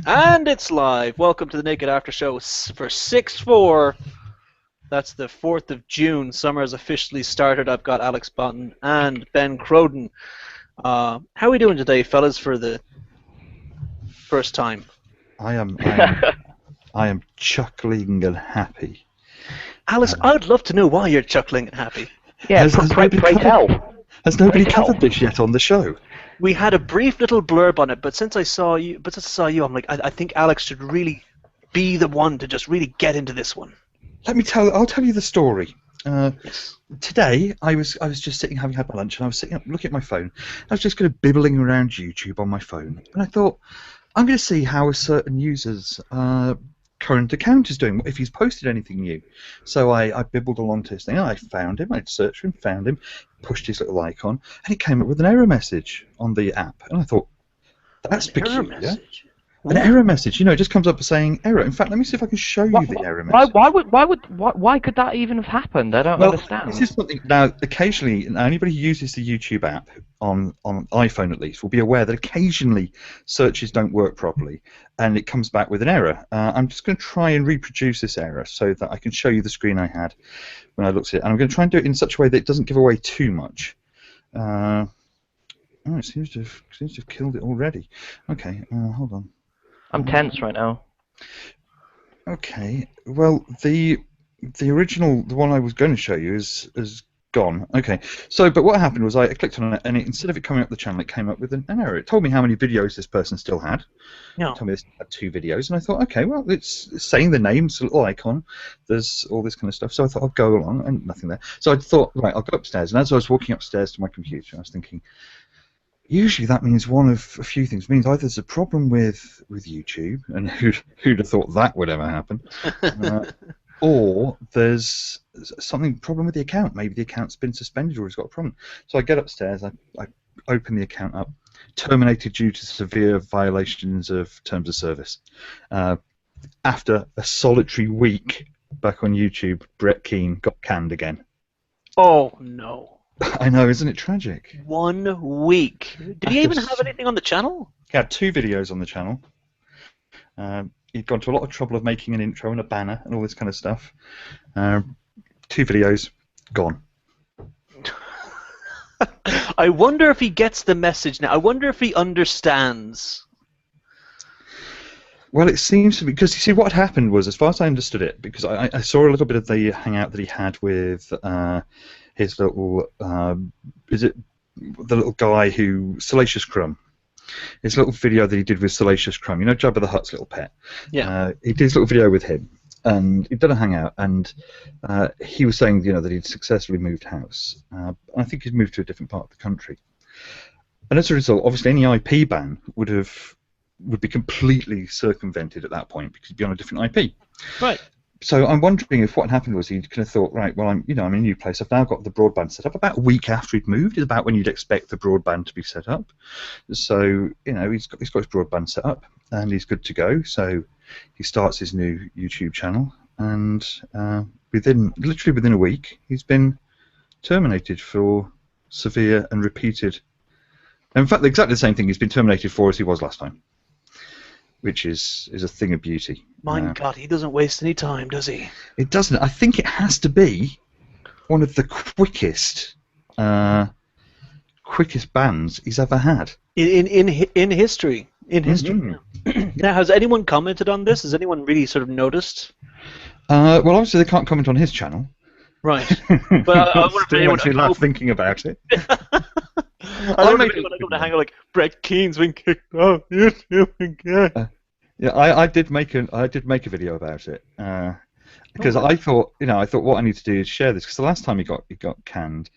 And it's live. Welcome to the Naked Aftershow for 6/4. That's the 4th of June. Summer has officially started. I've got Alex Botten and Ben Croden. How are we doing today, fellas, for the first time? I am, I am, I am chuckling and happy. Alice, I'd love to know why you're chuckling and happy. Yeah, Has, has pray, nobody pray covered, tell. has nobody Pray tell. covered this yet on the show? We had a brief little blurb on it, but since I saw you, I'm like, I think Alex should really be the one to just really get into this one. I'll tell you the story. Yes. Today, I was just sitting having had my lunch, and I was sitting up looking at my phone. I was just kind of bibbling around YouTube on my phone, and I thought, I'm going to see how a certain user's current account is doing, if he's posted anything new. So I bibbled along to his thing, and I found him, I searched for him, found him, pushed his little icon, and it came up with an error message on the app. And I thought, that's peculiar. Error message. An error message, it just comes up saying error. In fact, let me see if I can show you the error message. Why could that even have happened? I don't Well, understand. this is something. Now, occasionally, anybody who uses the YouTube app on iPhone at least will be aware that occasionally searches don't work properly, and it comes back with an error. I'm just going to try and reproduce this error so that I can show you the screen I had when I looked at it, and I'm going to try and do it in such a way that it doesn't give away too much. Oh, it seems to have killed it already. Okay, hold on. I'm tense right now. Okay, well, the original, the one I was going to show you is gone. Okay, but what happened was I clicked on it, and instead of it coming up the channel, it came up with an error. It told me how many videos this person still had. No. It told me this had 2 videos, and I thought, okay, well, it's saying the name, it's a little icon, there's all this kind of stuff, so I thought I'd go along, and nothing there. So I thought, right, I'll go upstairs, and as I was walking upstairs to my computer, I was thinking, usually that means one of a few things. It means either there's a problem with YouTube, and who'd have thought that would ever happen, or there's problem with the account. Maybe the account's been suspended or it's got a problem. So I get upstairs, I open the account up, terminated due to severe violations of terms of service. After a solitary week back on YouTube, Brett Keane got canned again. Oh no. I know, isn't it tragic? 1 week. Did he even have anything on the channel? He had 2 videos on the channel. He'd gone to a lot of trouble of making an intro and a banner and all this kind of stuff. 2 videos, gone. I wonder if he gets the message now. I wonder if he understands. Well, it seems to be, because you see what happened was, as far as I understood it, because I saw a little bit of the hangout that he had with his little, is it the little guy who, Salacious Crumb, his little video that he did with Salacious Crumb, Jabba the Hutt's little pet. Yeah. He did his little video with him, and he'd done a hangout, and he was saying, that he'd successfully moved house. I think he'd moved to a different part of the country. And as a result, obviously any IP ban would be completely circumvented at that point because he'd be on a different IP. Right. So I'm wondering if what happened was he kind of thought, right, well, I'm in a new place. I've now got the broadband set up. About a week after he'd moved is about when you'd expect the broadband to be set up. So he's got his broadband set up and he's good to go. So he starts his new YouTube channel, and literally within a week, he's been terminated for severe and repeated. In fact, exactly the same thing he's been terminated for as he was last time, which is a thing of beauty. My God, he doesn't waste any time, does he? It doesn't. I think it has to be one of the quickest bans he's ever had. In history. In history. Mm-hmm. Now, has anyone commented on this? Has anyone really sort of noticed? Well, obviously they can't comment on his channel. Right. But I wonder if Still anyone makes me laugh thinking about it. I wonder if anyone go to hang out like Brett Keane's been kicked off YouTube again. Yeah, I did make a video about it because I thought what I need to do is share this, because the last time he got canned,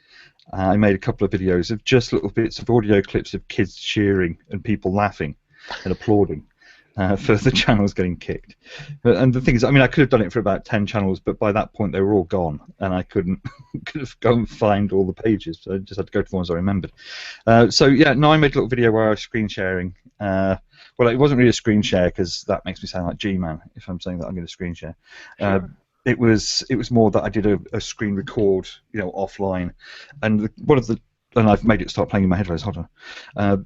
I made a couple of videos of just little bits of audio clips of kids cheering and people laughing and applauding for the channels getting kicked. And the thing is, I could have done it for about 10 channels, but by that point they were all gone, and I couldn't go and find all the pages. So I just had to go to the ones I remembered. So yeah, no, I made a little video where I was screen sharing. Well, it wasn't really a screen share because that makes me sound like G-Man if I'm saying that I'm going to screen share. Sure. It was more that I did a screen record, offline, and and I've made it start playing in my headphones. Hold on.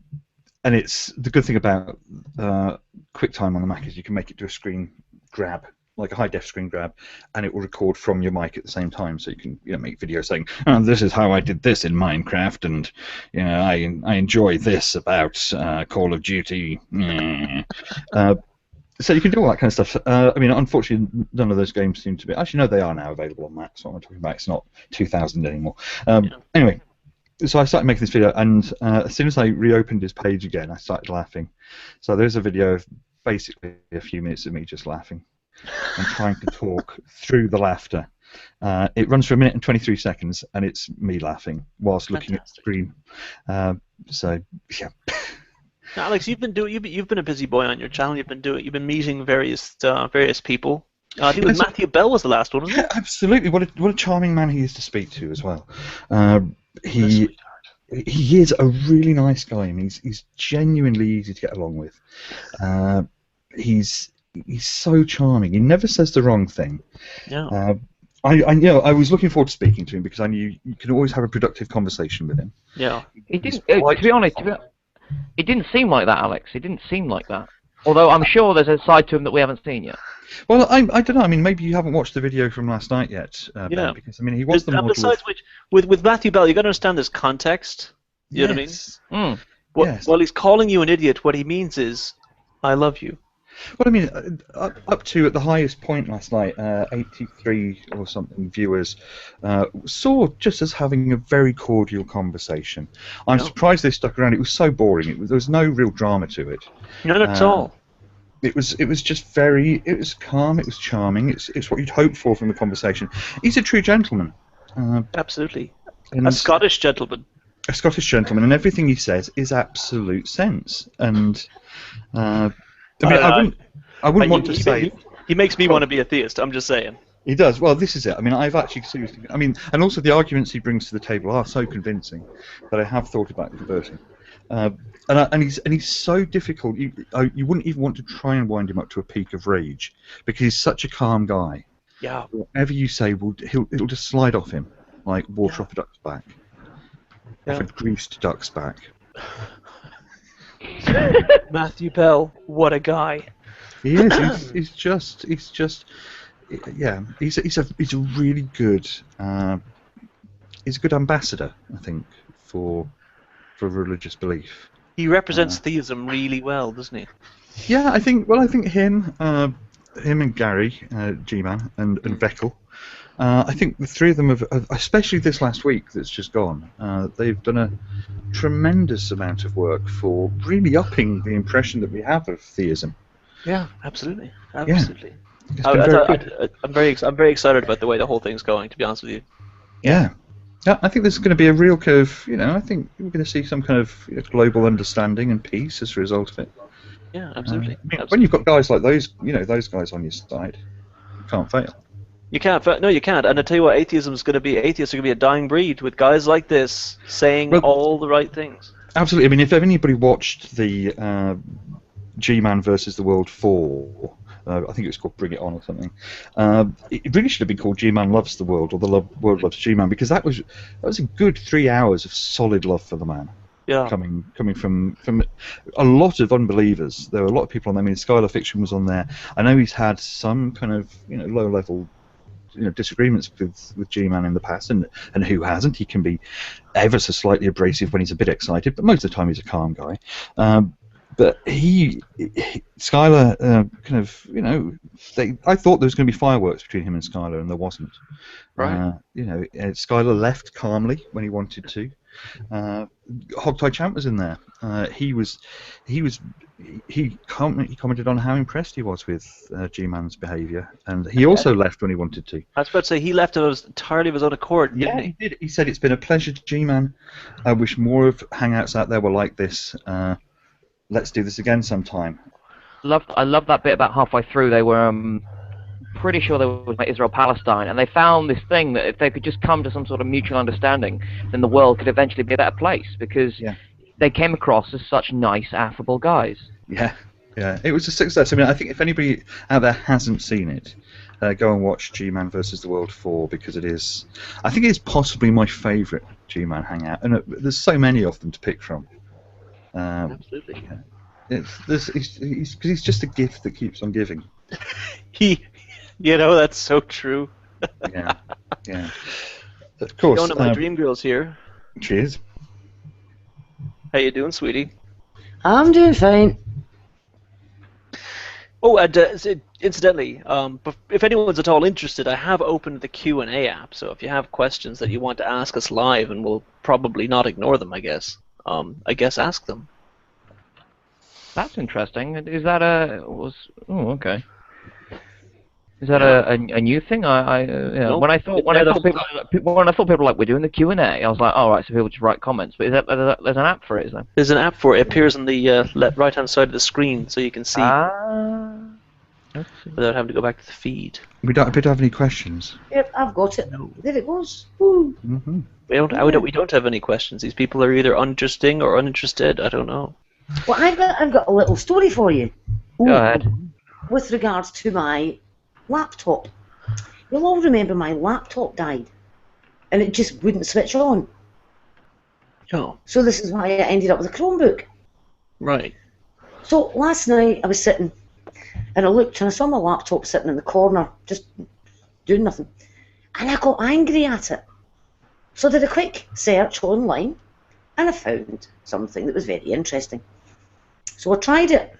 and it's the good thing about QuickTime on the Mac is you can make it do a screen grab, like a high def screen grab, and it will record from your mic at the same time, so you can make videos saying, oh, this is how I did this in Minecraft, and I enjoy this about Call of Duty. So you can do all that kind of stuff. I mean, unfortunately, none of those games seem to be. Actually, no, they are now available on Mac. So what I'm talking about, it's not 2000 anymore. Anyway, so I started making this video, and as soon as I reopened his page again, I started laughing. So there's a video of basically a few minutes of me just laughing and trying to talk through the laughter. It runs for 1 minute and 23 seconds, and it's me laughing whilst looking at the screen. So yeah. Now, Alex, you've been a busy boy on your channel. You've been meeting various people. I think it was Matthew Bell was the last one, wasn't it? Yeah, absolutely. What a charming man he is to speak to as well. He is a really nice guy, and he's genuinely easy to get along with. He's so charming. He never says the wrong thing. Yeah. I was looking forward to speaking to him because I knew you could always have a productive conversation with him. Yeah. He didn't. To be honest, it didn't seem like that, Alex. It didn't seem like that. Although I'm sure there's a side to him that we haven't seen yet. Well, I don't know. I mean, maybe you haven't watched the video from last night yet, Ben, because I mean, he was the model. Besides which, with Matthew Bell, you got to understand this context. You know what I mean? Yes. While he's calling you an idiot, what he means is, "I love you." Well, I mean, up to at the highest point last night, 83 or something viewers saw just us having a very cordial conversation. I'm surprised they stuck around. It was so boring. There was no real drama to it. Not at all. It was just very. It was calm. It was charming. It's what you'd hope for from the conversation. He's a true gentleman. Absolutely. A Scottish gentleman. A Scottish gentleman, and everything he says is absolute sense. And I wouldn't want to say. He makes me want to be a theist. I'm just saying. He does. Well, this is it. I mean, I've actually seriously. I mean, and also the arguments he brings to the table are so convincing that I have thought about converting. And he's so difficult. You wouldn't even want to try and wind him up to a peak of rage because he's such a calm guy. Yeah. Whatever you say, it'll just slide off him like water off a duck's back. Off a greased duck's back. Matthew Bell, what a guy. He is. He's just. Yeah. He's a really good. He's a good ambassador, I think, for religious belief. He represents theism really well, doesn't he? Yeah, I think. Well, I think him and Gary, G-Man, and Veckel. I think the three of them have, especially this last week that's just gone, they've done a tremendous amount of work for really upping the impression that we have of theism. Yeah, absolutely. Absolutely. Yeah. I'm very excited about the way the whole thing's going, to be honest with you. Yeah. Yeah, I think there's going to be a real curve. I think we're going to see some kind of global understanding and peace as a result of it. Yeah, absolutely. When you've got guys like those, those guys on your side, you can't fail. You can't. No, you can't. And I tell you what, atheism is going to be. Atheists are going to be a dying breed with guys like this saying all the right things. Absolutely. I mean, if anybody watched the G-Man versus the World 4. I think it was called Bring It On or something. It really should have been called G-Man Loves the World or The World Loves G-Man, because that was a good 3 hours of solid love for the man. Yeah. Coming from a lot of unbelievers. There were a lot of people on there. I mean, Skylar Fiction was on there. I know he's had some kind of low level disagreements with G-Man in the past, and who hasn't? He can be ever so slightly abrasive when he's a bit excited, but most of the time he's a calm guy. But Skylar, I thought there was going to be fireworks between him and Skylar, and there wasn't. Right. Skylar left calmly when he wanted to. Hogtie Champ was in there. He commented on how impressed he was with G-Man's behaviour, and he also left when he wanted to. I was about to say he left entirely of his own accord. Yeah, he did. He said it's been a pleasure, G-Man. I wish more of Hangouts out there were like this. Let's do this again sometime. I love that bit about halfway through. They were pretty sure they were Israel-Palestine, and they found this thing that if they could just come to some sort of mutual understanding, then the world could eventually be a better place, because they came across as such nice, affable guys. Yeah, it was a success. I mean, I think if anybody out there hasn't seen it, go and watch G-Man versus the World 4, because I think it's possibly my favourite G-Man hangout, and there's so many of them to pick from. Absolutely. He's just a gift that keeps on giving. That's so true. Yeah, yeah. Of course. Fiona, my dream girl's here. Cheers. How you doing, sweetie? I'm doing fine. Oh, and incidentally, if anyone's at all interested, I have opened the Q&A app. So if you have questions that you want to ask us live, and we'll probably not ignore them, I guess ask them. That's interesting. Is that okay. Is that a new thing? Nope. When I thought people were like, we're doing the Q&A, I was like, all right, so people just write comments. But there's an app for it, is there? There's an app for it. It appears on the right-hand side of the screen, so you can see without having to go back to the feed. We don't have any questions. Yep, I've got it. There it goes. Woo. Mm-hmm. We don't have any questions. These people are either interesting or uninterested. I don't know. Well, I've got a little story for you. Go ahead. With regards to my laptop. You'll all remember my laptop died, and it just wouldn't switch on. Oh. So this is why I ended up with a Chromebook. Right. So last night I was sitting, and I looked and I saw my laptop sitting in the corner, just doing nothing, and I got angry at it. So I did a quick search online, and I found something that was very interesting. So I tried it.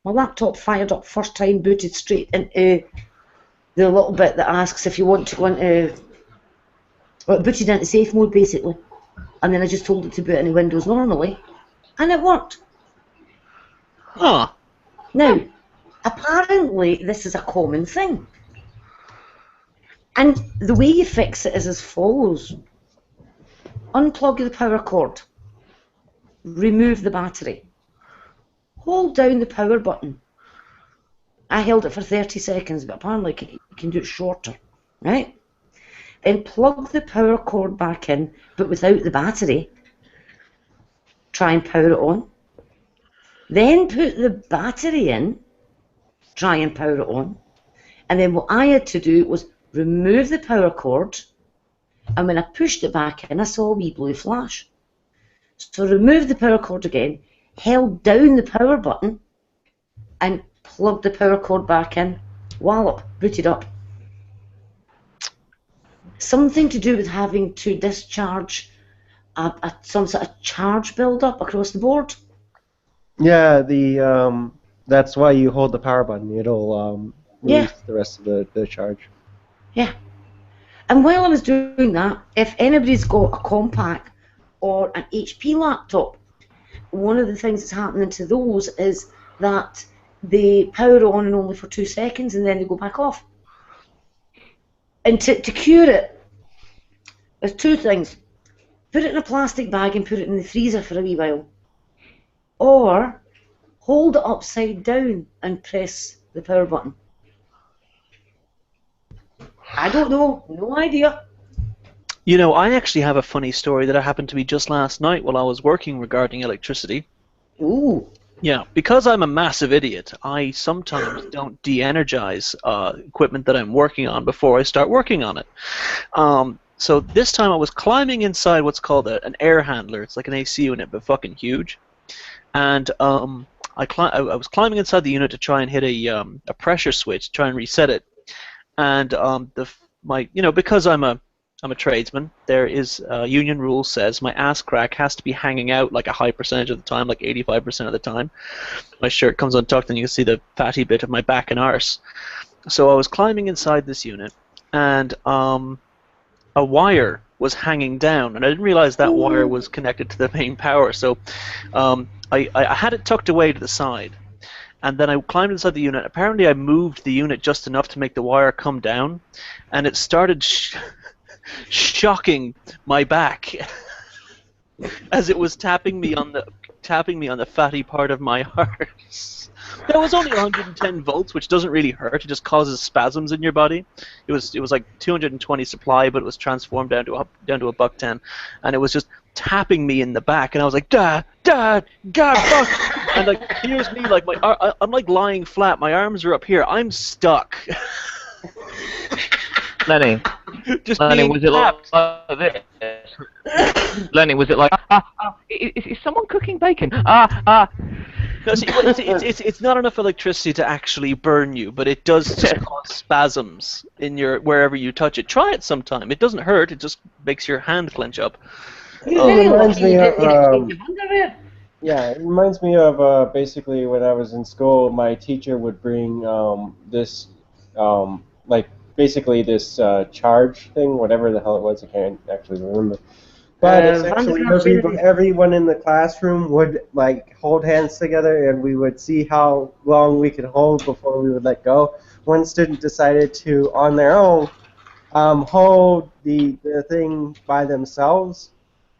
My laptop fired up first time, booted straight into the little bit that asks if you want to go into... Well, it booted into safe mode, basically. And then I just told it to boot into Windows normally, and it worked. Huh. Now, apparently this is a common thing. And the way you fix it is as follows. Unplug the power cord. Remove the battery. Hold down the power button. I held it for 30 seconds, but apparently you can do it shorter, right? Then plug the power cord back in, but without the battery. Try and power it on. Then put the battery in, try and power it on. And then what I had to do was remove the power cord, and when I pushed it back in, I saw a wee blue flash. So remove the power cord again, held down the power button, and plugged the power cord back in, wallop, booted up. Something to do with having to discharge some sort of charge build-up across the board. Yeah, that's why you hold the power button. It'll release the rest of the charge. Yeah. And while I was doing that, if anybody's got a Compaq or an HP laptop, one of the things that's happening to those is that they power on and only for 2 seconds and then they go back off. And to cure it, there's two things. Put it in a plastic bag and put it in the freezer for a wee while. Or hold it upside down and press the power button. I don't know, no idea. You know, I actually have a funny story that happened to me just last night while I was working regarding electricity. Ooh. Yeah, because I'm a massive idiot, I sometimes don't de-energize equipment that I'm working on before I start working on it. So this time I was climbing inside what's called an air handler. It's like an AC unit, but fucking huge. And I was climbing inside the unit to try and hit a pressure switch, try and reset it. And because I'm a tradesman, there is union rule says my ass crack has to be hanging out like a high percentage of the time, like 85% of the time. My shirt comes untucked and you can see the fatty bit of my back and arse. So I was climbing inside this unit, and a wire was hanging down, and I didn't realize that wire was connected to the main power. So I had it tucked away to the side. And then I climbed inside the unit. Apparently I moved the unit just enough to make the wire come down, and it started shocking my back as it was tapping me on the fatty part of my arse. That was only 110 volts, which doesn't really hurt. It just causes spasms in your body. It was like 220 supply, but it was transformed down to a $110, and it was just tapping me in the back, and I was like, Dad, God, fuck. And like, here's me, like I'm like lying flat. My arms are up here. I'm stuck. Lenny, Just Learning, being was it tapped. like this? Learning, was it like, is someone cooking bacon? No, see, well, it's not enough electricity to actually burn you, but it does just cause spasms in your wherever you touch it. Try it sometime. It doesn't hurt. It just makes your hand clench up. You're It very reminds lucky me you of didn't need a change of underwear. yeah, it reminds me of basically when I was in school, my teacher would bring this like basically this charge thing, whatever the hell it was, I can't actually remember. But Van essentially, der Graaf's energy. everyone in the classroom would like hold hands together, and we would see how long we could hold before we would let go. One student decided to, on their own, hold the thing by themselves.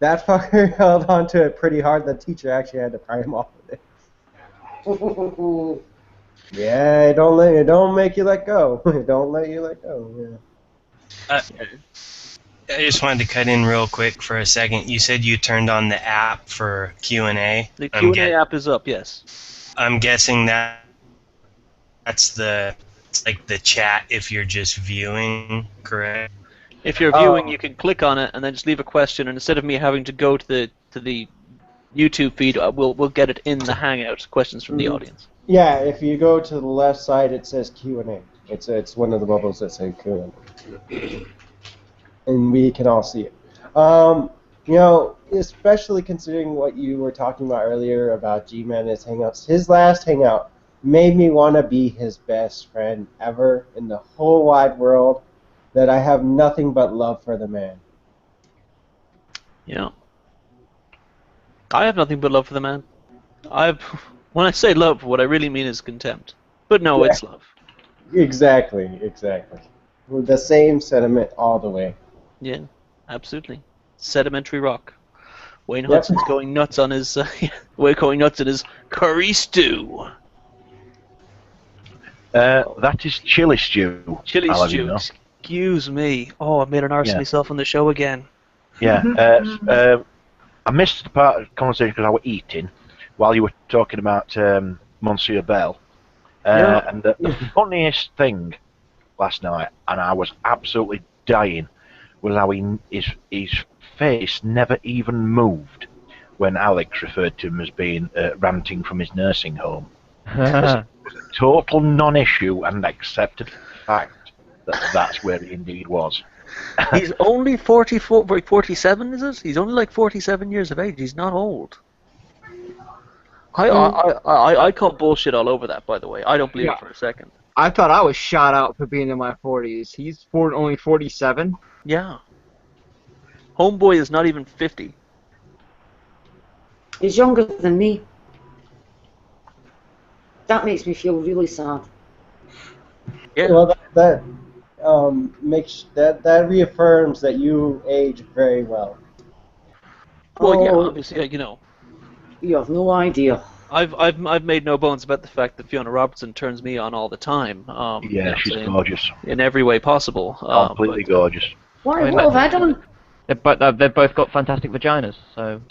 That fucker held onto it pretty hard. The teacher actually had to pry him off of it. Yeah, it don't make you let go. It don't let you let go. Yeah. I just wanted to cut in real quick for a second. You said you turned on the app for Q&A. The Q&A app is up, yes. I'm guessing that's it's like the chat if you're just viewing, correct? If you're viewing, you can click on it and then just leave a question, and instead of me having to go to the YouTube feed, we'll get it in the Hangout. Questions from the audience. Yeah, if you go to the left side, it says Q&A. It's one of the bubbles that say Q&A. And we can all see it. You know, especially considering what you were talking about earlier about G-Man and his hangouts, his last hangout made me want to be his best friend ever in the whole wide world, that I have nothing but love for the man. Yeah. I have nothing but love for the man. When I say love, what I really mean is contempt. But no, it's love. Exactly. The same sentiment all the way. Yeah, absolutely. Sedimentary rock. Wayne Hudson's going nuts on his going nuts in his curry stew. That is chili stew. Chili I'll have you stew. know. Excuse me. Oh, I made an arse of myself on the show again. Yeah. I missed the part of the conversation because I was eating while you were talking about Monsieur Bell. And the funniest thing last night, and I was absolutely dying, was how his face never even moved when Alex referred to him as being ranting from his nursing home. It was a total non-issue and accepted fact that that's where he indeed was. He's only 47, is it? He's only like 47 years of age. He's not old. I call bullshit all over that, by the way. I don't believe it for a second. I thought I was shot out for being in my 40s. He's only 47. Yeah. Homeboy is not even 50. He's younger than me. That makes me feel really sad. Yeah. Well, that reaffirms that you age very well. Well, yeah, obviously, you know. You have no idea. I've made no bones about the fact that Fiona Robertson turns me on all the time. Yeah, she's gorgeous. In every way possible. Completely gorgeous. Why? What have I done? They've both got fantastic vaginas, so.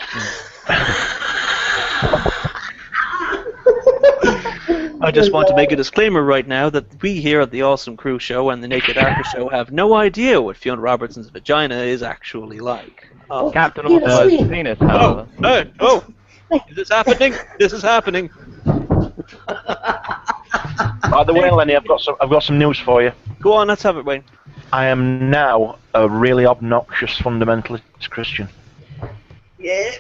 I just want to make a disclaimer right now that we here at the Awesome Crew Show and the Naked After Show have no idea what Fiona Robertson's vagina is actually like. Captain Auto's penis, however. Is this happening? This is happening. By the way, Lenny, I've got some news for you. Go on, let's have it, Wayne. I am now a really obnoxious fundamentalist Christian. Yeah.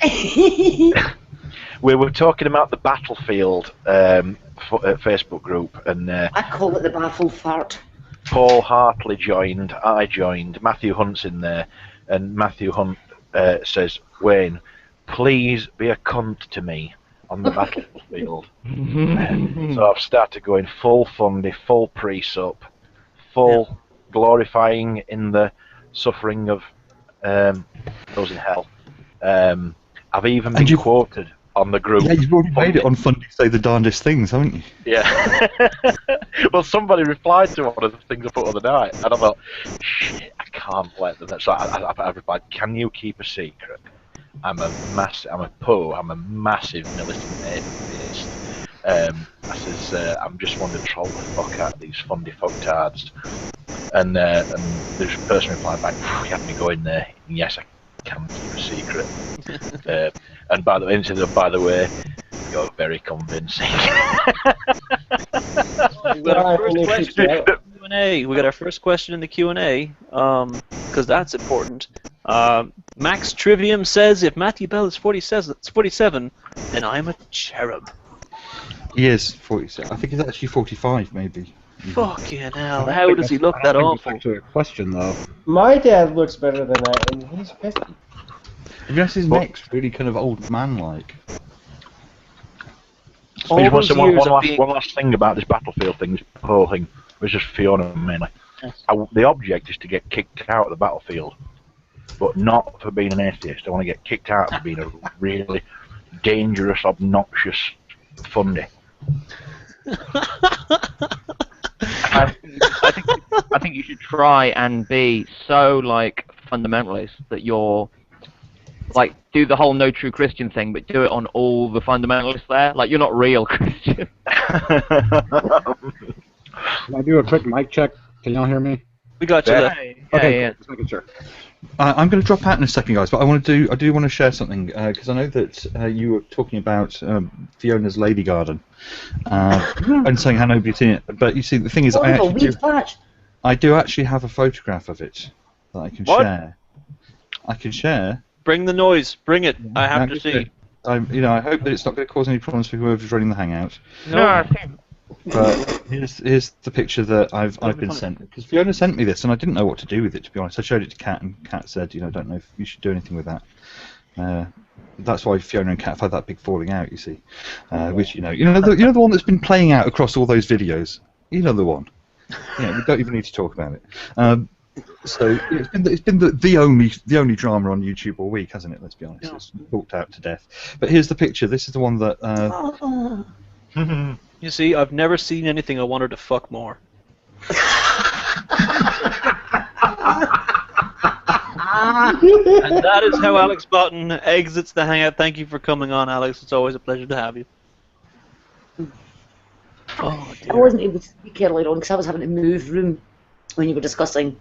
We were talking about the Battlefield Facebook group, and I call it the baffled fart. Paul Hartley joined, I joined, Matthew Hunt's in there, and Matthew Hunt says, Wayne, please be a cunt to me on the battlefield. So I've started going full fundy, full pre-sup, full glorifying in the suffering of those in hell. I've even been quoted on the group. Yeah, you've already made it on Fundy Say the Darndest Things, haven't you? Yeah. Well, somebody replied to one of the things I put on the night, and I thought, shit, I can't let them. So I replied, can you keep a secret? I'm a massive militant atheist. I says, I'm just wanting to troll the fuck out of these fundy fucktards. And this person replied back, "You had me going there. Yes, I can keep a secret." And by the way, instead of, "By the way, you're very convincing." We got our first Well, question in the Q&A. We got our first question in the Q&A, because that's important. Max Trivium says, if Matthew Bell is 47, then I'm a cherub. He is 47. I think he's actually 45, maybe. Fucking hell, how does he look that awful? Back to a question though. My dad looks better than that, and he's 50. I guess his neck's really kind of old man-like. All I just want those to say years of being... one last thing about this Battlefield thing, this whole thing, was just Fiona mainly. The object is to get kicked out of the battlefield, but not for being an atheist. I want to get kicked out for being a really dangerous, obnoxious fundy. I think you should try and be so like fundamentalist that you're like do the whole no true Christian thing, but do it on all the fundamentalists there. Like you're not real Christian. Can I do a quick mic check? Can y'all hear me? We got you there. Okay, yeah. cool. Just making sure. I'm going to drop out in a second, guys, but I do want to share something because I know that you were talking about Fiona's Lady Garden and saying how nobody's seen it. But you see, the thing is, I do actually have a photograph of it that I can share. I can share. Bring the noise. Bring it. I have to see. I hope that it's not going to cause any problems for whoever's running the hangout. No, I think. But here's the picture that I've been sent, because Fiona sent me this and I didn't know what to do with it, to be honest. I showed it to Kat and Kat said, don't know if you should do anything with that. That's why Fiona and Kat have had that big falling out, you see. Which the one that's been playing out across all those videos. You know the one. We don't even need to talk about it. So it's been the only drama on YouTube all week, hasn't it? Let's be honest. Yeah. It's talked out to death. But here's the picture. This is the one that. You see, I've never seen anything I wanted to fuck more. And that is how Alex Button exits the hangout. Thank you for coming on, Alex. It's always a pleasure to have you. Oh, dear. I wasn't able to speak earlier on because I was having to move room when you were discussing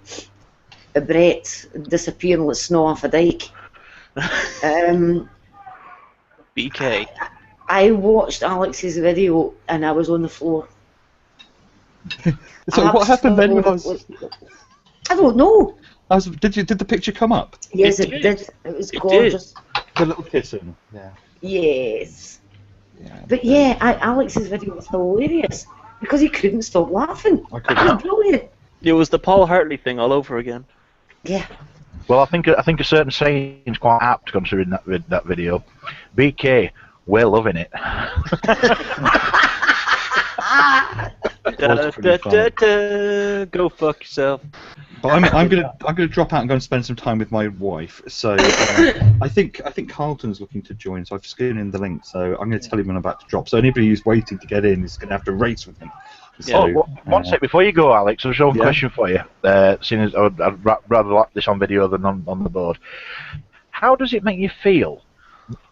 Brett disappearing like snow off a dike. BK. I watched Alex's video and I was on the floor. So what happened then? I don't know. Did the picture come up? Yes, it did. It was gorgeous. The little kissing. Yeah. Yes. Yeah, but yeah, Alex's video was hilarious because he couldn't stop laughing. I It couldn't. was brilliant. It was the Paul Hartley thing all over again. Yeah. Well, I think a certain saying is quite apt considering that video. BK, we're loving it. Go fuck yourself. But I'm gonna drop out and go and spend some time with my wife. So I think Carlton's looking to join. So I've scanned in the link. So I'm going to tell him when I'm about to drop. So anybody who's waiting to get in is going to have to race with him. So, one sec before you go, Alex. There's one question for you. Seeing as I'd rather like this on video than on the board. How does it make you feel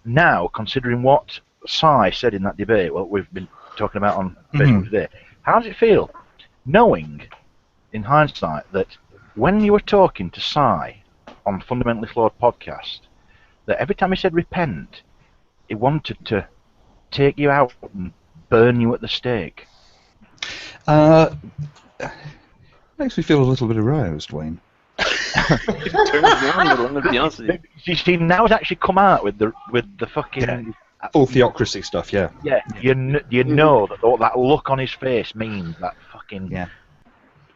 now, considering what Cy said in that debate? What we've been talking about on Facebook today. How does it feel knowing, in hindsight, that when you were talking to Cy on Fundamentally Flawed podcast, that every time he said repent, he wanted to take you out and burn you at the stake? Makes me feel a little bit aroused, Wayne. You see, now it's actually come out with the fucking full theocracy stuff. Yeah. Yeah. You know that look on his face means that fucking. Yeah.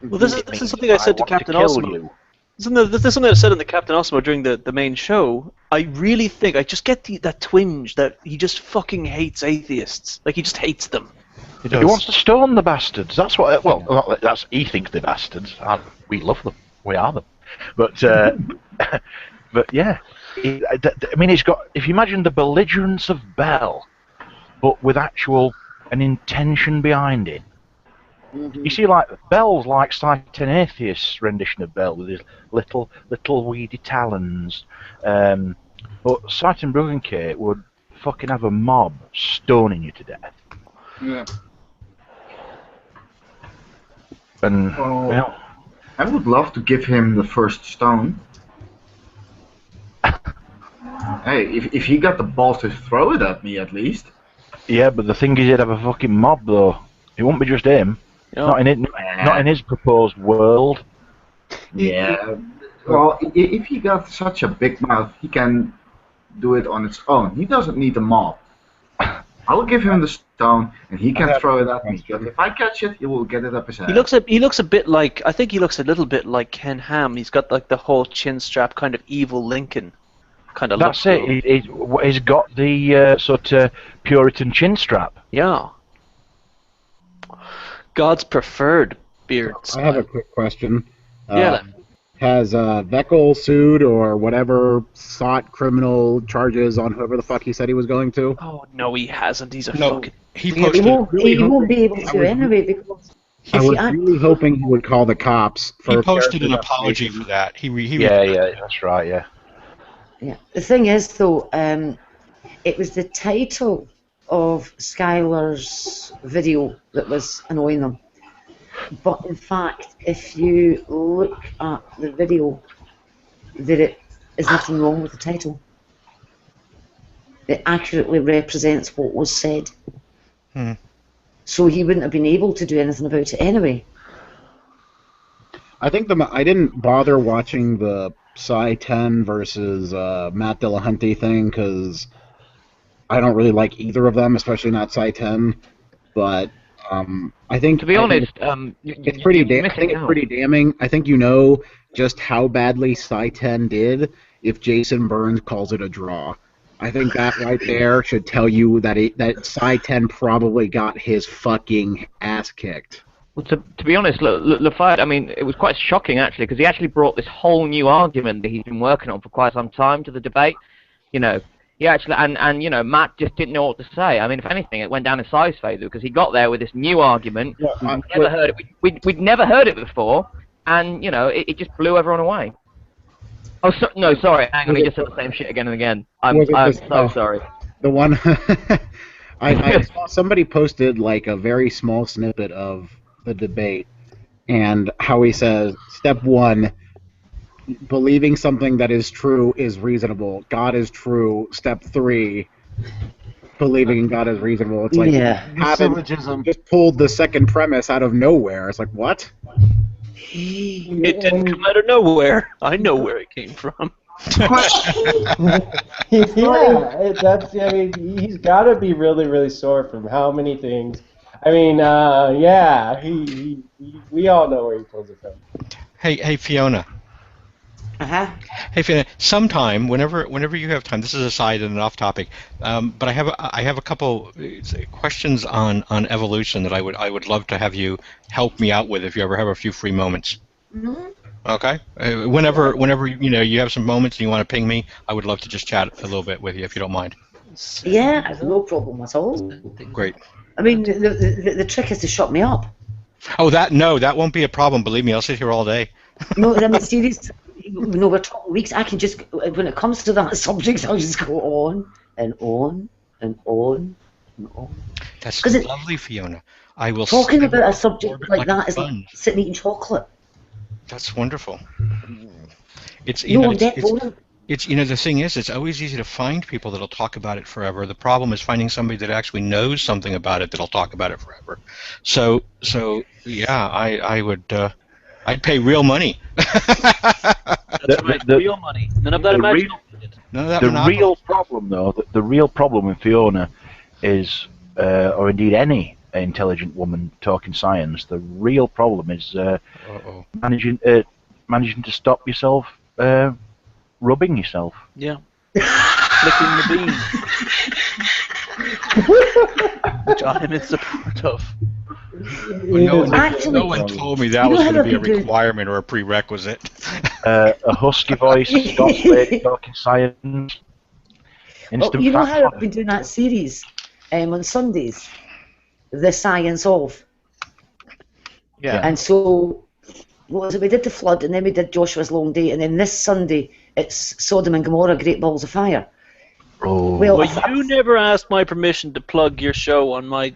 Well, this is something I said to Captain Osmo. This is something I said in the Captain Osmo during the main show. I really think I just get that twinge that he just fucking hates atheists. Like he just hates them. He wants to stone the bastards. That's what. Well, that's he thinks they're bastards. We love them. We are them. But but yeah. I mean, it's got. If you imagine the belligerence of Bell, but with an intention behind it. You see, like Bell's like Satan Atheist's rendition of Bell with his little weedy talons. But Satan Bruggencake would fucking have a mob stoning you to death. Yeah. And well, I would love to give him the first stone. Hey, if he got the balls to throw it at me, at least. Yeah, but the thing is, he'd have a fucking mob though. It won't be just him. Yeah. Not in his proposed world. Yeah. Well, if he got such a big mouth, he can do it on its own. He doesn't need a mob. I'll give him the stone, and he can throw it at me. But if I catch it, he will get it up his ass. He looks a bit like, I think he looks a little bit like Ken Ham. He's got like the whole chin strap, kind of evil Lincoln kind of look. That's it. He's got the sort of Puritan chin strap. Yeah. God's preferred beard. I have a quick question. Yeah. Has Veckel sued or whatever sought criminal charges on whoever the fuck he said he was going to? Oh no, he hasn't. He's a No, fucking. he He posted. won't be able to anyway because I if was you act- really hoping he would call the cops. He For posted an character apology defamation. for that. He Yeah, that's right. Yeah. Yeah. The thing is, though, it was the title of Skylar's video that was annoying them. But in fact, if you look at the video, there is nothing wrong with the title. It accurately represents what was said. Hmm. So he wouldn't have been able to do anything about it anyway. I think I didn't bother watching the Cy 10 versus Matt Dillahunty thing because I don't really like either of them, especially not Cy 10. But I think, To be honest, it's pretty damning. I think you know just how badly Cy 10 did if Jason Burns calls it a draw. I think that right there should tell you that Cy 10 probably got his fucking ass kicked. Well, to be honest, Lafayette, I mean, it was quite shocking actually, because he actually brought this whole new argument that he's been working on for quite some time to the debate. You know, he actually, and you know, Matt just didn't know what to say. I mean, if anything, it went down in size favor because he got there with this new argument. Yeah, We'd never heard it. We'd never heard it before, and you know, it just blew everyone away. Oh no, sorry, hang on, he just said the same shit again and again. I'm so sorry. The one I saw somebody posted like a very small snippet of the debate and how he says, step one, believing something that is true is reasonable. God is true. Step three, believing in God is reasonable. It's like Syllogism. just pulled the second premise out of nowhere. It's like, what? It didn't come out of nowhere. I know where it came from. Yeah, that's. I mean, he's got to be really, really sore from how many things. I mean, yeah, we all know where he pulls it from. Hey, Fiona. Hey, Fiona. Sometime, whenever you have time, this is a side and an off topic, but I have a couple questions on evolution that I would love to have you help me out with if you ever have a few free moments. Mm-hmm. Okay. Whenever you have some moments and you want to ping me, I would love to just chat a little bit with you if you don't mind. Yeah, no problem at all. Great. I mean, the trick is to shut me up. Oh, that won't be a problem. Believe me, I'll sit here all day. No, I mean, serious. No, we're talking weeks. I can just, when it comes to that subject, I'll just go on and on and on and on. That's lovely, Fiona. I will. Talking about a subject like that is like sitting eating chocolate. That's wonderful. It's it's the thing is, it's always easy to find people that'll talk about it forever. The problem is finding somebody that actually knows something about it that'll talk about it forever. So yeah, I would. I'd pay real money. That's right, real money. None of that imagination. None of that. The real problem, though, the real problem with Fiona is, or indeed any intelligent woman talking science, the real problem is managing to stop yourself rubbing yourself. Yeah. Flicking the bean. Which I am in support of. Well, no one told me that was going to be a requirement or a prerequisite. A husky voice, Scotch lady talking science. Instant you know fact how I've been doing that series on Sundays? The Science of. Yeah. And so, what was it? We did the flood, and then we did Joshua's Long Day, and then this Sunday it's Sodom and Gomorrah, Great Balls of Fire. Oh. Well, Well, you never asked my permission to plug your show on my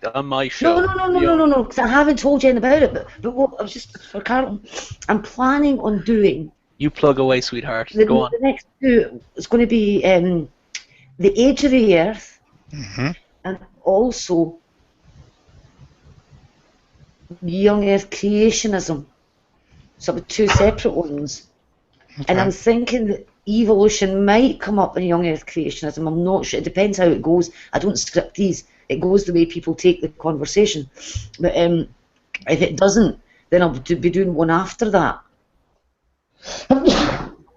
show. No, because I haven't told you anything about it. But what I was just for Carol, I'm planning on doing You plug away, sweetheart. Go on. the next two. It's going to be the age of the Earth, and also young Earth creationism. So two separate ones. Okay. And I'm thinking that evolution might come up in young Earth creationism. I'm not sure. It depends how it goes. I don't script these. It goes the way people take the conversation. But if it doesn't, then I'll be doing one after that.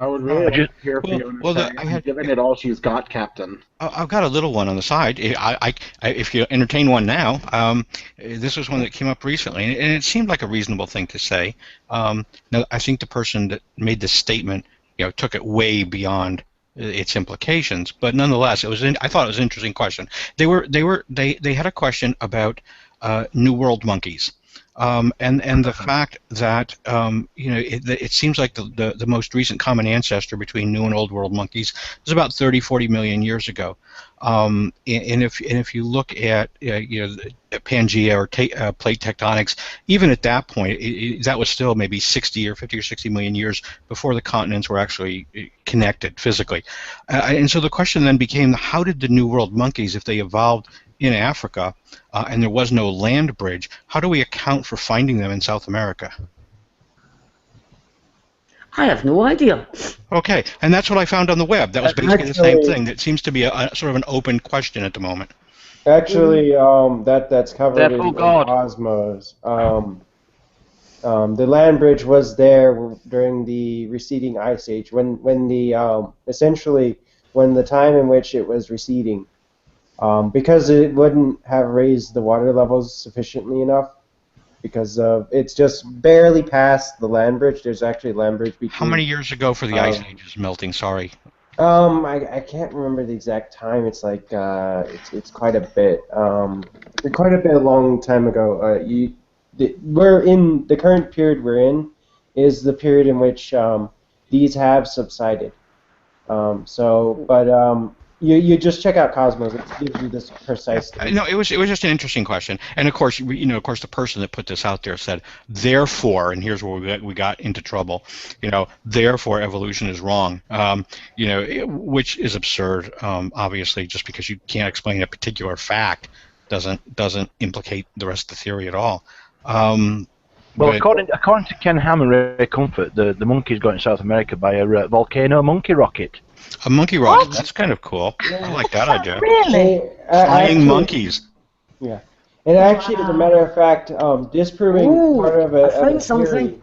I would really like to hear Fiona given it all she's got, Captain. I've got a little one on the side. If you entertain one now, this was one that came up recently, and it seemed like a reasonable thing to say. Now, I think the person that made this statement, took it way beyond its implications, but nonetheless, I thought it was an interesting question. They had a question about New World monkeys. And the fact that it seems like the most recent common ancestor between New and Old World monkeys is about 30-40 million years ago. And if you look at Pangea or plate tectonics, even at that point, that was still maybe 50 or 60 million years before the continents were actually connected physically. And so the question then became, how did the New World monkeys, if they evolved in Africa and there was no land bridge, how do we account for finding them in South America? I have no idea. Okay, and that's what I found on the web. That was basically the same thing. That seems to be a sort of an open question at the moment. Actually, that's covered in Cosmos. The land bridge was there during the receding ice age, essentially when the time in which it was receding. Because it wouldn't have raised the water levels sufficiently enough, because it's just barely past the land bridge. There's actually a land bridge between. How many years ago for the ice age is melting? Sorry. I can't remember the exact time. It's like it's quite a bit. A long time ago. We're in the current period we're in is the period in which these have subsided. You just check out Cosmos. It gives you this precise. No, it was just an interesting question, and of course, the person that put this out there said, therefore, and here's where we got into trouble. Therefore, evolution is wrong. Which is absurd. Obviously, just because you can't explain a particular fact doesn't implicate the rest of the theory at all. Well, according to Ken Ham and Ray Comfort, the monkeys got in South America by a volcano monkey rocket. A monkey rocket? That's kind of cool. Yeah. I like that idea. Really? Flying monkeys. Yeah. And actually, as a matter of fact, disproving part of a theory,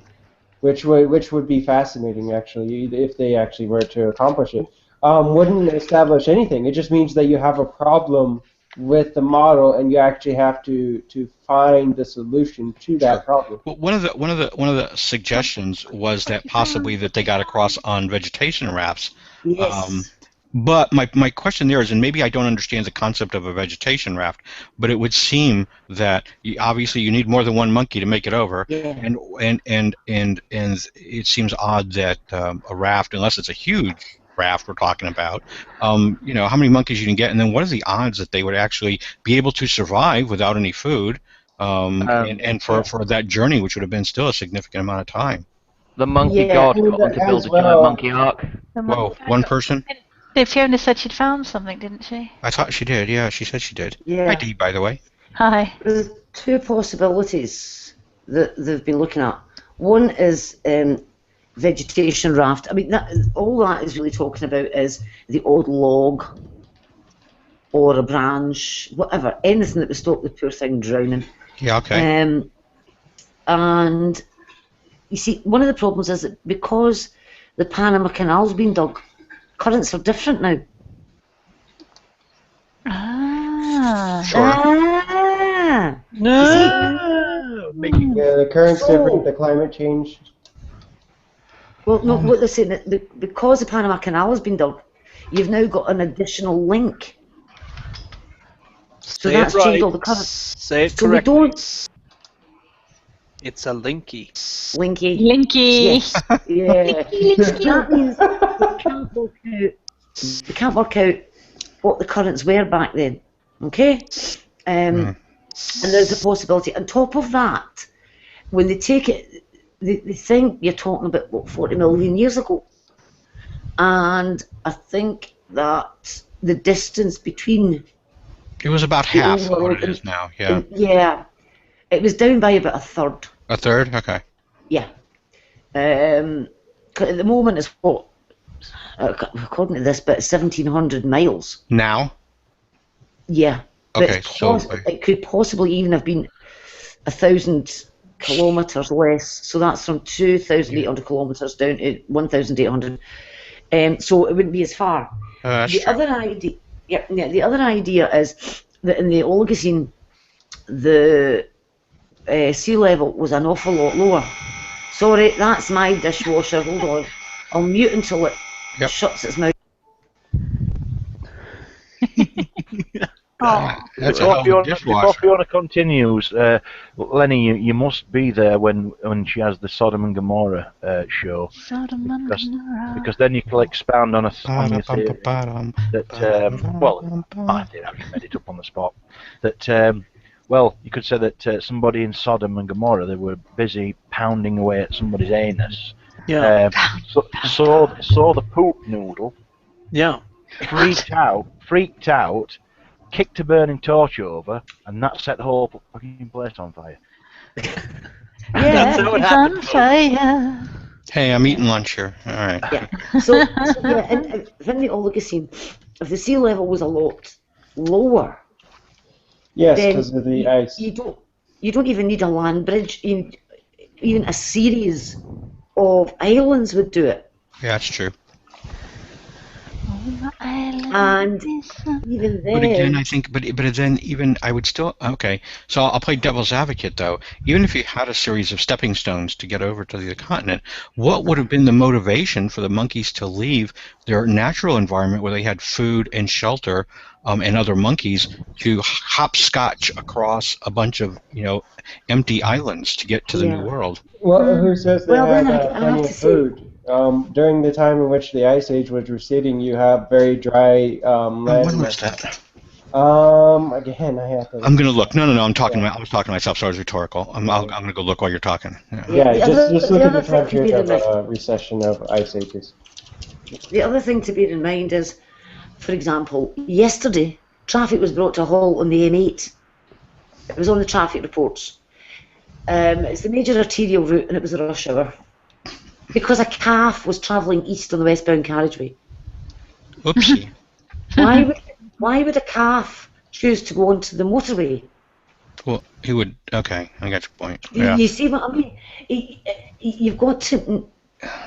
which would be fascinating, actually, if they actually were to accomplish it, wouldn't establish anything. It just means that you have a problem with the model, and you actually have to find the solution to that problem. Well, one of the suggestions was that possibly that they got across on vegetation rafts. Yes. But my question there is, and maybe I don't understand the concept of a vegetation raft, but it would seem that obviously you need more than one monkey to make it over, and it seems odd that a raft, unless it's a huge raft we're talking about, how many monkeys you can get, and then what are the odds that they would actually be able to survive without any food, and for that journey, which would have been still a significant amount of time. The monkey god got them to build a giant monkey ark. Whoa, one person? Fiona said she'd found something, didn't she? I thought she did, yeah, she said she did. Yeah. Hi, Dee, by the way. Hi. There's two possibilities that they've been looking at. One is vegetation raft. I mean, all that is really talking about is the odd log or a branch, whatever, anything that would stop the poor thing drowning. Yeah, okay. And you see, one of the problems is that because the Panama Canal's been dug, currents are different now. No. The currents different. The climate change. Well, no, what they're saying, that because the Panama Canal has been dug, you've now got an additional link. So that's changed all the currents. Say it correctly. We don't. It's a linky. Linky. Linky. Yes. Yeah. That means they can't work out what the currents were back then. Okay? And there's a possibility. On top of that, when they take it, they think you're talking about, what, 40 million years ago. And I think that the distance between... It was about half of what it is now, yeah. Yeah. It was down by about a third. A third? Okay. Yeah. At the moment, it's what? According to this, about 1,700 miles. Now? Yeah. Okay, so... it could possibly even have been 1,000 kilometres less. So that's from 2,800 kilometres down to 1,800. So it wouldn't be as far. The other idea is that in the Oligocene, the sea level was an awful lot lower. Sorry, that's my dishwasher. Hold on. I'll mute until it shuts its mouth. Before Fiona continues, Lenny, you must be there when she has the Sodom and Gomorrah show. Sodom and Gomorrah. Because then you can expound on your theory that, well, my theory, I just made it up on the spot, that, well, you could say that somebody in Sodom and Gomorrah, they were busy pounding away at somebody's anus. Yeah. Saw the poop noodle. Yeah. Freaked out, kicked a burning torch over, and that set the whole fucking place on fire. Yeah, it's on fire. Hey, I'm eating lunch here. All right. Yeah. So yeah, in the Oligocene, if the sea level was a lot lower, yes, because of the ice. You don't even need a land bridge. Even a series of islands would do it. Yeah, that's true. And even then, But again, I think, but then even I would still So I'll play devil's advocate though. Even if you had a series of stepping stones to get over to the continent, what would have been the motivation for the monkeys to leave their natural environment where they had food and shelter and other monkeys to hopscotch across a bunch of empty islands to get to the new world? Well, who says they had plenty of food? During the time in which the Ice Age was receding, you have very dry land. When was that? Again, I have to... I'm going to look. No, I'm talking about... I was talking to myself, so I was rhetorical. I'm going to go look while you're talking. Yeah, just look at the time period of recession of Ice Ages. The other thing to bear in mind is, for example, yesterday, traffic was brought to a halt on the M8. It was on the traffic reports. It's the major arterial route, and it was a rush hour. Because a calf was travelling east on the westbound carriageway. Oopsie. Why would a calf choose to go onto the motorway? Well, he would... Okay, I got your point. Yeah. You see what I mean? You've got to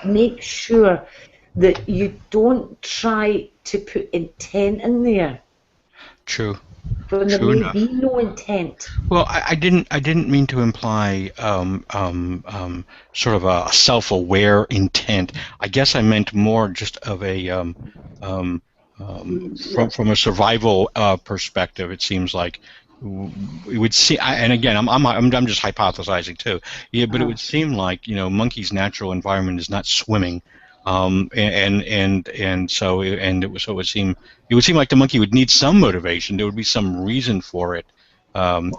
make sure that you don't try to put intent in there. True. When there may be no intent. Well, I didn't mean to imply sort of a self-aware intent. I guess I meant more just of a from a survival perspective. It seems like it would see. And again, I'm just hypothesizing too. Yeah, but it would seem like monkeys' natural environment is not swimming. So it would seem like the monkey would need some motivation. There would be some reason for it. Now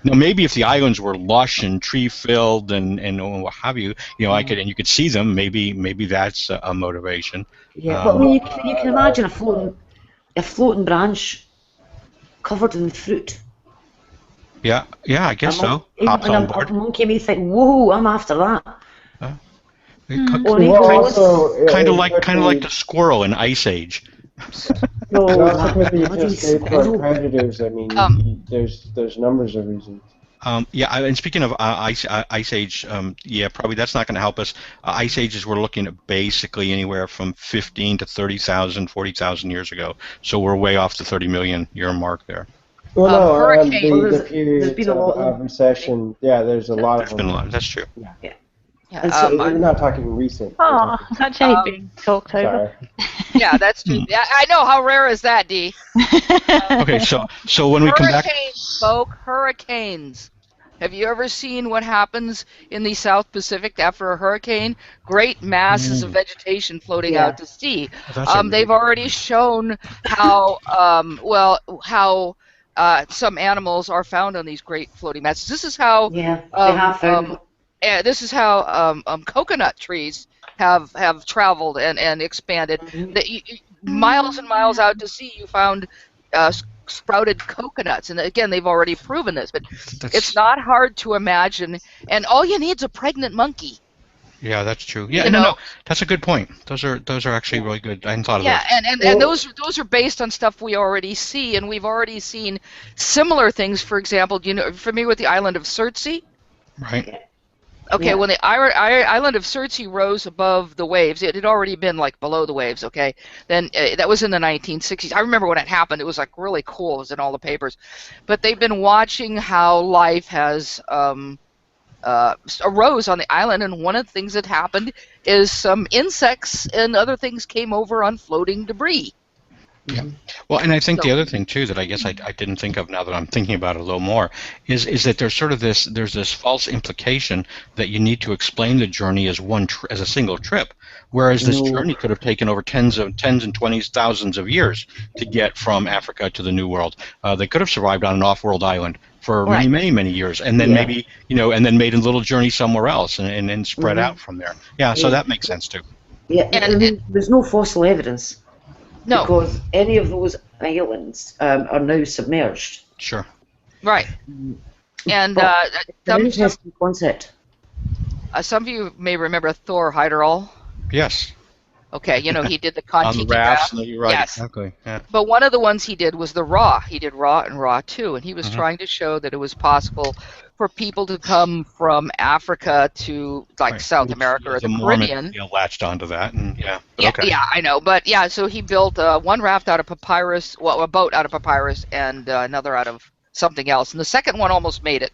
maybe if the islands were lush and tree filled and what have you, you could see them. Maybe that's a motivation. Yeah, but I mean, you can imagine a floating branch covered in fruit. Yeah, I guess so. Hops on board. A monkey may think, "Whoa, I'm after that." Kind of like the squirrel in Ice Age. No, also could be to escape from predators. I mean, there's numbers of reasons. And speaking of Ice Age, probably that's not going to help us. Ice Ages we're looking at basically anywhere from 15 to 30,000, 40,000 years ago. So we're way off the 30 million year mark there. Well, no, the periods of recession, there's a lot of them. There's been a lot. That's true. Yeah. And so we're not talking recent. Oh, such hate being talked over. Yeah, that's true. I know. How rare is that, Dee? Okay, so when we come back... Hurricanes, folk. Hurricanes. Have you ever seen what happens in the South Pacific after a hurricane? Great masses of vegetation floating out to sea. They've already shown how how some animals are found on these great floating masses. This is how they have found. This is how coconut trees have traveled and expanded. Miles and miles out to sea, you found sprouted coconuts, and again, they've already proven this. But it's not hard to imagine, and all you need is a pregnant monkey. Yeah, that's true. Yeah, no, that's a good point. Those are actually really good. I hadn't thought of those. Yeah, and those are based on stuff we already see, and we've already seen similar things. For example, familiar with the island of Surtsey? Right. Okay, when the island of Surtsey rose above the waves, it had already been like below the waves, okay? Then that was in the 1960s. I remember when it happened. It was like really cool. It was in all the papers. But they've been watching how life has arose on the island, and one of the things that happened is some insects and other things came over on floating debris. Yeah. Well, and I think the other thing too that I guess I didn't think of now that I'm thinking about it a little more is that there's sort of there's this false implication that you need to explain the journey as as a single trip, whereas this journey could have taken over tens and 20s, thousands of years to get from Africa to the New World. They could have survived on an off-world island for many years, and then maybe and then made a little journey somewhere else and spread out from there. Yeah, so that makes sense too. Yeah, and there's no fossil evidence. No. Because any of those islands are now submerged. Sure. Right. And an interesting concept. Some of you may remember Thor Heyerdahl. Yes. Okay, he did the Kon-Tiki on the rafts. raft. Right, yes. Exactly. Yeah. But one of the ones he did was the Ra. He did Ra and Ra 2, and he was trying to show that it was possible for people to come from Africa to South America or the Caribbean. Latched onto that, and yeah, I know. But yeah, so he built one raft out of papyrus, a boat out of papyrus, and another out of something else. And the second one almost made it.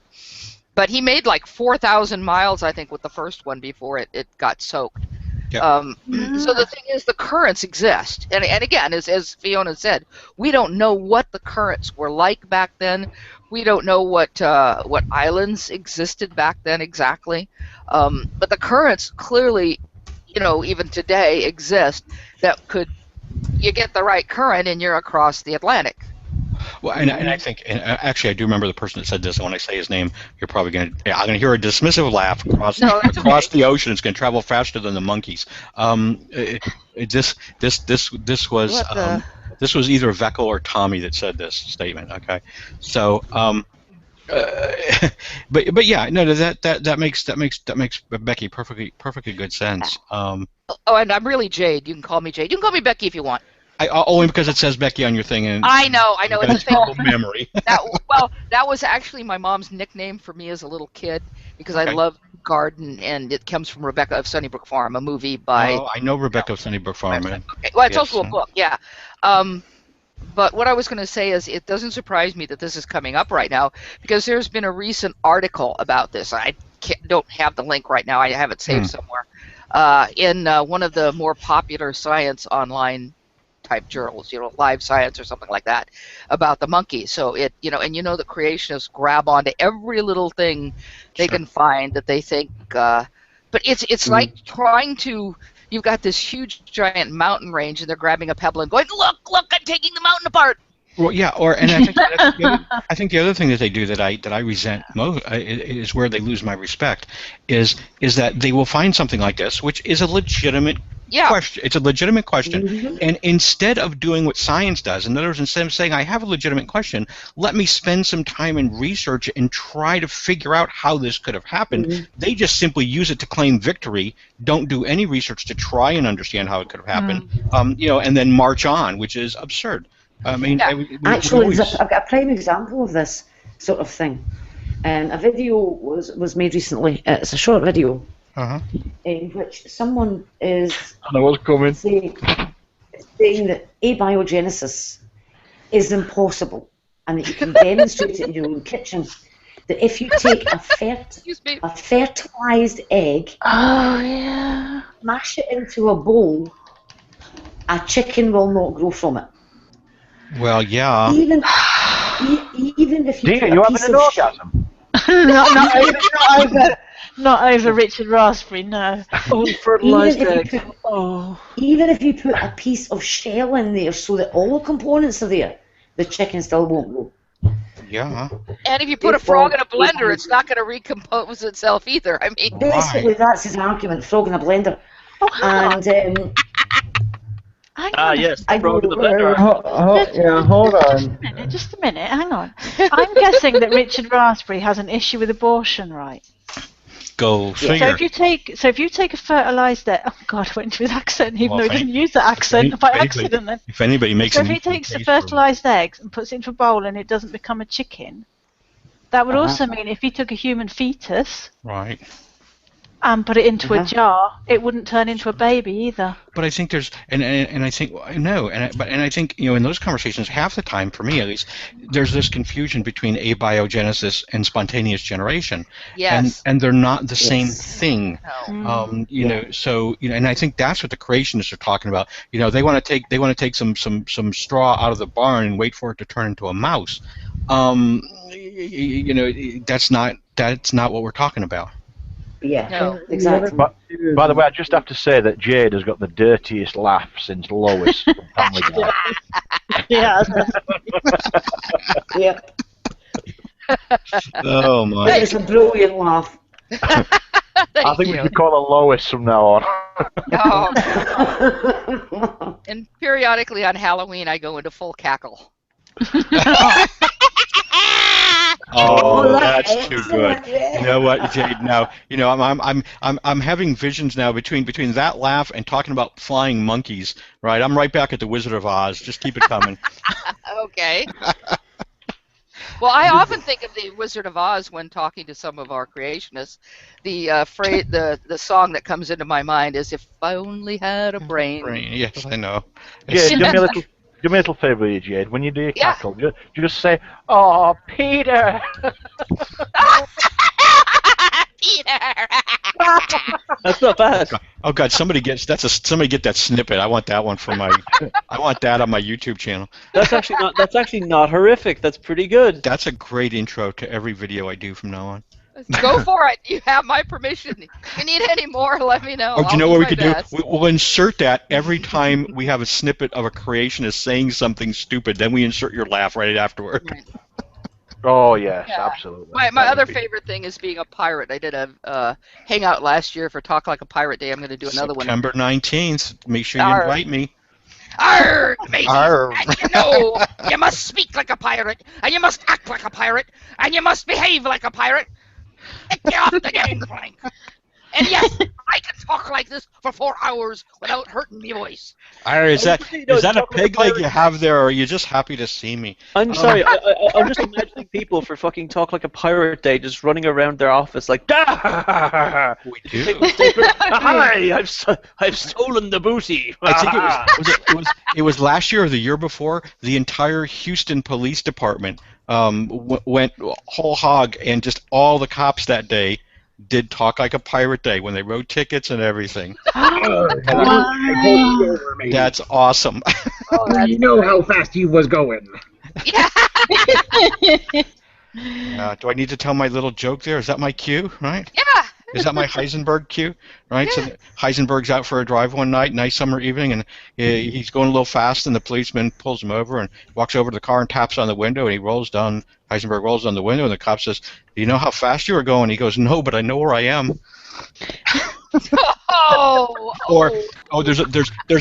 But he made like 4,000 miles, I think, with the first one before it got soaked. Yep. So the thing is, the currents exist, and again, as Fiona said, we don't know what the currents were like back then. We don't know what islands existed back then exactly, but the currents clearly, even today exist. That you get the right current and you're across the Atlantic. Well, and I think, and actually, I do remember the person that said this. And when I say his name, you're probably going to. I'm going to hear a dismissive laugh across the ocean. It's going to travel faster than the monkeys. This was this was either Veckel or Tommy that said this statement. Okay, so but yeah, no, that makes Becky perfectly good sense. And I'm really Jade. You can call me Jade. You can call me Becky if you want. Only because it says Becky on your thing, and I know, it's a terrible memory. that was actually my mom's nickname for me as a little kid because I loved garden, and it comes from Rebecca of Sunnybrook Farm, a movie by. Oh, I know Rebecca of Sunnybrook Farm. Okay. Well, it's also a book, yeah. But what I was going to say is, it doesn't surprise me that this is coming up right now because there's been a recent article about this. I don't have the link right now. I have it saved somewhere in one of the more popular science online type journals, Live Science or something like that, about the monkey. So and the creationists grab onto every little thing they can find that they think, but it's like trying to. You've got this huge giant mountain range, and they're grabbing a pebble and going, look, I'm taking the mountain apart. Well, yeah, and I think the other thing that they do that I resent most is where they lose my respect is that they will find something like this, which is a legitimate question. It's a legitimate question, and instead of doing what science does, in other words, instead of saying I have a legitimate question, let me spend some time and research and try to figure out how this could have happened. They just simply use it to claim victory. Don't do any research to try and understand how it could have happened. And then march on, which is absurd. I mean, actually, I've got a prime example of this sort of thing. A video was made recently. It's a short video in which someone is saying that abiogenesis is impossible, and that you can demonstrate it in your own kitchen. That if you take a fertilized egg, mash it into a bowl, a chicken will not grow from it. Well, yeah. Even if you put a piece of orgasm. not over Richard Raspberry, no. Unfertilized eggs. Oh. Even if you put a piece of shell in there so that all the components are there, the chicken still won't go. Yeah. And if you put a frog in a blender, it's not going to recompose itself either. I mean, basically, that's his argument: frog in a blender. Oh, hang on. Yes, the frog in the blender. Hold on. Just a minute, hang on. I'm guessing that Richard Raspberry has an issue with abortion, right? Go figure. So if you take a fertilized egg, oh God, I went into his accent, even though he didn't use that accent if by anybody- accident. Then. If anybody makes So an if he takes the case for- fertilized eggs and puts it into a bowl and it doesn't become a chicken, that would also mean if he took a human fetus Right. and put it into a jar, it wouldn't turn into a baby either. But I think there's, and I think no, and I think in those conversations, half the time, for me at least, there's this confusion between abiogenesis and spontaneous generation. Yes. And they're not the same thing. No. So and I think that's what the creationists are talking about. They want to take some straw out of the barn and wait for it to turn into a mouse. That's not what we're talking about. Yeah, No. exactly. By the way, I just have to say that Jade has got the dirtiest laugh since Lois from Family Guy. Yeah. Yeah. Oh my! It's a brilliant laugh. I think we should call her Lois from now on. Oh. And periodically on Halloween, I go into full cackle. Oh, that's too good. You know what, Jade? Now, I'm having visions now between that laugh and talking about flying monkeys. Right, I'm right back at the Wizard of Oz. Just keep it coming. Okay. Well, I often think of the Wizard of Oz when talking to some of our creationists. The phrase, the song that comes into my mind is "If I only had a brain." Yes, I know. Jade, do me a little favour, here, Jade. When you do your cackle, just say, "Oh, Peter." Peter. That's not bad. Oh God, somebody get that snippet. I want that one for my. I want that on my YouTube channel. That's actually not horrific. That's pretty good. That's a great intro to every video I do from now on. Go for it. You have my permission. If you need any more, let me know. Oh, do you know I'll what we my could best. do? We'll insert that every time we have a snippet of a creationist saying something stupid. Then we insert your laugh right afterward. Right. Oh yes, Yeah. absolutely. My other favorite thing is being a pirate. I did a hangout last year for Talk Like a Pirate Day. I'm going to do another one. September 19th. Make sure you Arr. invite me. Arr, mateys, Arr. and you must speak like a pirate, and you must act like a pirate, and you must behave like a pirate. Get off the gangplank. And yes, I can talk like this for 4 hours without hurting my voice. Is that a peg leg you have there, or are you just happy to see me? I'm sorry. I'm just imagining people for fucking Talk Like a Pirate Day just running around their office like, "Dah!" We do. Hi, I've stolen the booty. I think it was last year or the year before. The entire Houston Police Department went whole hog, and just all the cops that day did Talk Like a Pirate Day when they wrote tickets and everything. That's awesome. You know how fast he was going. Do I need to tell my little joke there? Is that my cue, right? Yeah. Is that my Heisenberg cue, right? Yeah. So Heisenberg's out for a drive one night, nice summer evening, and he's going a little fast, and the policeman pulls him over and walks over to the car and taps on the window, and he rolls down. Heisenberg rolls down the window, and the cop says, "Do you know how fast you were going?" He goes, "No, but I know where I am." There's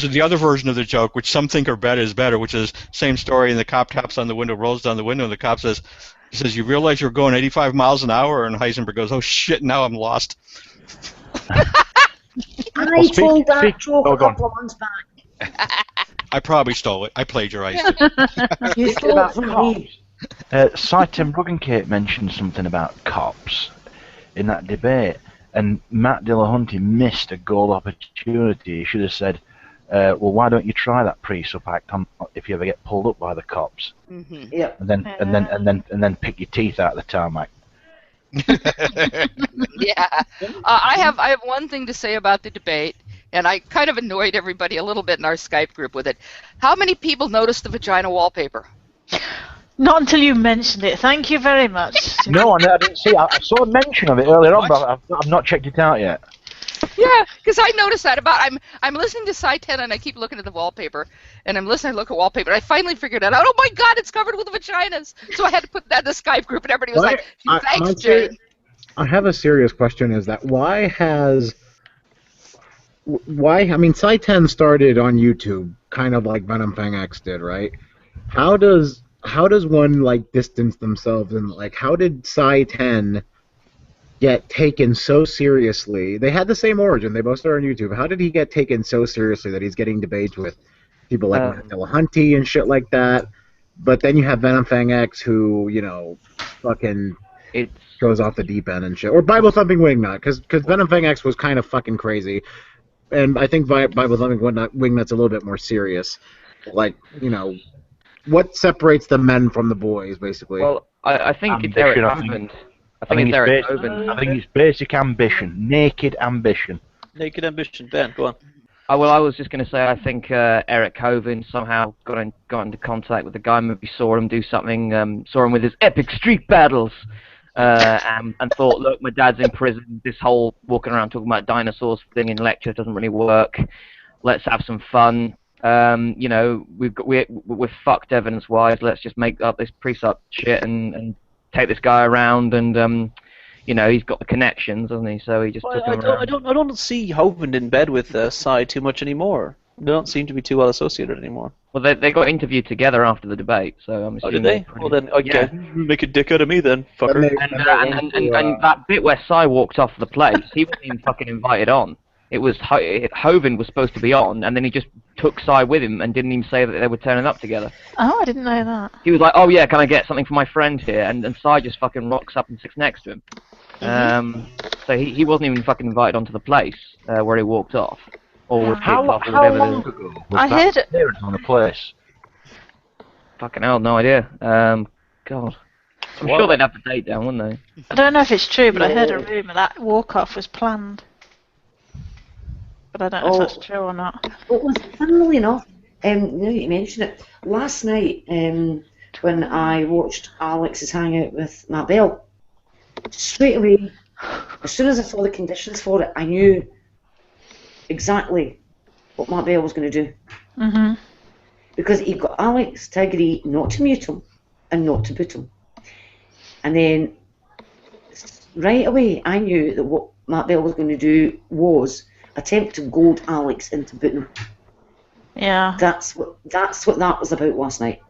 the other version of the joke, which some think is better, which is same story, and the cop taps on the window, rolls down the window, and the cop says, "You realize you're going 85 miles an hour?" And Heisenberg goes, "Oh shit, now I'm lost." I told that joke a couple of months back. I probably stole it. I plagiarized it. You stole it from me. Tim Ruggenkate mentioned something about cops in that debate, and Matt Dillahunty missed a gold opportunity. He should have said, "Well, why don't you try that pre-sup act on if you ever get pulled up by the cops?" Mm-hmm. Yeah. And then pick your teeth out of the tarmac. Yeah. I have one thing to say about the debate, and I kind of annoyed everybody a little bit in our Skype group with it. How many people noticed the vagina wallpaper? Not until you mentioned it. Thank you very much. No, I didn't see it. I saw a mention of it earlier on, but I've not checked it out yet. Yeah, because I noticed that I'm listening to Side 10 and I keep looking at the wallpaper, and I'm listening to look at wallpaper. And I finally figured it out. Oh my God, it's covered with vaginas. So I had to put that in the Skype group, and everybody was like, "Thanks, Jay." I have a serious question. Is that I mean, Side 10 started on YouTube, kind of like Venom Fang X did, right? How does one like distance themselves, and like how did Side 10 get taken so seriously? They had the same origin. They both started on YouTube. How did he get taken so seriously that he's getting debates with people like Hunty and shit like that? But then you have Venom Fang X, who, you know, fucking goes off the deep end and shit. Or Bible Thumping Wingnut, because Venom Fang X was kind of fucking crazy. And I think Bible Thumping Wingnut's a little bit more serious. Like, you know, what separates the men from the boys, basically? Well, I think it's Eric Hovind. I think it's basic ambition, naked ambition. Naked ambition. Ben, go on. Well, I was just going to say, I think Eric Hovind somehow got into contact with the guy. Maybe saw him do something, saw him with his epic street battles, and thought, look, my dad's in prison. This whole walking around talking about dinosaurs thing in lectures doesn't really work. Let's have some fun. You know, we're fucked evidence-wise. Let's just make up this precept shit and take this guy around, and you know, he's got the connections, hasn't he? So he just took him around. I don't see Hovind in bed with Cy too much anymore. They don't seem to be too well associated anymore. Well, they got interviewed together after the debate, so I'm assuming. Oh, did they? Well, then, okay, make a dick out of me then, fucker. And that bit where Cy walked off the place, he wasn't even fucking invited on. It was Hovind was supposed to be on, and then he just took Cy with him and didn't even say that they were turning up together. Oh, I didn't know that. He was like, "Oh yeah, can I get something for my friend here?" And Cy just fucking rocks up and sits next to him. So he wasn't even fucking invited onto the place where he walked off, or was kicked off, or whatever. How long ago was I heard it. appearance on the place? Fucking hell, no idea. God, I'm sure they'd have the date down, wouldn't they? I don't know if it's true, but I heard a rumour that walk-off was planned. But I don't know if that's true or not. Well, funnily enough, now you mention it, last night when I watched Alex's hangout with Matt Bell, straight away, as soon as I saw the conditions for it, I knew exactly what Matt Bell was going to do. Mm-hmm. Because he got Alex to agree not to mute him and not to boot him. And then right away, I knew that what Matt Bell was going to do was attempt to goad Alex into booting him. Yeah. That's what that was about last night.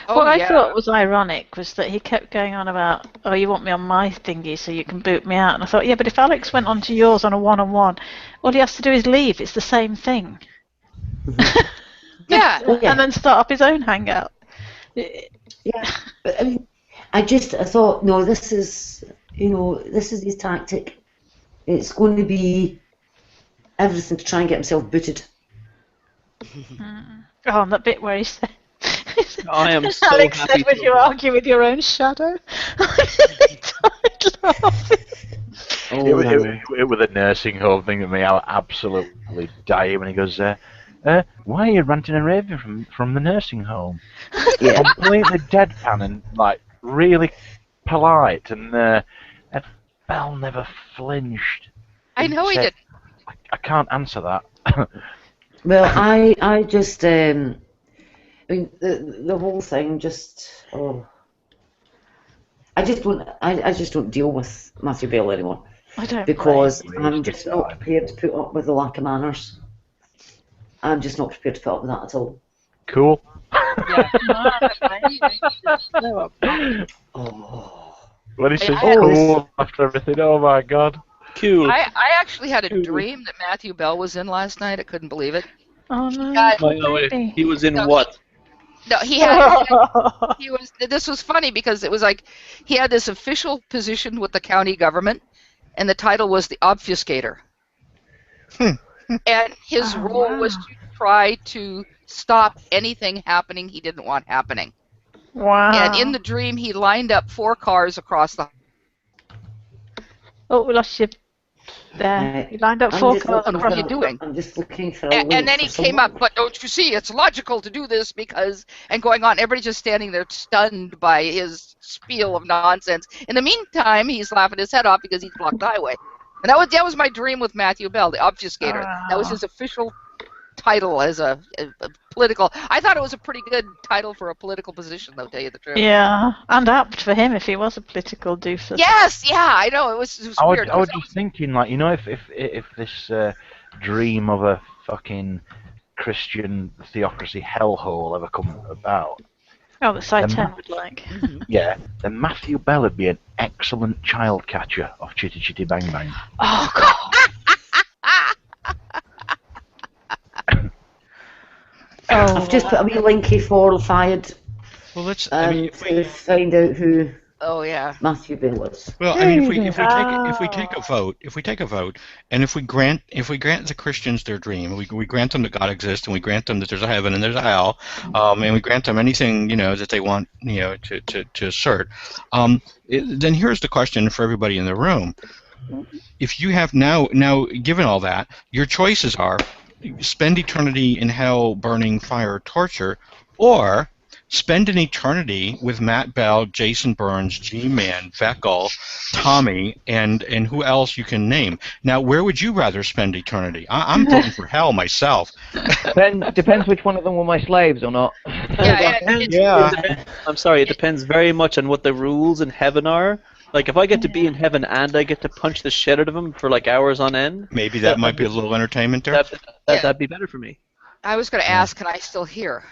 What I thought was ironic was that he kept going on about, oh, you want me on my thingy so you can boot me out. And I thought, yeah, but if Alex went onto yours on a one-on-one, all he has to do is leave. It's the same thing. Yeah. And then start up his own hangout. Yeah. But I thought, no, this is his tactic. It's going to be everything to try and get himself booted. Oh, and that bit where he said, I am so Alex happy said, would you argue with your own shadow? It was a nursing home thing that made me absolutely die when he goes, why are you ranting and raving from the nursing home? Yeah. Completely deadpan and like really polite, and Bell never flinched. I know he did. I can't answer that. Well, I just, I mean, the whole thing just, I just don't deal with Matthew Bell anymore. I don't. Because I'm just not prepared to put up with the lack of manners. I'm just not prepared to put up with that at all. Cool. When he says cool after everything, oh my god. Cool. I actually had a dream that Matthew Bell was in last night. I couldn't believe it. Oh no. He was in what? No, he was. This was funny because it was like he had this official position with the county government, and the title was the obfuscator. And his role was to try to stop anything happening he didn't want happening. Wow. And in the dream, he lined up 4 cars across the. Oh, we lost you. There, you lined up I'm 4 just cards. looking What are for you doing? I'm just looking for a link And then for he came someone. up, but don't you see, it's logical to do this because, and going on, everybody's just standing there stunned by his spiel of nonsense. In the meantime, he's laughing his head off because he's blocked the highway. And that was my dream with Matthew Bell, the obfuscator. That was his official title as a political. I thought it was a pretty good title for a political position, though, to tell you the truth. Yeah, and apt for him if he was a political doofus. Yes, yeah, I know. It was weird. I was just thinking, like, you know, if this dream of a fucking Christian theocracy hellhole ever come about, Oh, that Side then 10 would like. yeah, then Matthew Bell would be an excellent child catcher of Chitty Chitty Bang Bang. Oh, God. I've just put a wee linky qualified. Well, let's. To find out who. Oh yeah. Matthew Bell is. Well, I mean, if we take a vote, and if we grant the Christians their dream, we grant them that God exists, and we grant them that there's a heaven and there's a hell, and we grant them anything that they want to assert, then here's the question for everybody in the room: if you have now given all that, your choices are spend eternity in hell, burning fire, torture, or spend an eternity with Matt Bell, Jason Burns, G-Man, Veckel, Tommy, and who else you can name. Now, where would you rather spend eternity? I'm voting for hell myself. Depends which one of them were my slaves or not. Yeah. I'm sorry, it depends very much on what the rules in heaven are. Like, if I get to be in heaven and I get to punch the shit out of him for like hours on end, maybe that might be a little entertainment there. That'd be better for me. I was going to ask, can I still hear?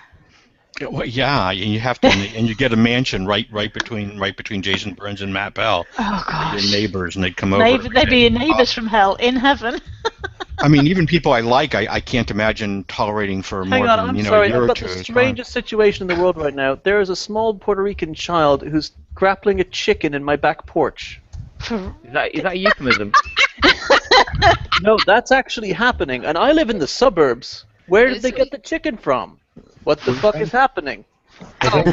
Well, yeah, and you have to, and you get a mansion right between Jason Burns and Matt Bell. Oh gosh. Your neighbors, and they'd come over. They'd be your neighbors from hell in heaven. I mean, even people I like, I can't imagine tolerating for more than I'm a sorry, year I've or got two. the strangest situation in the world right now. There is a small Puerto Rican child who's grappling a chicken in my back porch. Is that a euphemism? No, that's actually happening, and I live in the suburbs. Where did they get the chicken from? What the fuck is happening? Wild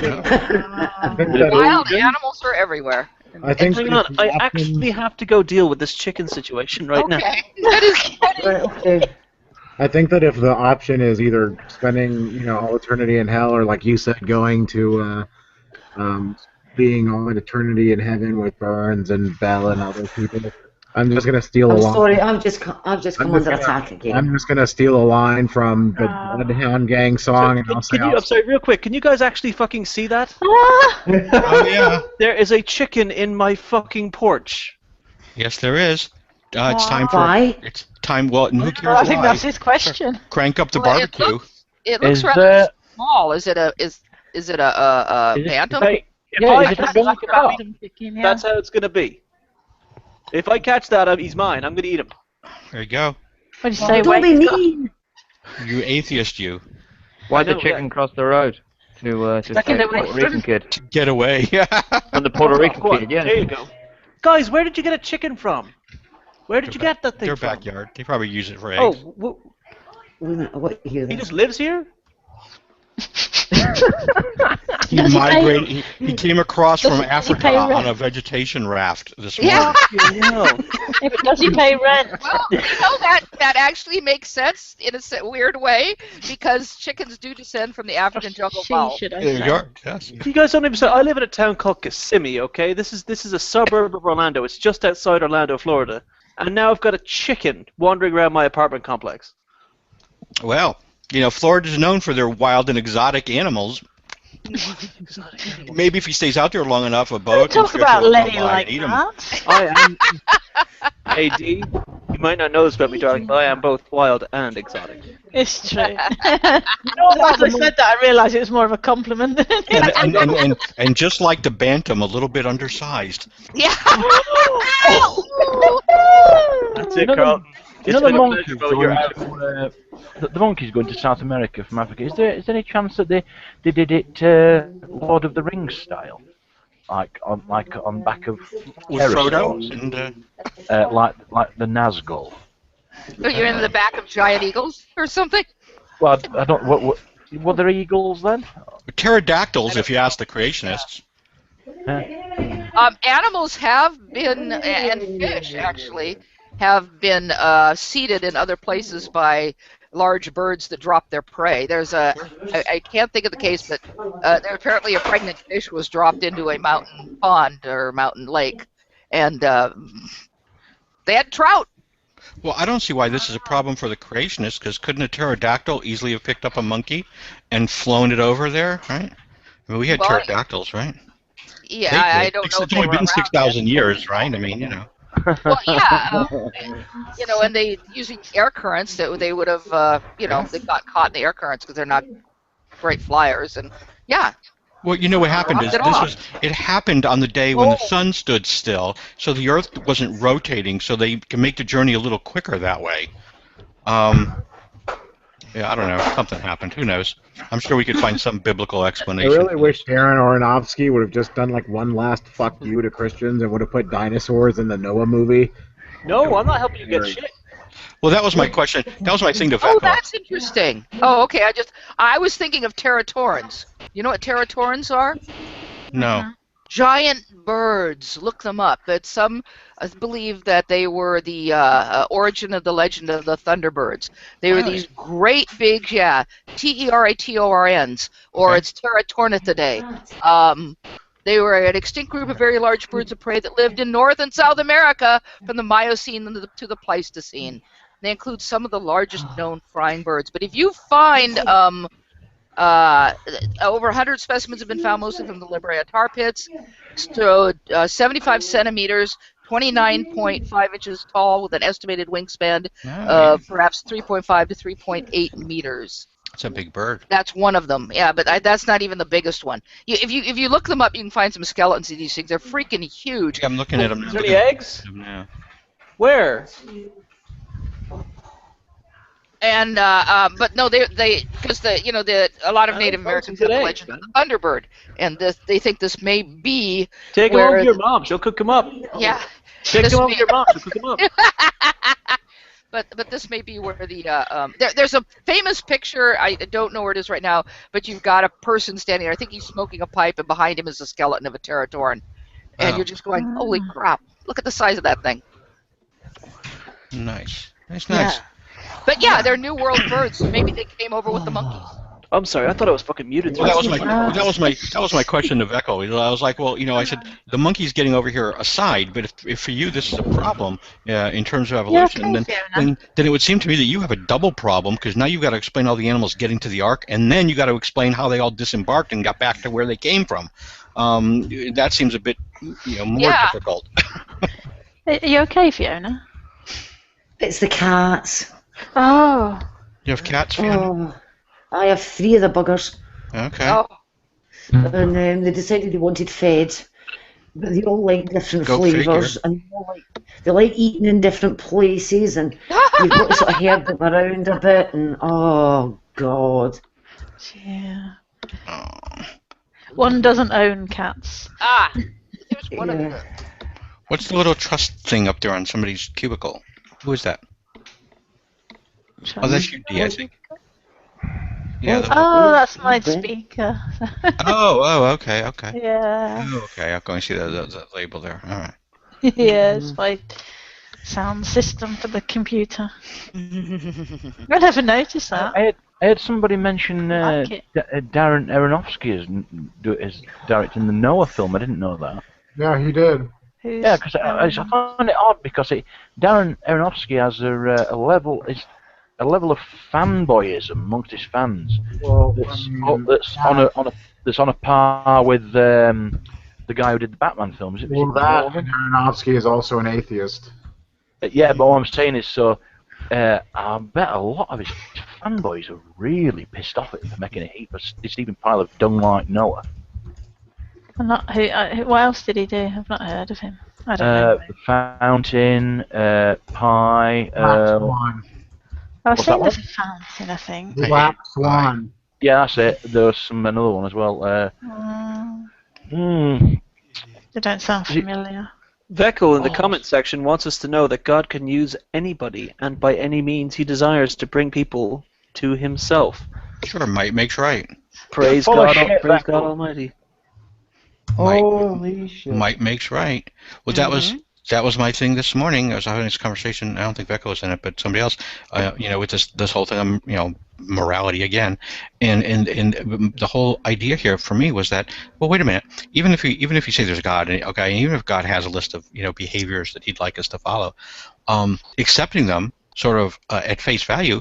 animals are everywhere. Hang on, I actually have to go deal with this chicken situation right now. Okay. I think that if the option is either spending, all eternity in hell, or like you said, going to being all an eternity in heaven with Burns and Bell and other people, I'm just gonna steal a line. I'm sorry, I've just come under attack again. I'm just gonna steal a line from the Bloodhound Gang song, and I'll say. I'm sorry, real quick. Can you guys actually fucking see that? Oh yeah. There is a chicken in my fucking porch. Yes, there is. It's time for. Why? It's time. Well, who cares I think why? that's his question. Crank up the barbecue. It looks rather small. Is it a bantam? That's how it's gonna be. If I catch that, he's mine. I'm gonna eat him. There you go. What do you say? Don't be mean. You atheist, you. Why'd the chicken cross the road to save the Puerto Rican kid? Get away. From the Puerto Rican kid, yeah. There you go. Guys, where did you get a chicken from? Where did you get that thing Their from? backyard. They probably use it for eggs. Oh, he just lives here? He migrated. He came across from Africa on a vegetation raft this morning. Does he pay rent? Well, that actually makes sense in a weird way because chickens do descend from the African jungle fowl. There you go. Yes. You guys don't understand. I live in a town called Kissimmee. Okay, this is a suburb of Orlando. It's just outside Orlando, Florida, and now I've got a chicken wandering around my apartment complex. Well, Florida's known for their wild and exotic animals. Maybe if he stays out there long enough, a boat. Talk about Lenny like that. I am. AD, you might not know this about me, darling, but I am both wild and exotic. It's true. As I said that, I realised it was more of a compliment than anything. And just like the bantam, a little bit undersized. Yeah. That's it, Carl. The monkeys going to South America from Africa. Is there any chance that they did it Lord of the Rings style, like on back of Frodo and like the Nazgul? So you're in the back of giant eagles or something? Well, I don't. What were there eagles then? Pterodactyls, if you ask the creationists. Animals have been, and fish actually, have been seeded in other places by large birds that drop their prey. There's I can't think of the case, but there apparently a pregnant fish was dropped into a mountain pond or mountain lake, and they had trout. Well, I don't see why this is a problem for the creationists, because couldn't a pterodactyl easily have picked up a monkey and flown it over there, right? I mean, we had pterodactyls, right? Yeah, I don't know. It's only been 6,000 years, right? I mean, you know. Well, yeah, you know, and they using air currents, that they would have, you know, they got caught in the air currents because they're not great flyers, and yeah. Well, you know what happened is it happened on the day when the sun stood still, so the Earth wasn't rotating, so they can make the journey a little quicker that way. Yeah, I don't know. Something happened. Who knows? I'm sure we could find some biblical explanation. I really wish Darren Aronofsky would have just done like one last fuck you to Christians and would have put dinosaurs in the Noah movie. No, I'm not helping you get shit. Well, that was my question. That was my thing to Oh, that's interesting. Oh, okay. I was thinking of pteratorans. You know what pteratorans are? No. Giant birds. Look them up. But some believe that they were the origin of the legend of the Thunderbirds. They were these great big, Teratorns, or it's Teratornithidae. They were an extinct group of very large birds of prey that lived in North and South America from the Miocene to the Pleistocene. They include some of the largest known flying birds. But if you find over 100 specimens have been found, mostly from the La Brea tar pits, so 75 centimeters, 29.5 inches tall, with an estimated wingspan of perhaps 3.5 to 3.8 meters. It's a big bird. That's one of them, yeah, but that's not even the biggest one. If you look them up, you can find some skeletons of these things. They're freaking huge. Yeah, I'm looking at them. Is there any eggs? Yeah. Where? And but no, they because a lot of Native Americans have the legend of the Thunderbird, and they think this may be. Take them over to your mom. She'll cook them up. Yeah. Take them over to your mom. She'll cook them up. But this may be where the there's a famous picture. I don't know where it is right now, but you've got a person standing there. I think he's smoking a pipe, and behind him is a skeleton of a Teratoran, and you're just going, "Holy crap! Look at the size of that thing." Nice. That's nice. Yeah. But yeah, they're New World birds. So maybe they came over with the monkeys. I'm sorry, I thought I was fucking muted. Well, that was my question to Echo. I was like, well, I said the monkey's getting over here aside, but if for you this is a problem in terms of evolution, then it would seem to me that you have a double problem, because now you've got to explain all the animals getting to the Ark, and then you got to explain how they all disembarked and got back to where they came from. That seems a bit more difficult. Are you okay, Fiona? It's the cats. Oh. You have cats, Fiona? I have 3 of the buggers. Okay. Oh. And they decided they wanted fed, but they all like different flavours, and they like eating in different places, and you've got to sort of herd them around a bit, and oh god. Yeah. One doesn't own cats. There's one of them. What's the little trust thing up there on somebody's cubicle? Who is that? Oh, that's you, Dee, I think. Yeah. That's my speaker. Okay. Yeah. Oh, okay, I'm going to see that label there. All right. Yeah, it's my sound system for the computer. I never noticed that. I had somebody mention Darren Aronofsky is directing the Noah film. I didn't know that. Yeah, he did. Yeah, because I find it odd, because Darren Aronofsky has a level of fanboyism amongst his fans that's on a par with the guy who did the Batman films. Aronofsky is also an atheist. Yeah, but what I'm saying is, I bet a lot of his fanboys are really pissed off at him for making a heap of Stephen Pyle of dung like Noah. What else did he do? I've not heard of him. I don't know. The Fountain, Pie. I've seen the Fountain, I think. Black Swan. Yeah, that's it. There's another one as well. They don't sound familiar. Veckel in the comment section wants us to know that God can use anybody, and by any means he desires to bring people to himself. Sure, might makes right. Praise God Almighty. Might makes right. Well, that was That was my thing this morning. I was having this conversation. I don't think Becca was in it, but somebody else. With this whole thing, morality again, and the whole idea here for me was that, well, wait a minute. Even if you say there's God, okay, even if God has a list of behaviors that He'd like us to follow, accepting them sort of at face value,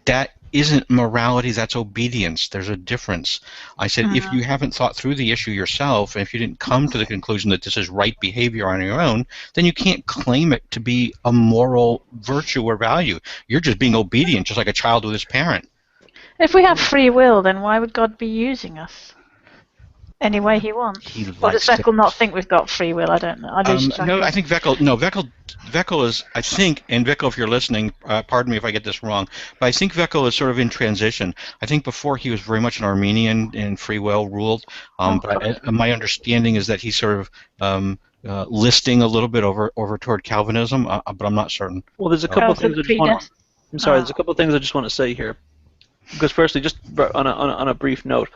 that isn't morality, that's obedience. There's a difference. I said, if you haven't thought through the issue yourself, and if you didn't come to the conclusion that this is right behavior on your own, then you can't claim it to be a moral virtue or value. You're just being obedient, just like a child with his parent. If we have free will, then why would God be using us any way He wants? Or does Veckel not think we've got free will? I don't know. No, I think Veckel is, I think, and Veckel, if you're listening, pardon me if I get this wrong, but I think Veckel is sort of in transition. I think before he was very much an Armenian and free will ruled, but my understanding is that he's sort of listing a little bit over toward Calvinism, but I'm not certain. Well, there's a couple of things I just want to. I'm sorry. There's a couple of things I just want to say here, because firstly, just on a brief note.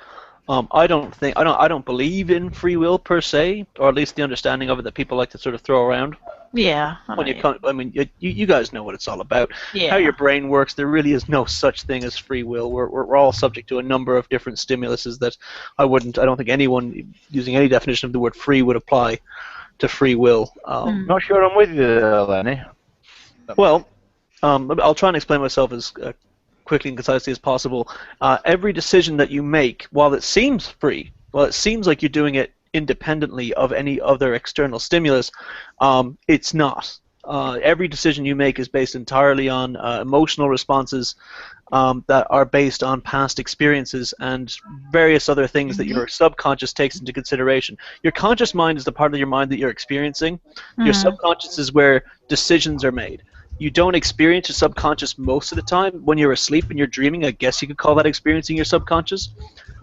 I don't believe in free will per se, or at least the understanding of it that people like to sort of throw around. Yeah. You guys know what it's all about. Yeah. How your brain works. There really is no such thing as free will. We're all subject to a number of different stimuluses that I don't think anyone using any definition of the word free would apply to free will. Not sure I'm with you there, Lenny. Well, I'll try and explain myself as quickly and concisely as possible. Every decision that you make, while it seems free, while it seems like you're doing it independently of any other external stimulus, it's not. Every decision you make is based entirely on emotional responses that are based on past experiences and various other things that your subconscious takes into consideration. Your conscious mind is the part of your mind that you're experiencing. Your subconscious is where decisions are made. You don't experience your subconscious most of the time. When you're asleep and you're dreaming, I guess you could call that experiencing your subconscious.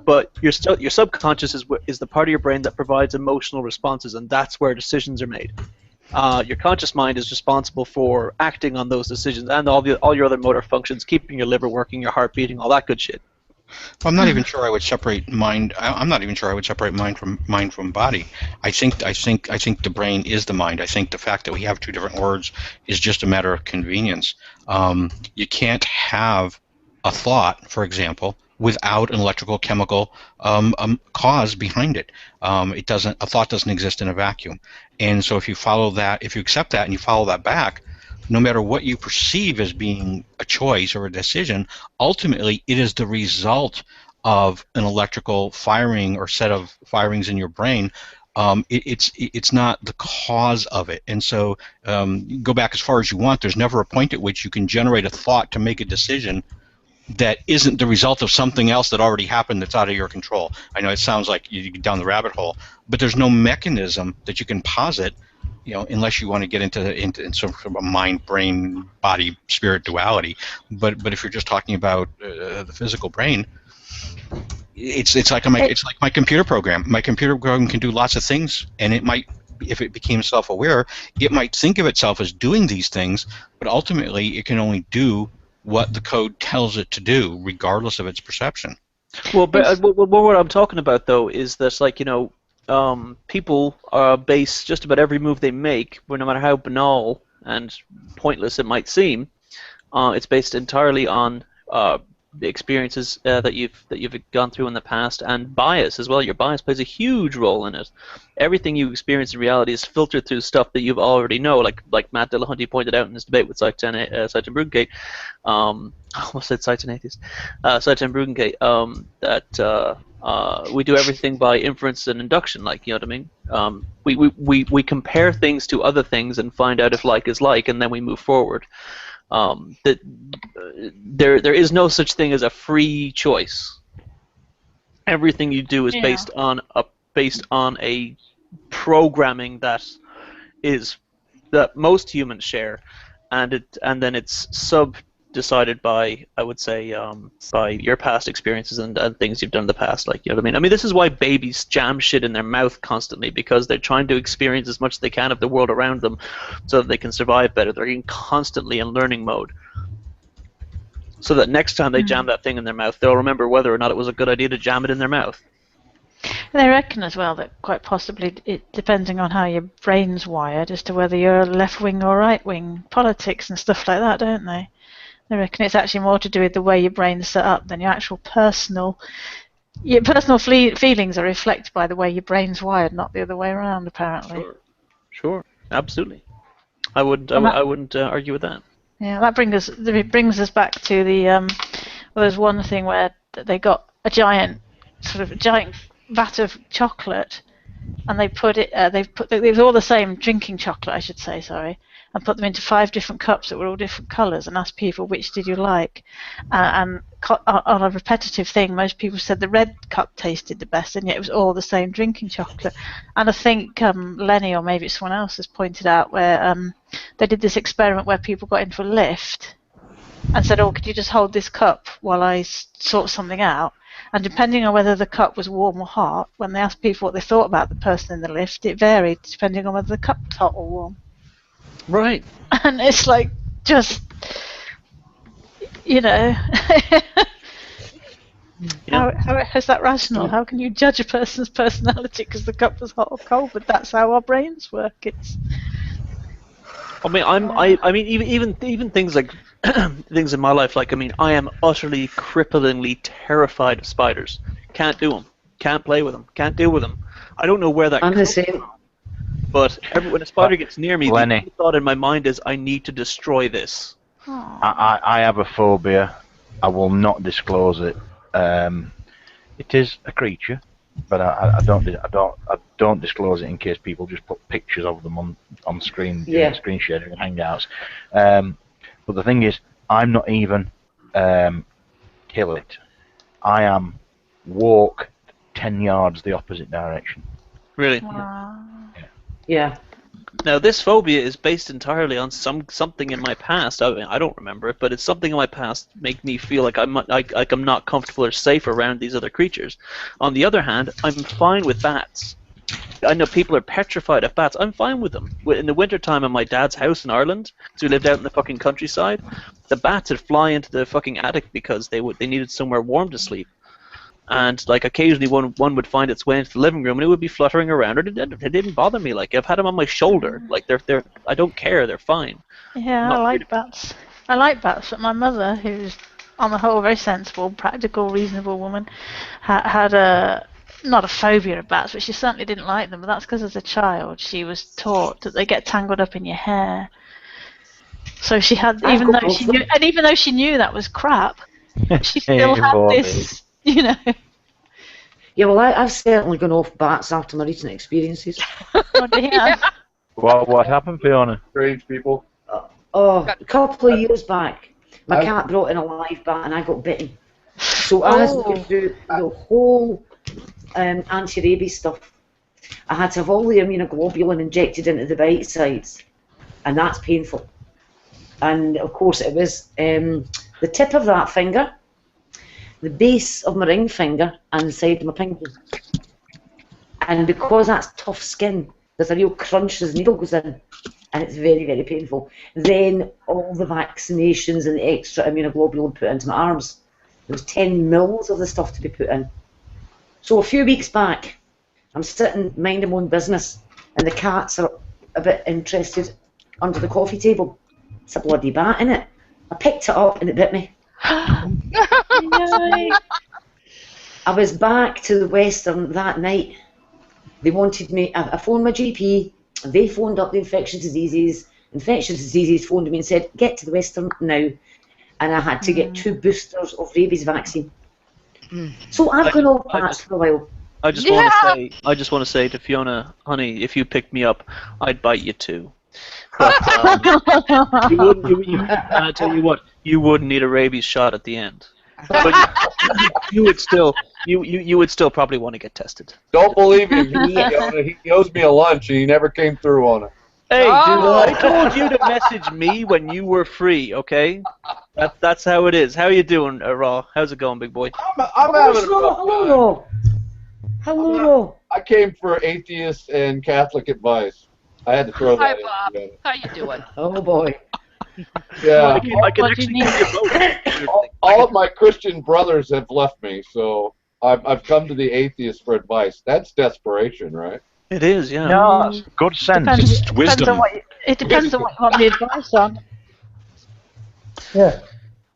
But your subconscious is the part of your brain that provides emotional responses, and that's where decisions are made. Your conscious mind is responsible for acting on those decisions and all your other motor functions, keeping your liver working, your heart beating, all that good shit. I'm not even sure I would separate mind. I'm not even sure I would separate mind from body. I think the brain is the mind. I think the fact that we have two different words is just a matter of convenience. You can't have a thought, for example, without an electrical chemical cause behind it. A thought doesn't exist in a vacuum. And so if you follow that, if you accept that and you follow that back, no matter what you perceive as being a choice or a decision, ultimately it is the result of an electrical firing or set of firings in your brain. It's not the cause of it. And so go back as far as you want. There's never a point at which you can generate a thought to make a decision that isn't the result of something else that already happened that's out of your control. I know it sounds like you get down the rabbit hole, but there's no mechanism that you can posit, unless you want to get into some sort of a mind, brain, body, spirit duality. But if you're just talking about the physical brain, it's like my computer program. My computer program can do lots of things, and it might, if it became self-aware, it might think of itself as doing these things, but ultimately it can only do what the code tells it to do, regardless of its perception. Well, but what I'm talking about though is that, people base just about every move they make, no matter how banal and pointless it might seem, it's based entirely on the experiences that you've gone through in the past, and bias as well. Your bias plays a huge role in it. Everything you experience in reality is filtered through stuff that you already know, like Matt Dillahunty pointed out in his debate with Seitan Brugengate. I almost said Seitan Atheist. Seitan Brugengate, that we do everything by inference and induction, you know what I mean? We compare things to other things and find out if like is like, and then we move forward. That there is no such thing as a free choice. Everything you do is based on a programming that most humans share, and then it's decided by, I would say, by your past experiences and things you've done in the past, you know what I mean? This is why babies jam shit in their mouth constantly, because they're trying to experience as much as they can of the world around them so that they can survive better. They're constantly in learning mode. So that next time they jam that thing in their mouth, they'll remember whether or not it was a good idea to jam it in their mouth. They reckon as well that quite possibly, depending on how your brain's wired, as to whether you're left-wing or right-wing politics and stuff like that, don't they? They reckon it's actually more to do with the way your brain's set up than your actual personal. Your personal feelings are reflected by the way your brain's wired, not the other way around, apparently. Sure, absolutely. I wouldn't argue with that. Yeah, that brings us back to the well, there's one thing where they got a giant vat of chocolate, and they put it it was all the same drinking chocolate, I should say, sorry, and put them into 5 different cups that were all different colours, and asked people which did you like, and on a repetitive thing, most people said the red cup tasted the best, and yet it was all the same drinking chocolate. And I think Lenny, or maybe it's someone else, has pointed out where they did this experiment where people got into a lift and said, oh, could you just hold this cup while I sort something out? And depending on whether the cup was warm or hot, when they asked people what they thought about the person in the lift, it varied depending on whether the cup was hot or warm. Right. And it's like, just, how is that rational? How can you judge a person's personality because the cup was hot or cold? But that's how our brains work. It's. I mean, even things like things in my life, like, I mean, I am utterly, cripplingly terrified of spiders. Can't do them. Can't play with them. Can't deal with them. I don't know where that comes from. But when a spider gets near me, the only thought in my mind is, I need to destroy this. I have a phobia. I will not disclose it. It is a creature, but I don't disclose it in case people just put pictures of them on screen, screen sharing and hangouts. But the thing is, I'm not even kill it. I am walk 10 yards the opposite direction. Really? Wow. Yeah. Now, this phobia is based entirely on something in my past. I don't remember it, but it's something in my past make me feel like I'm not comfortable or safe around these other creatures. On the other hand, I'm fine with bats. I know people are petrified of bats. I'm fine with them. In the wintertime at my dad's house in Ireland, so we lived out in the fucking countryside, the bats would fly into the fucking attic because they needed somewhere warm to sleep. And like occasionally one would find its way into the living room and it would be fluttering around. It didn't bother me. Like, I've had them on my shoulder. Like, they're I don't care. They're fine. Yeah, I like bats. I like bats, but my mother, who's on the whole a very sensible, practical, reasonable woman, had not a phobia of bats, but she certainly didn't like them. But that's because as a child she was taught that they get tangled up in your hair. So she had, even though she knew that was crap, she still had this. Yeah, well, I've certainly gone off bats after my recent experiences. What happened, Fiona? Strange people. A couple of years back, my cat brought in a live bat and I got bitten. So I had to go through the whole anti-rabies stuff. I had to have all the immunoglobulin injected into the bite sites, and that's painful. And of course it was the tip of that finger, the base of my ring finger, and the side of my pinky. And because that's tough skin, there's a real crunch as the needle goes in, and it's very, very painful. Then all the vaccinations and the extra immunoglobulin put into my arms. There was 10 mils of the stuff to be put in. So a few weeks back, I'm sitting minding my own business, and the cats are a bit interested under the coffee table. It's a bloody bat, innit? I picked it up and it bit me. I was back to the Western that night. They wanted me, I phoned my GP, they phoned up the infectious diseases. Infectious diseases phoned me and said, get to the Western now. And I had to get 2 boosters of rabies vaccine. So I've gone off bats for a while. I just want to say to Fiona, honey, if you picked me up, I'd bite you too. But I tell you what, you wouldn't need a rabies shot at the end. But you would still probably want to get tested. Don't believe him. He owes me a lunch and he never came through on it. Hey, dude, I told you to message me when you were free, okay? That's how it is. How you doing, Raw? How's it going, big boy? I'm having Hello. Hello. I came for atheist and Catholic advice. I had to throw that in. Hi, Bob. How you doing? Oh, boy. Yeah. I can actually give you both. All of my Christian brothers have left me, so I've come to the atheist for advice. That's desperation, right? It is, yeah. No, that's good sense. Depends on what it depends on what you want the advice on. Yeah.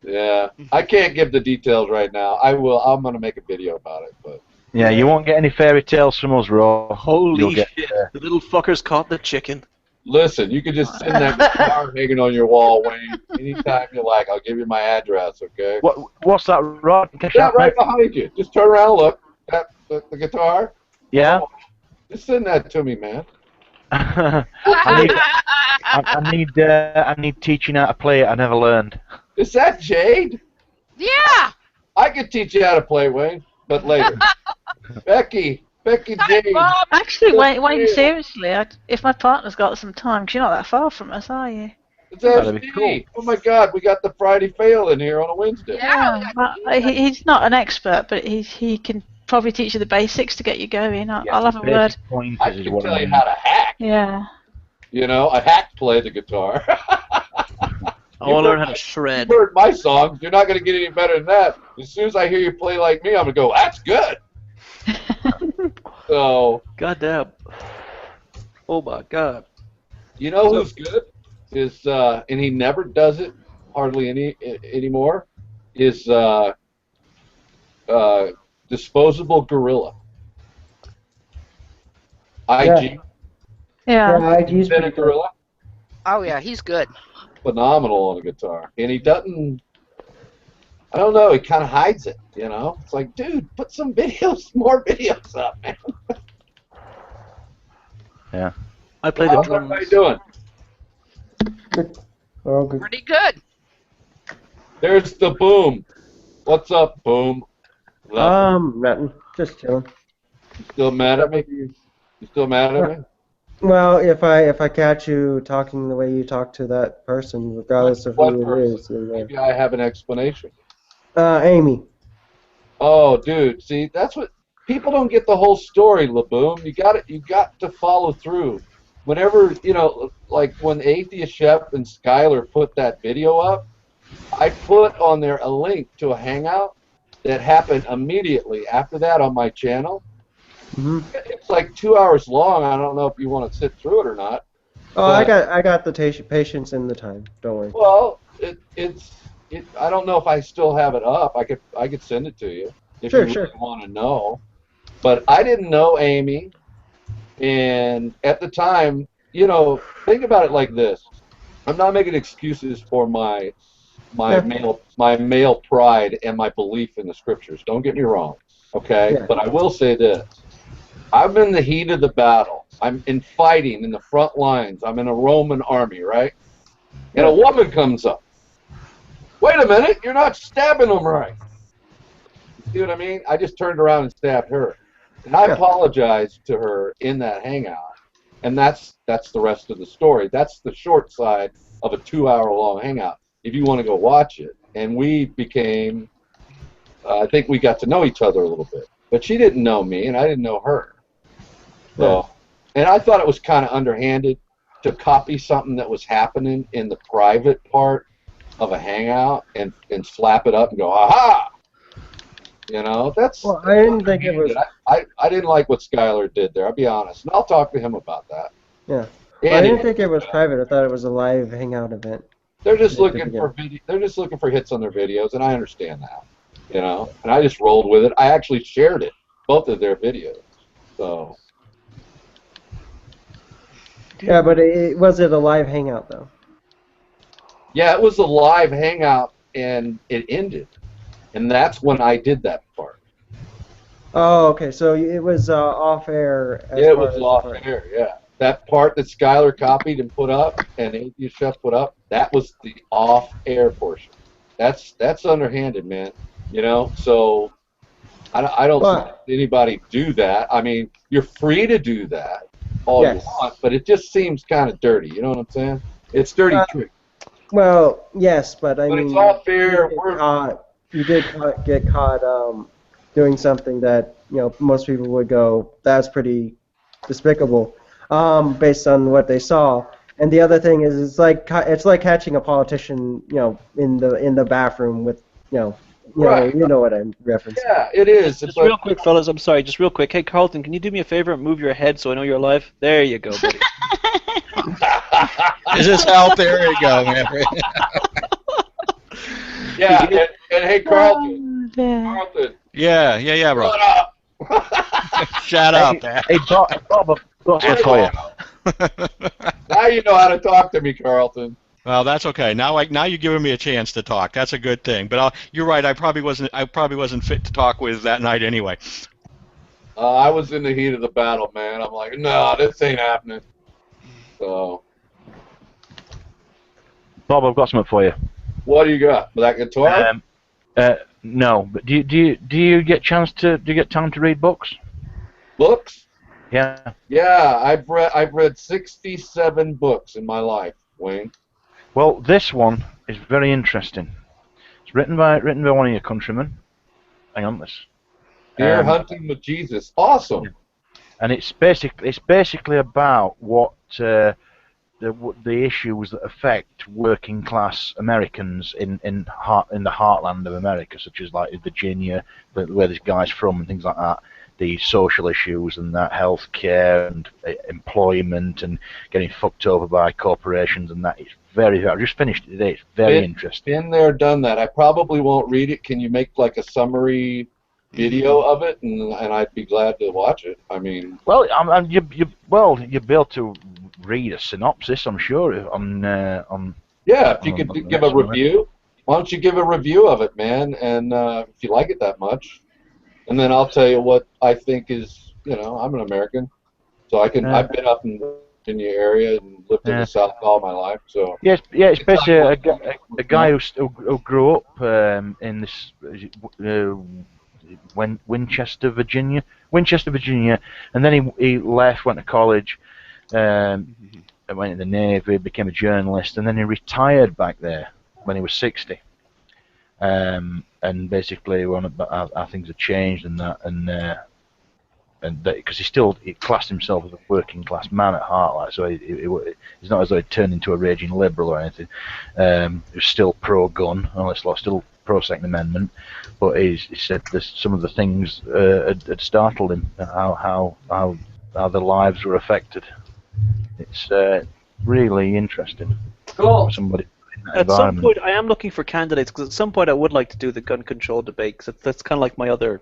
Yeah, I can't give the details right now. I will. I'm gonna make a video about it, but Yeah, you won't get any fairy tales from us, Raw. Holy You'll get, shit! The little fuckers caught the chicken. listen, you can just send that guitar hanging on your wall, Wayne. Anytime you like, I'll give you my address. Okay. What's that, Rod? That right behind you. Just turn around, and look. That the guitar. Yeah. Just send that to me, man. I need teaching how to play it. I never learned. Is that Jade? Yeah. I could teach you how to play, Wayne, but later. Becky Jade. Actually, Wayne, seriously, if my partner's got some time, because you're not that far from us, are you? It's cool. Oh my God, we got the Friday fail in here on a Wednesday. Yeah, he's not an expert, but he can probably teach you the basics to get you going. I'll have a word. I can tell you how to hack. Yeah. You know, I hack play the guitar. I want to learn how to shred. You heard my songs. You're not going to get any better than that. As soon as I hear you play like me, I'm going to go, that's good. So. Goddamn. Oh my God. You know who's good? Is and he never does it hardly anymore. Is Disposable Gorilla. IG. Yeah. IG's been a gorilla. Oh yeah, he's good. Phenomenal on the guitar, and he doesn't. I don't know. He kind of hides it. You know, it's like, dude, put some videos, more videos up, man. Yeah. I play the drums. How you doing? Good. Oh, good. Pretty good. There's the Boom. What's up, Boom? Nothing. Just chilling. You still mad at me? You still mad at me? Well, if I catch you talking the way you talk to that person, regardless of who it is, then, maybe I have an explanation. Amy. Oh, dude, see, that's what people don't get the whole story, LaBoom. You got to follow through. Whenever, you know, like when Atheist Chef and Skylar put that video up, I put on there a link to a hangout that happened immediately after that on my channel. Mm-hmm. It's like 2 hours long. I don't know if you want to sit through it or not. Oh, I got the patience and the time. Don't worry. Well, I don't know if I still have it up. I could send it to you if you really want to know. But I didn't know Amy, and at the time, you know, think about it like this. I'm not making excuses for my male pride and my belief in the scriptures. Don't get me wrong, okay? Yeah. But I will say this. I'm in the heat of the battle. I'm in fighting in the front lines. I'm in a Roman army, right? And a woman comes up. Wait a minute, you're not stabbing them right. See what I mean? I just turned around and stabbed her. And I apologized to her in that hangout. And that's the rest of the story. That's the short side of a 2-hour-long hangout, if you want to go watch it. And we became, I think we got to know each other a little bit. But she didn't know me, and I didn't know her. So, and I thought it was kind of underhanded to copy something that was happening in the private part of a hangout and slap it up and go, aha! You know, that's. Well, I didn't think it was. I didn't like what Skylar did there. I'll be honest, and I'll talk to him about that. Yeah. Well, I didn't think it was private. I thought it was a live hangout event. They're just looking for They're just looking for hits on their videos, and I understand that. You know, and I just rolled with it. I actually shared it, both of their videos. So. Yeah, but was it a live hangout though? Yeah, it was a live hangout, and it ended, and that's when I did that part. Oh, okay. So it was off air. Yeah, it was off air. Yeah, that part that Skylar copied and put up, and Atheist Chef put up, that was the off air portion. That's underhanded, man. You know, so I don't see anybody do that. I mean, you're free to do that all you want, but it just seems kind of dirty. You know what I'm saying? It's dirty trick. Well, yes, but I mean, it's all fair. You did get caught doing something that, you know, most people would go, that's pretty despicable, based on what they saw. And the other thing is, it's like catching a politician, you know, in the bathroom with, you know, Yeah, Right. you know what I'm referencing. Yeah, it is. Just real quick, fellas. I'm sorry. Just real quick. Hey, Carlton, can you do me a favor and move your head so I know you're alive? There you go, buddy. Is this out? There you go, man. Yeah, and hey, Carlton. Carlton. Yeah, bro. Shut up. Shut up, man. Hey, Bob, I've got something for you. Now you know how to talk to me, Carlton. Well, that's okay. Now you're giving me a chance to talk. That's a good thing. But you're right. I probably wasn't fit to talk with that night anyway. I was in the heat of the battle, man. I'm like, no, this ain't happening. So, Bob, I've got something for you. what do you got? That guitar? No, but do you get time to read books? Books? Yeah. Yeah, I've read 67 books in my life, Wayne. Well, this one is very interesting. It's written by one of your countrymen. Hang on, this. Deer Hunting with Jesus. Awesome. And it's basically about what the issues that affect working class Americans in the heartland of America, such as like Virginia, where this guy's from, and things like that. The social issues and that, health care and employment and getting fucked over by corporations and that. It's I just finished it today. It's very interesting. Been there, done that. I probably won't read it. Can you make like a summary video of it, and I'd be glad to watch it. I mean, well, you'll be able to read a synopsis, I'm sure. Yeah, if you could give a review. Why don't you give a review of it, man? And if you like it that much, and then I'll tell you what I think is. I'm an American, so I've been up in the Virginia area and lived in the South all my life. So yes, especially a guy who grew up in this Winchester, Virginia, and then he left, went to college, went in the Navy, became a journalist, and then he retired back there when he was 60. And basically, how things have changed and that, and because he classed himself as a working class man at heart, like, so it's not as though he turned into a raging liberal or anything. He was still pro-gun, still pro-Second Amendment, but he said some of the things had startled him, how their lives were affected. It's really interesting. Cool. Somebody in that At some environment. point, I am looking for candidates because at some point I would like to do the gun control debate because that's kind of like my other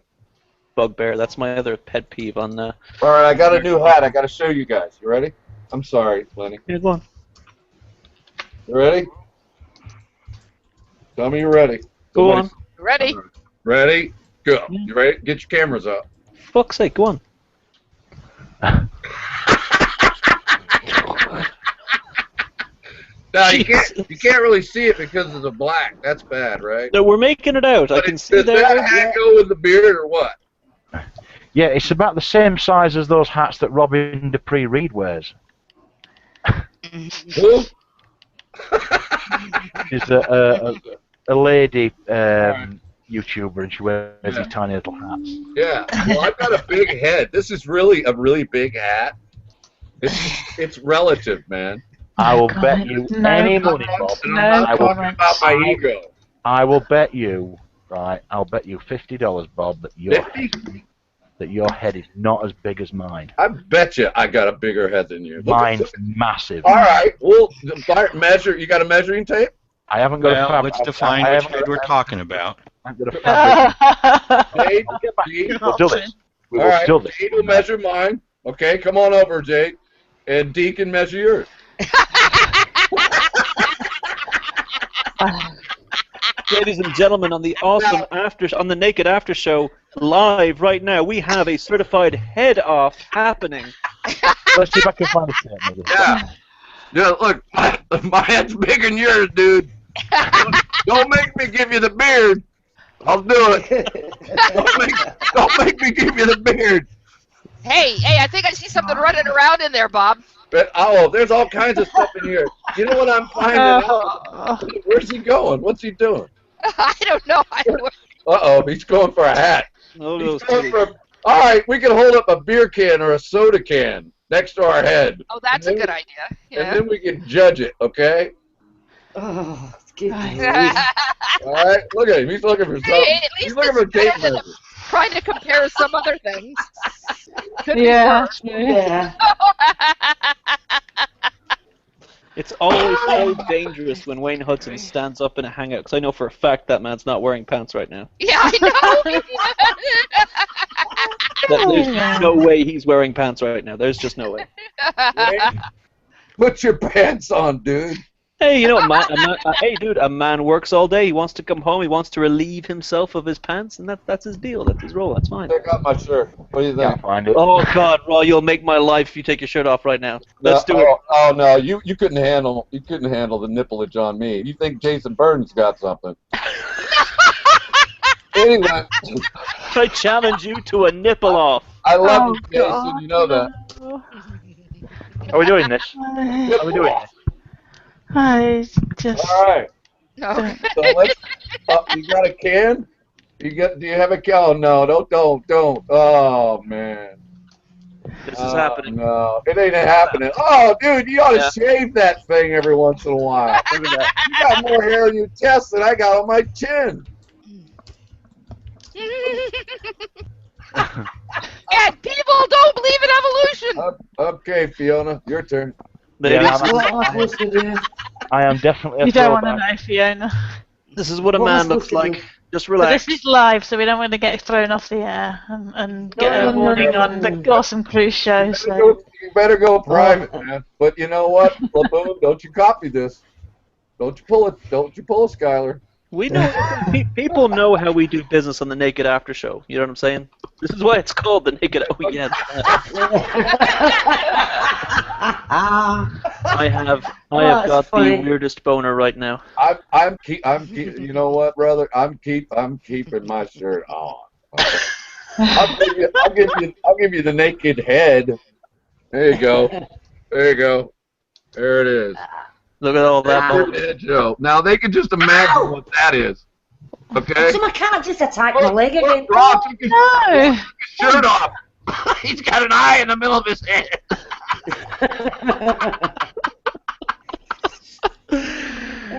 bugbear. That's my other pet peeve on. All right, I got a new hat. I got to show you guys. You ready? I'm sorry, Lenny. Yeah, go on. You ready? Tell me you're ready. Go on. Ready? Ready? Go. You ready? Get your cameras up. Fuck's sake, go on. Now you can't really see it because of the black. That's bad, right? No, we're making it out. I can see does there. that hat go with the beard or what? Yeah, it's about the same size as those hats that Robin Dupree Reed wears. Who? She's a lady YouTuber, and she wears these tiny little hats. Yeah. Well, I've got a big head. This is really a really big hat. It's relative, man. I will bet you any money, Bob. I will about my ego. I will bet you, right? I'll bet you $50, Bob, that your head is not as big as mine. I bet you I got a bigger head than you. Mine's massive. All right. Well, measure. You got a measuring tape? I haven't got a fabric. Let's define which head we're talking about. I've got a fabric. Jade, We'll do this. We all will right. do this. Jade will measure mine. Okay, come on over, Jade. And Dee can measure yours. Ladies and gentlemen, on the awesome on the Naked After Show live right now, we have a certified head off happening. Let's see if I can find a set. Maybe. Yeah, look, my head's bigger than yours, dude. Don't make me give you the beard. I'll do it. Don't make me give you the beard. Hey, I think I see something running around in there, Bob. But, there's all kinds of stuff in here. You know what I'm finding out? Where's he going? What's he doing? I don't know. Uh-oh, he's going for a hat. All right, we can hold up a beer can or a soda can next to our head. Oh, that's a good idea. Yeah. And then we can judge it, okay? Oh, Good grief. All right, look at him. He's looking for something. Hey, at least He's looking for it's tape better than measure. trying to compare some other things. Could be Yeah, worse. Yeah. It's always so dangerous when Wayne Hudson stands up in a hangout, because I know for a fact that man's not wearing pants right now. Yeah, I There's no way he's wearing pants right now. There's just no way. Wayne, put your pants on, dude. Hey, you know, hey, dude, a man works all day. He wants to come home. He wants to relieve himself of his pants, and that's his deal. That's his role. That's fine. Check out my shirt. What do you think? Find it. Oh God, Raw, you'll make my life if you take your shirt off right now. Let's do it. Oh no, you couldn't handle the nippleage on me. You think Jason Burns got something? Anyway, I challenge you to a nipple off. I love you, Jason. You know that. Are we doing this? Are we doing this? I just. All right. No. So let's. You got a can? Do you have a can? Oh, no, don't. Oh man. This is happening. No, it ain't happening. Oh, dude, you ought to shave that thing every once in a while. Look at that. You got more hair on your chest than I got on my chin. And people don't believe in evolution. Okay, Fiona, your turn. Yeah, What am I supposed to do? I am definitely a You don't want to throwback. know, Fiona. This is what a What am I man looks supposed to like. do? Just But relax. this is live, so we don't want to get thrown off the air and get a no, warning no, on no. the Awesome Cruise show. You So better go private, man. But you know what, Laboon, don't you copy this. Don't you pull it. Don't you pull it, Skylar. We know people know how we do business on the Naked After Show. You know what I'm saying? This is why it's called the Naked. Oh yeah. I have got the weirdest boner right now. You know what, brother? I'm keeping my shirt on. I'll give you the naked head. There you go. There it is. Look at all that Naked head, Joe. Now they can just imagine what that is. Okay. So I can't just attack my leg again. Raw, take his no. shirt off. He's got an eye in the middle of his head.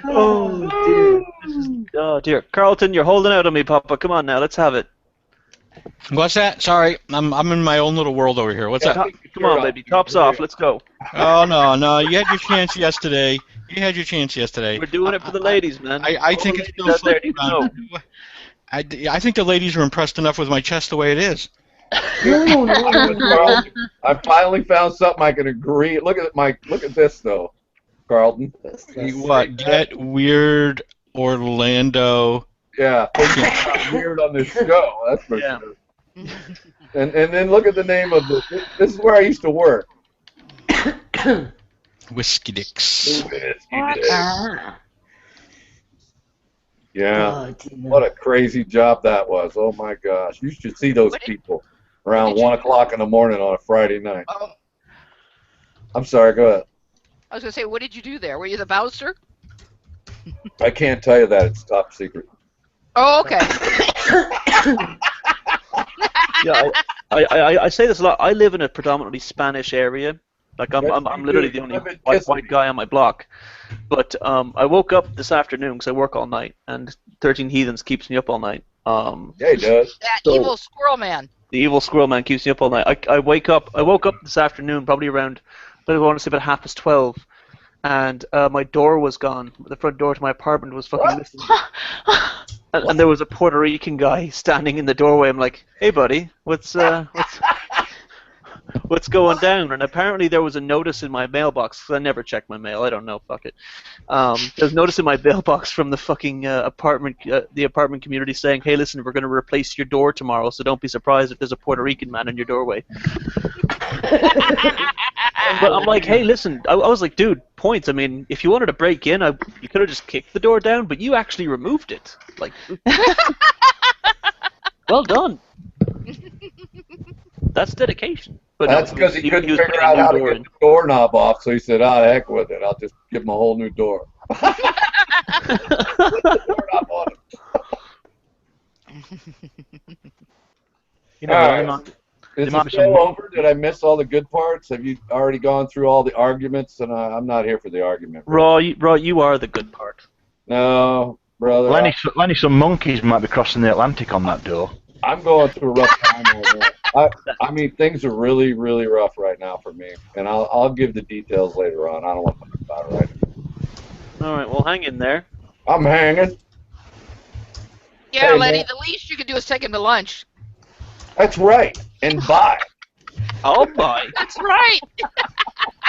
Oh dear. Oh dear. Carlton, you're holding out on me, Papa. Come on now, let's have it. What's that? Sorry, I'm in my own little world over here. What's that? Come on, baby. Tops off. Let's go. Oh no, you had your chance yesterday. We're doing it for the ladies, man. I think it's still floating around. I think the ladies are impressed enough with my chest the way it is. Carlton, I finally found something I can agree. Look at this though, Carlton. What? Get weird, Orlando. Yeah, things got weird on this show. That's for sure. And then look at the name of this. This is where I used to work. Whiskey Dicks. Yeah. What a crazy job that was. Oh my gosh. You should see those people around 1 o'clock in the morning on a Friday night. Oh, I'm sorry, go ahead. I was gonna say, what did you do there? Were you the bouncer? I can't tell you that. It's top secret. Oh, okay. Yeah, I say this a lot. I live in a predominantly Spanish area. Like I'm literally the only white guy on my block. But I woke up this afternoon because I work all night, and 13 Heathens keeps me up all night. Yeah, he does. That evil squirrel man. The evil squirrel man keeps me up all night. I woke up this afternoon probably around, I want to say about 12:30, and my door was gone. The front door to my apartment was fucking missing. And there was a Puerto Rican guy standing in the doorway. I'm like, hey buddy, what's going down? And apparently there was a notice in my mailbox, because I never check my mail. I don't know, fuck it. There's a notice in my mailbox from the fucking apartment community saying, hey listen, we're going to replace your door tomorrow, so don't be surprised if there's a Puerto Rican man in your doorway. But I'm like, hey listen, I was like, dude, points. I mean, if you wanted to break in, you could have just kicked the door down, but you actually removed it. Like, well done. That's dedication. But that's because he couldn't figure out how to get the doorknob off, so he said, "Ah, the heck with it. I'll just give him a whole new door." Doorknob on it. Is the show over? Did I miss all the good parts? Have you already gone through all the arguments? And I'm not here for the argument. Raw, you are the good part. No, brother. Lenny, some monkeys might be crossing the Atlantic on that door. I'm going through a rough time right now. I mean, things are really, really rough right now for me, and I'll give the details later on. I don't want to talk about it right now. All right, well, hang in there. I'm hanging. Yeah, Hey, Lenny, man. the least you could do is take him to lunch. That's right, and buy. I'll buy. That's right.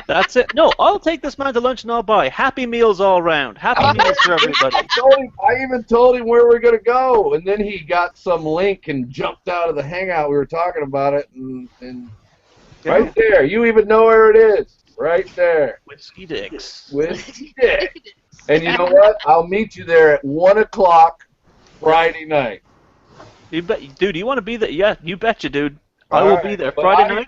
That's it. No, I'll take this man to lunch and I'll buy. Happy meals all round. Happy meals for everybody. I even told him where we're going to go, and then he got some link and jumped out of the hangout. We were talking about it, and right there. You even know where it is. Right there. Whiskey Dicks. Whiskey Dicks. And you know what? I'll meet you there at 1 o'clock Friday night. You bet, dude. You want to be there? Yeah, you betcha, dude. I will be there Friday night.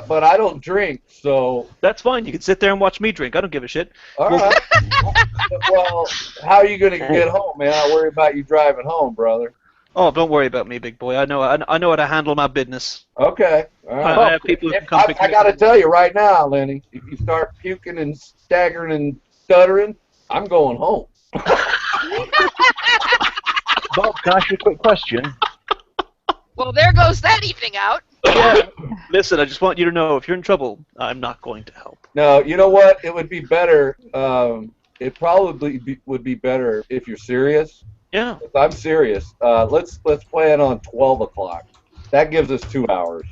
But I don't drink, so that's fine. You can sit there and watch me drink. I don't give a shit. All right. Well, how are you going to get home, man? I worry about you driving home, brother. Oh, don't worry about me, big boy. I know how to handle my business. Okay. All right. I have people who can come pick me I got to up. tell you right now, Lenny, if you start puking and staggering and stuttering, I'm going home. Bob, can I ask you a quick question? Well, there goes that evening out. Yeah. Listen, I just want you to know, if you're in trouble, I'm not going to help. No, you know what? It would be better. It probably would be better if you're serious. Yeah. If I'm serious. Let's plan on 12 o'clock. That gives us 2 hours.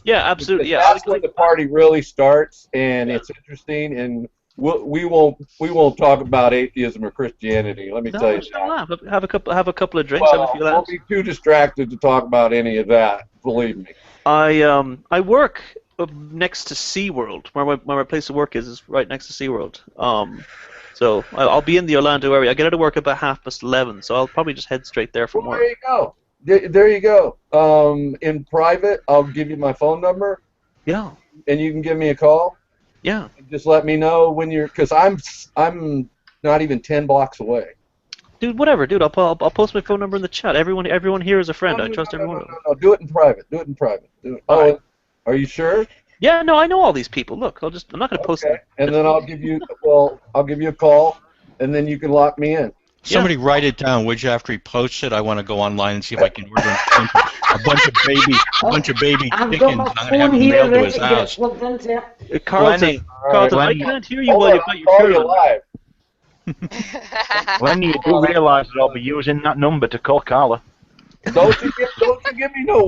Yeah, absolutely. Because that's when the party really starts, and it's interesting. And we won't talk about atheism or Christianity. Let me tell you that. Have a couple of drinks. Have a few Well, laughs. don't be too distracted to talk about any of that. Believe me. I work next to SeaWorld. Where my place of work is right next to SeaWorld. So I'll be in the Orlando area. I get out of work about 11:30, so I'll probably just head straight there from work. There you go. There you go. In private, I'll give you my phone number. Yeah. And you can give me a call. Yeah. Just let me know when you're, because I'm not even 10 blocks away. Dude, whatever, dude. I'll post my phone number in the chat. Everyone here is a friend. I trust everyone. No, do it in private. Do it in private. Oh, are you sure? Yeah, no, I know all these people. Look, I'm not gonna post it. And then I'll give you a call, and then you can lock me in. Somebody write it down, would you? After he posts it, I want to go online and see if I can order a bunch of baby I've chickens. got And my I'm gonna have phone them here mailed to ready his to get house. plugged into it. Carlton, I can't hear you while you've got your I'll call shirt you on. live. Lenny, you do realise that I'll be using that number to call Carla. Don't you give me no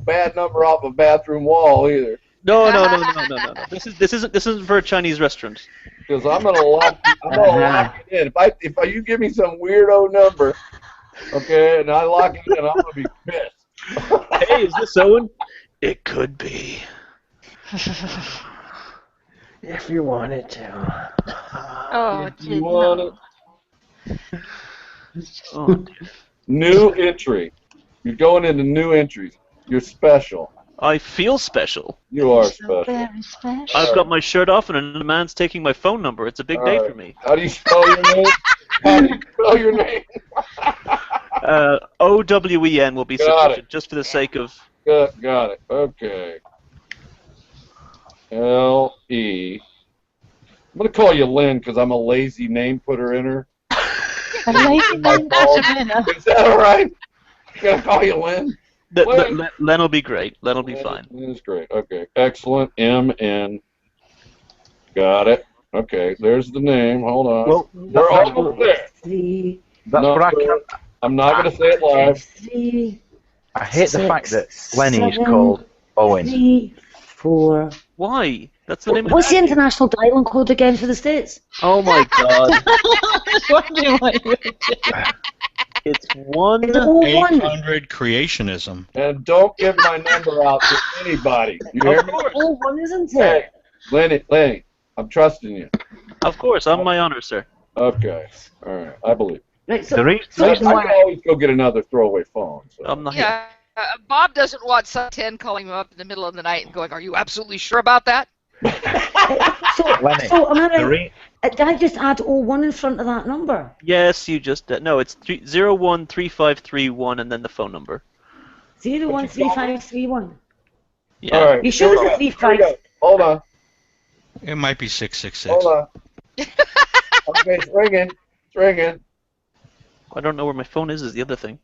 bad number off a bathroom wall either. No. This isn't for a Chinese restaurant. Because I'm gonna lock it in. If you give me some weirdo number, okay, and I lock it in, I'm gonna be pissed. Hey, is this Owen? It could be. If you wanted to. Oh, You want it? Oh, dear. New entry. You're going into new entries. You're special. I feel special. You are special. Very special. I've got my shirt off and another man's taking my phone number. It's a big day for me. How do you spell your name? How do you spell your name? OWEN will be Got sufficient, just for the sake of... Got it. Okay. L-E. I'm going to call you Lynn because I'm a lazy name putter in her. A lady named Angelina. Is that all right? Can I call you Lynn? Len will be great. Len will be fine. Lynn is great. Okay. Excellent. M-N. Got it. Okay. There's the name. Hold on. Well, we're almost there. That's what I can't. I'm not going to say it live. I hate the fact that Lenny is called Owen. 3, 4. Why? That's the name of What's the international dialing code again for the States? Oh my god. I was wondering what you were doing. It's 1-800 creationism. And don't give my number out to anybody. You hear me? Oh, one isn't Hey, it? Lenny, I'm trusting you. Of course, on my honor, sir. Okay. All right. I believe. Right, The reason I why can always go get another throwaway phone. So. I'm not Yeah, Bob doesn't want Sun 10 calling him up in the middle of the night and going, "Are you absolutely sure about that?" Lenny, So am I the right? Did I just add 01 in front of that number? Yes, you just... no, it's 013531 and then the phone number. 013531. Yeah. All right. You sure hold it's a on. 35? Here we go. Hold on. It might be 666. Hold on. Okay, it's ringing. It's ringing. I don't know where my phone is the other thing.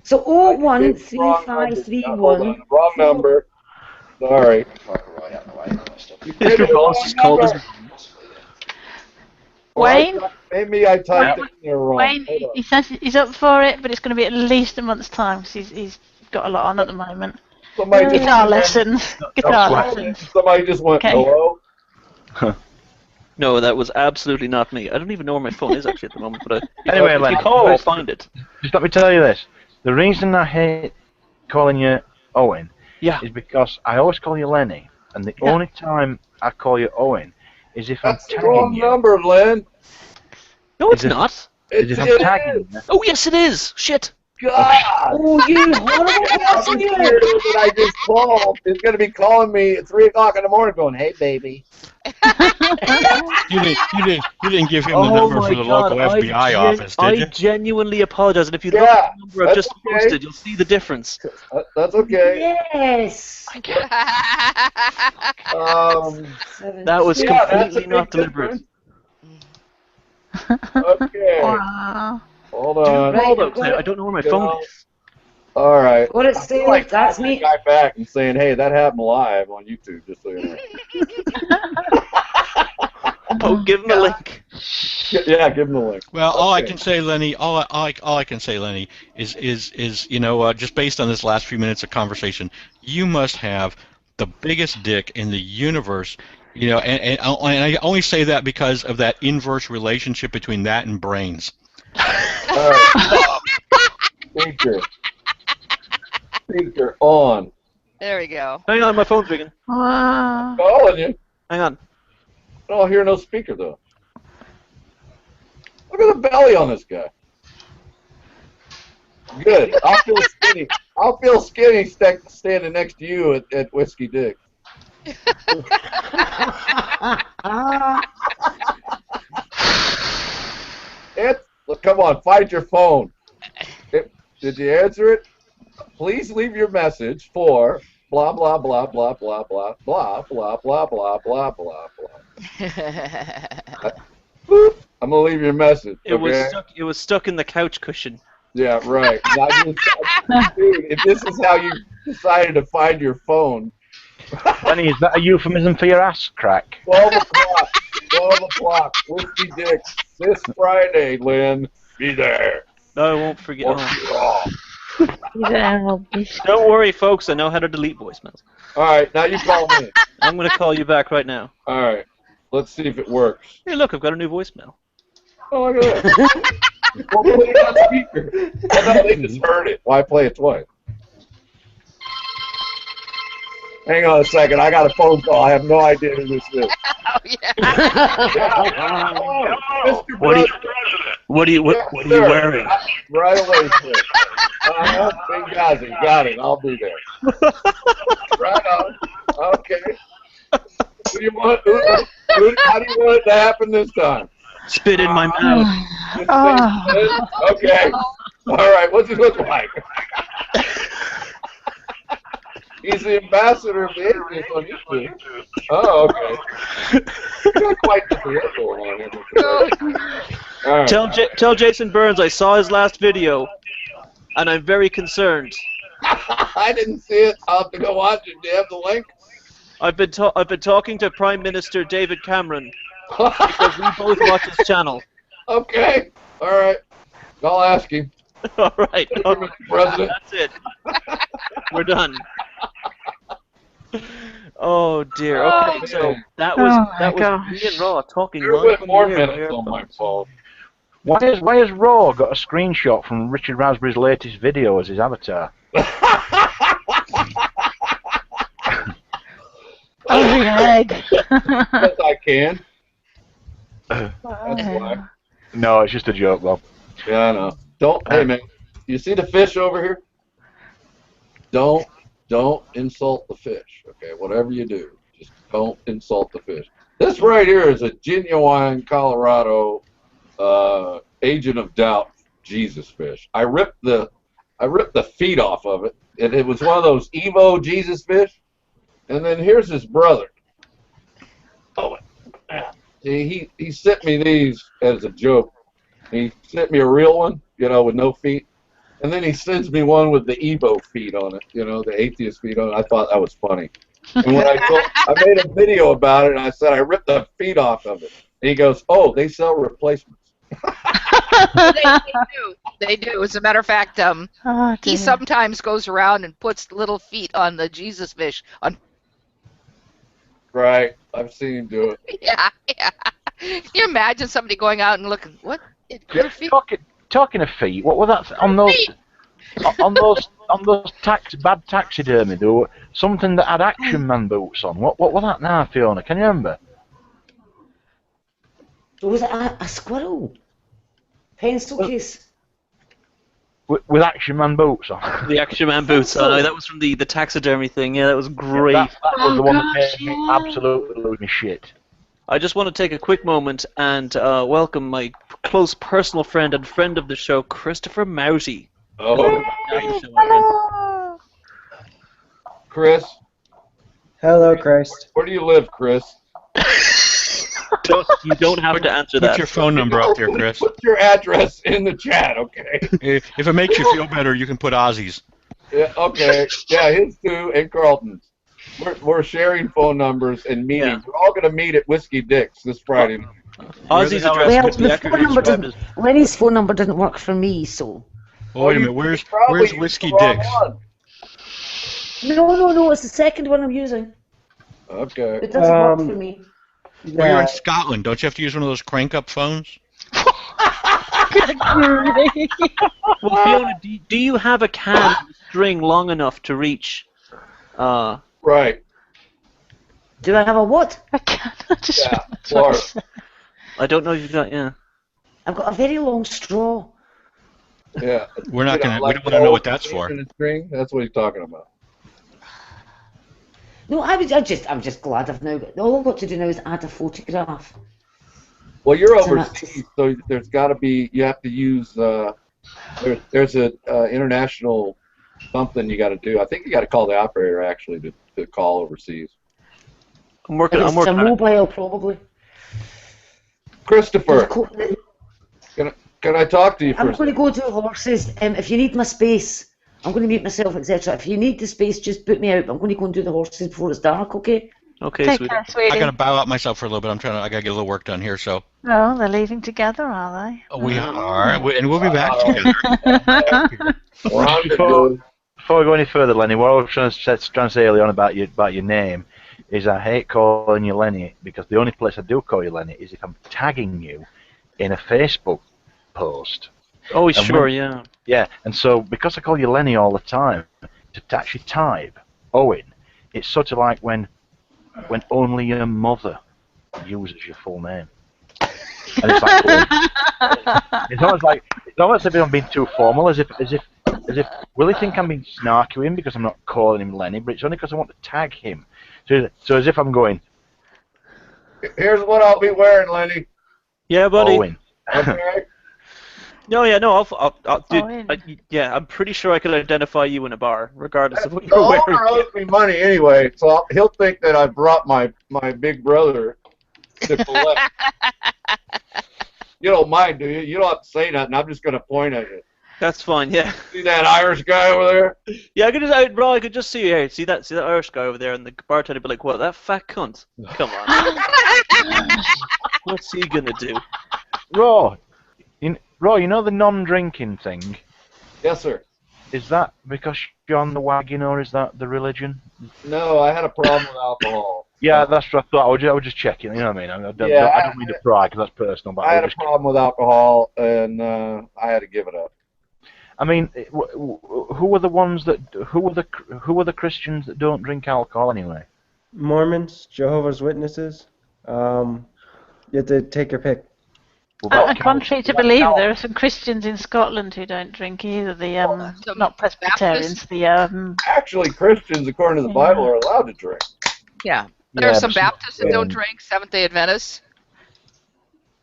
So Wrong 013531. number. Wrong number. Sorry. You did it wrong number. Wayne? Maybe I typed it in there wrong. Wayne, Hold on. he says he's up for it, but it's going to be at least a month's time because he's got a lot on at the moment. Somebody just Guitar lessons. Guitar lessons. Somebody just went, Okay. hello? No, that was absolutely not me. I don't even know where my phone is actually at the moment, but Anyway, if you Len, call, I'll find it. Just let me tell you this. The reason I hate calling you Owen is because I always call you Lenny, and the only time I call you Owen is if That's I'm the tagging wrong you. number, Len. No, it's not. Is if I'm tagging you. Oh, yes, it is. Shit. God! Oh, you horrible person, you! That I just called is going to be calling me at 3 o'clock in the morning going, hey, baby. You didn't give him the number for the local FBI office, did you? I genuinely apologize, and if you look Yeah, at the number I've that's just okay. posted, you'll see the difference. That's okay. Yes. That was completely not deliberate. Okay. Wow. Hold on. Right, Hold on, I've got I don't know where my phone is. All right. Got it I feel saved. like That's calling me. the guy back and saying, hey, that happened live on YouTube, just so you know. Oh, give him the link. Yeah, give him the link. Well, all I can say, Lenny, all I can say, Lenny, is just based on this last few minutes of conversation, you must have the biggest dick in the universe. And I only say that because of that inverse relationship between that and brains. All right. Speaker on. There we go. Hang on, my phone's ringing. Wow. Calling you. Hang on. I don't hear no speaker, though. Look at the belly on this guy. Good. I'll feel skinny. I'll feel skinny standing next to you at Whiskey Dick. Look, come on, find your phone. Did you answer it? Please leave your message for blah blah blah blah blah blah blah blah blah blah blah blah blah. Boop. I'm gonna leave your message. It was stuck in the couch cushion. Yeah, right. Dude, if this is how you decided to find your phone. Lenny, is that a euphemism for your ass crack? 12 o'clock. 12 o'clock. Whiskey Dick. This Friday, Lynn. Be there. No, I won't forget. Don't Don't worry, folks. I know how to delete voicemails. All right, now you call me. I'm going to call you back right now. All right. Let's see if it works. Hey, look, I've got a new voicemail. Oh, look at that. Well, put it on speaker. Oh, no, they just heard it. Why play it twice? Hang on a second. I got a phone call. I have no idea who this is. Oh, yeah. Mr. What are you wearing? Right away, sir. Benghazi. Got it. I'll be there. Right on. Okay. Who do you want? How do you want it to happen this time? Spit in my mouth. Okay. All right. What's it look like? He's the ambassador of the atheist on YouTube. Oh, okay. Not quite the going on here. All right. Tell Jason Burns I saw his last video, and I'm very concerned. I didn't see it. I'll have to go watch it. Do you have the link? I've been talking to Prime Minister David Cameron because we both watch his channel. Okay. All right. I'll ask him. All right. Mr. President. That's it. We're done. Oh dear. Okay, so that was me and Raw talking You're live with more on the air. minutes on my phone. Why has Raw got a screenshot from Richard Raspberry's latest video as his avatar? Oh, leg. Yes, I can. That's why. No, it's just a joke, Bob. Yeah, I know. Hey, man. You see the fish over here? Don't insult the fish, okay? Whatever you do, just don't insult the fish. This right here is a genuine Colorado Agent of Doubt Jesus fish. I ripped the feet off of it, and it was one of those Evo Jesus fish. And then here's his brother. Oh, he sent me these as a joke He sent me a real one, with no feet. And then he sends me one with the Evo feet on it, the atheist feet on it. I thought that was funny. And when I made a video about it, and I said I ripped the feet off of it. And he goes, "Oh, they sell replacements." They do. As a matter of fact, he sometimes goes around and puts little feet on the Jesus fish. Right. I've seen him do it. Yeah. Can you imagine somebody going out and looking, what? Your feet? Talking of feet, what was that on those bad taxidermy? There were something that had Action Man boots on. What was that now, Fiona? Can you remember? Was it a squirrel? Pencil case? With Action Man boots on. The Action Man boots on. That was from the taxidermy thing. Yeah, that was great. Yeah, that was the one that made me absolutely lose my shit. I just want to take a quick moment and welcome my close personal friend and friend of the show, Christopher Mouty. Oh. Chris. Hello, Christ. Where do you live, Chris? You don't have to answer that. Put your phone number up there, Chris. Put your address in the chat, okay? If it makes you feel better, you can put Ozzy's. Yeah, okay. Yeah, his too, and Carlton's. We're sharing phone numbers and meeting. Yeah. We're all going to meet at Whiskey Dick's this Friday. Ozzy's address. Lenny's phone number didn't work for me, so. Oh, wait a minute. Where's Whiskey Dick's? No. It's the second one I'm using. Okay. It doesn't work for me. Well, you're in Scotland. Don't you have to use one of those crank-up phones? Well, Fiona, do you have a can string long enough to reach? Right. Do I have a what? I can't. Yeah, Florida. I don't know if you've got. Yeah. I've got a very long straw. Yeah. We're not gonna. We don't want to know what that's for. String? That's what he's talking about. No, I'm just glad I've now got. All I've got to do now is add a photograph. Well, you're overseas, so there's got to be. You have to use. There's a international something you got to do. I think you got to call the operator actually to call overseas. I'm working. It's a mobile, probably. Christopher, can I talk to you? I'm going to go to horses. If you need my space, I'm going to mute myself, etc. If you need the space, just put me out. I'm going to go and do the horses before it's dark. Okay. Okay, sweetie. I gotta bow out myself for a little bit. I gotta get a little work done here. So. No, they're leaving together, are they? We are, and we'll be back together. Before we go any further, Lenny, what I was trying to say earlier on about your name is I hate calling you Lenny because the only place I do call you Lenny is if I'm tagging you in a Facebook post. Oh, sure, yeah. Yeah, and so because I call you Lenny all the time, to actually type Owen, it's sort of like when only your mother uses your full name. And it's like, it's almost as if I'm being too formal, as if will he think I'm being snarky with him because I'm not calling him Lenny, but it's only because I want to tag him. So as if I'm going. Here's what I'll be wearing, Lenny. Yeah, buddy. Owen. Okay. No, I'll yeah, I'm pretty sure I could identify you in a bar, regardless of what you're wearing. The owner owes me money anyway, so he'll think that I brought my big brother to collect. You don't mind, do you? You don't have to say nothing. I'm just going to point at you. That's fine, yeah. See that Irish guy over there? Yeah, I could just see you here. See that Irish guy over there, and the bartender would be like, "What, that fat cunt? Come on." What's he gonna do? Raw, you know the non-drinking thing? Yes, sir. Is that because you're on the wagon, or is that the religion? No, I had a problem with alcohol. Yeah, that's what I thought. I was just checking. You know what I mean? I don't mean to pry because that's personal. But I had a problem with alcohol, and I had to give it up. I mean, who were the ones that? Who were the Christians that don't drink alcohol anyway? Mormons, Jehovah's Witnesses. You have to take your pick. Contrary to believe, there are some Christians in Scotland who don't drink either. The not Presbyterians. Actually, Christians, according to the Bible, are allowed to drink. Yeah, there are some Baptists that don't drink. Seventh-day Adventists.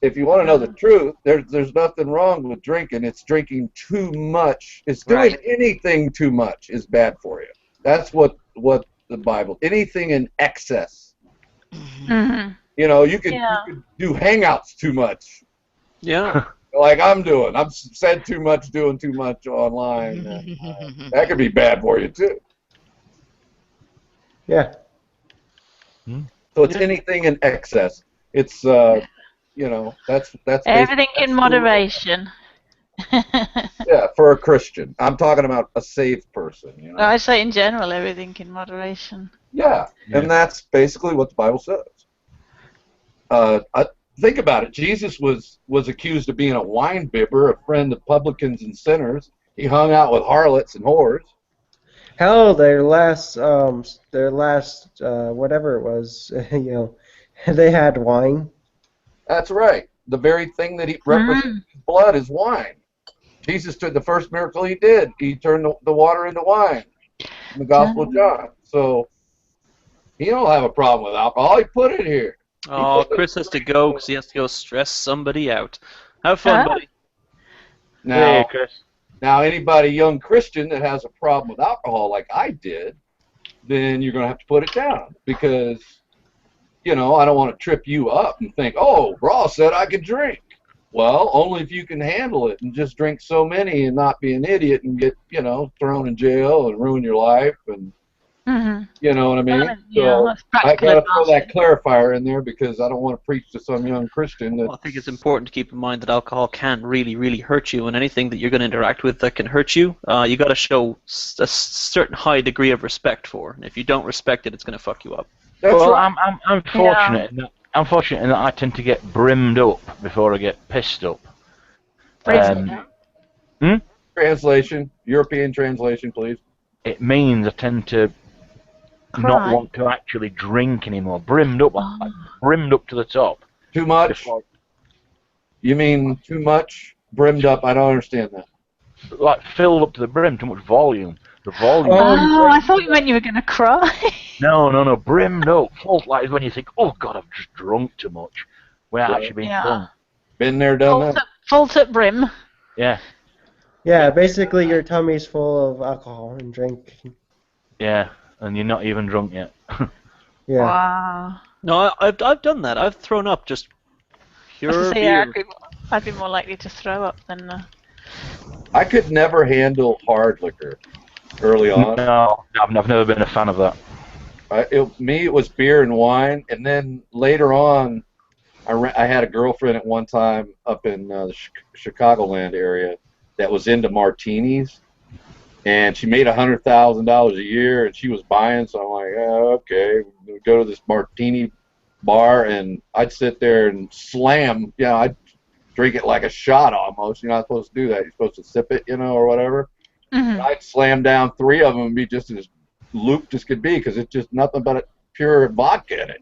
If you want to know the truth, there's nothing wrong with drinking. It's drinking too much. It's doing anything too much is bad for you. That's what the Bible. Anything in excess. Mm-hmm. You know, you could do hangouts too much. Yeah. like I'm doing. I've said too much, doing too much online. That could be bad for you too. Yeah. So it's anything in excess. It's that's Everything that's in moderation. yeah, for a Christian. I'm talking about a saved person. Well, I say in general, everything in moderation. Yeah, and that's basically what the Bible says. Think about it. Jesus was accused of being a wine bibber, a friend of publicans and sinners. He hung out with harlots and whores. Hell, their last whatever it was, they had wine. That's right. The very thing that he represents his blood is wine. Jesus did the first miracle he did. He turned the water into wine in the Gospel of John. So he don't have a problem with alcohol. He put it here. Oh, Chris has to go because he has to go stress somebody out. Have fun, buddy. Now, now, anybody young Christian that has a problem with alcohol like I did, then you're going to have to put it down because, I don't want to trip you up and think, oh, Ross said I could drink. Well, only if you can handle it and just drink so many and not be an idiot and get, thrown in jail and ruin your life and you know what I mean? So I got to throw that clarifier in there because I don't want to preach to some young Christian. Well, I think it's important to keep in mind that alcohol can really, really hurt you, and anything that you're going to interact with that can hurt you, you got to show a certain high degree of respect for. And if you don't respect it, it's going to fuck you up. I'm fortunate. I'm fortunate in that I tend to get brimmed up before I get pissed up. Translation, European translation, please. It means I tend to not want to actually drink anymore. Brimmed up, like brimmed up to the top. Too much? You mean too much? Brimmed up? I don't understand that. Like filled up to the brim, too much volume. The volume. Oh, I thought you meant you were going to cry. No, brimmed up. Full like is when you think, oh God, I've just drunk too much. Without actually being drunk. Been there, done that. Full to brim. Yeah. Yeah, basically your tummy's full of alcohol and drink. Yeah, and you're not even drunk yet. Yeah. Wow. No, I've done that. I've thrown up just pure beer. I'd be more likely to throw up than. I could never handle hard liquor early on. No, I've never been a fan of that. It was beer and wine, and then later on, I had a girlfriend at one time up in the Chicagoland area that was into martinis, and she made $100,000 a year, and she was buying. So I'm like, okay, we'll go to this martini bar, and I'd sit there and slam. I'd drink it like a shot almost. You're not supposed to do that. You're supposed to sip it, or whatever. I'd slam down 3 of them and be just as looped as could be because it's just nothing but pure vodka in it,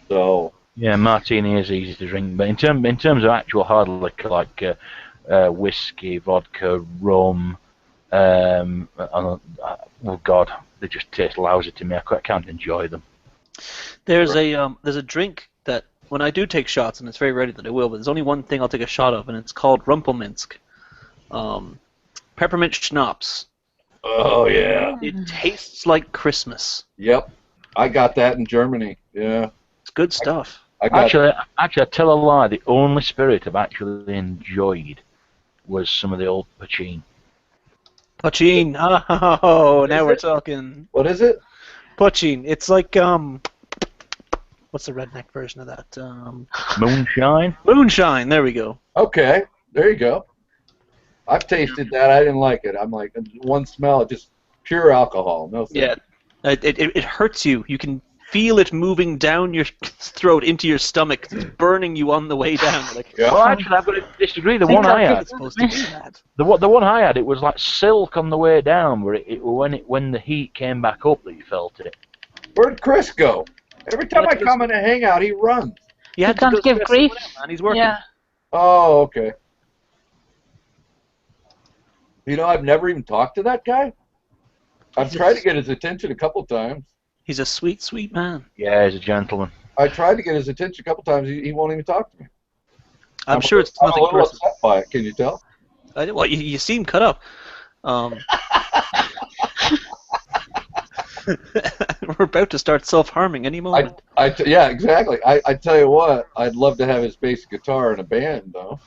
So. Yeah, martini is easy to drink, but in terms of actual hard liquor like whiskey, vodka, rum, oh God, they just taste lousy to me. I can't enjoy them. There's a drink that when I do take shots, and it's very rare that I will, but there's only one thing I'll take a shot of, and it's called Rumpelminsk. Peppermint schnapps. Oh yeah. It tastes like Christmas. Yep, I got that in Germany. Yeah. It's good stuff. Actually, I tell a lie. The only spirit I've actually enjoyed was some of the old Pachin. Pachin. Oh, now we're talking. What is it? Pachin. It's like what's the redneck version of that? Moonshine. Moonshine. There we go. Okay, there you go. I've tasted that. I didn't like it. I'm like, one smell, just pure alcohol. No. Yeah. It hurts you. You can feel it moving down your throat into your stomach. It's burning you on the way down. Like, Well, actually, I've got to disagree. The one I had, the one I had, it was like silk on the way down, where when the heat came back up, that you felt it. Where'd Chris go? Every time I come in a hangout, he runs. You had to give grief, and he's working. Yeah. Oh, okay. I've never even talked to that guy. I've tried to get his attention a couple times. He's a sweet, sweet man. Yeah, he's a gentleman. I tried to get his attention a couple times. He won't even talk to me. I'm sure it's nothing personal. I'm a little upset by it. Can you tell? Well, you seem cut up. We're about to start self-harming any moment. Yeah, exactly. I tell you what, I'd love to have his bass guitar in a band, though.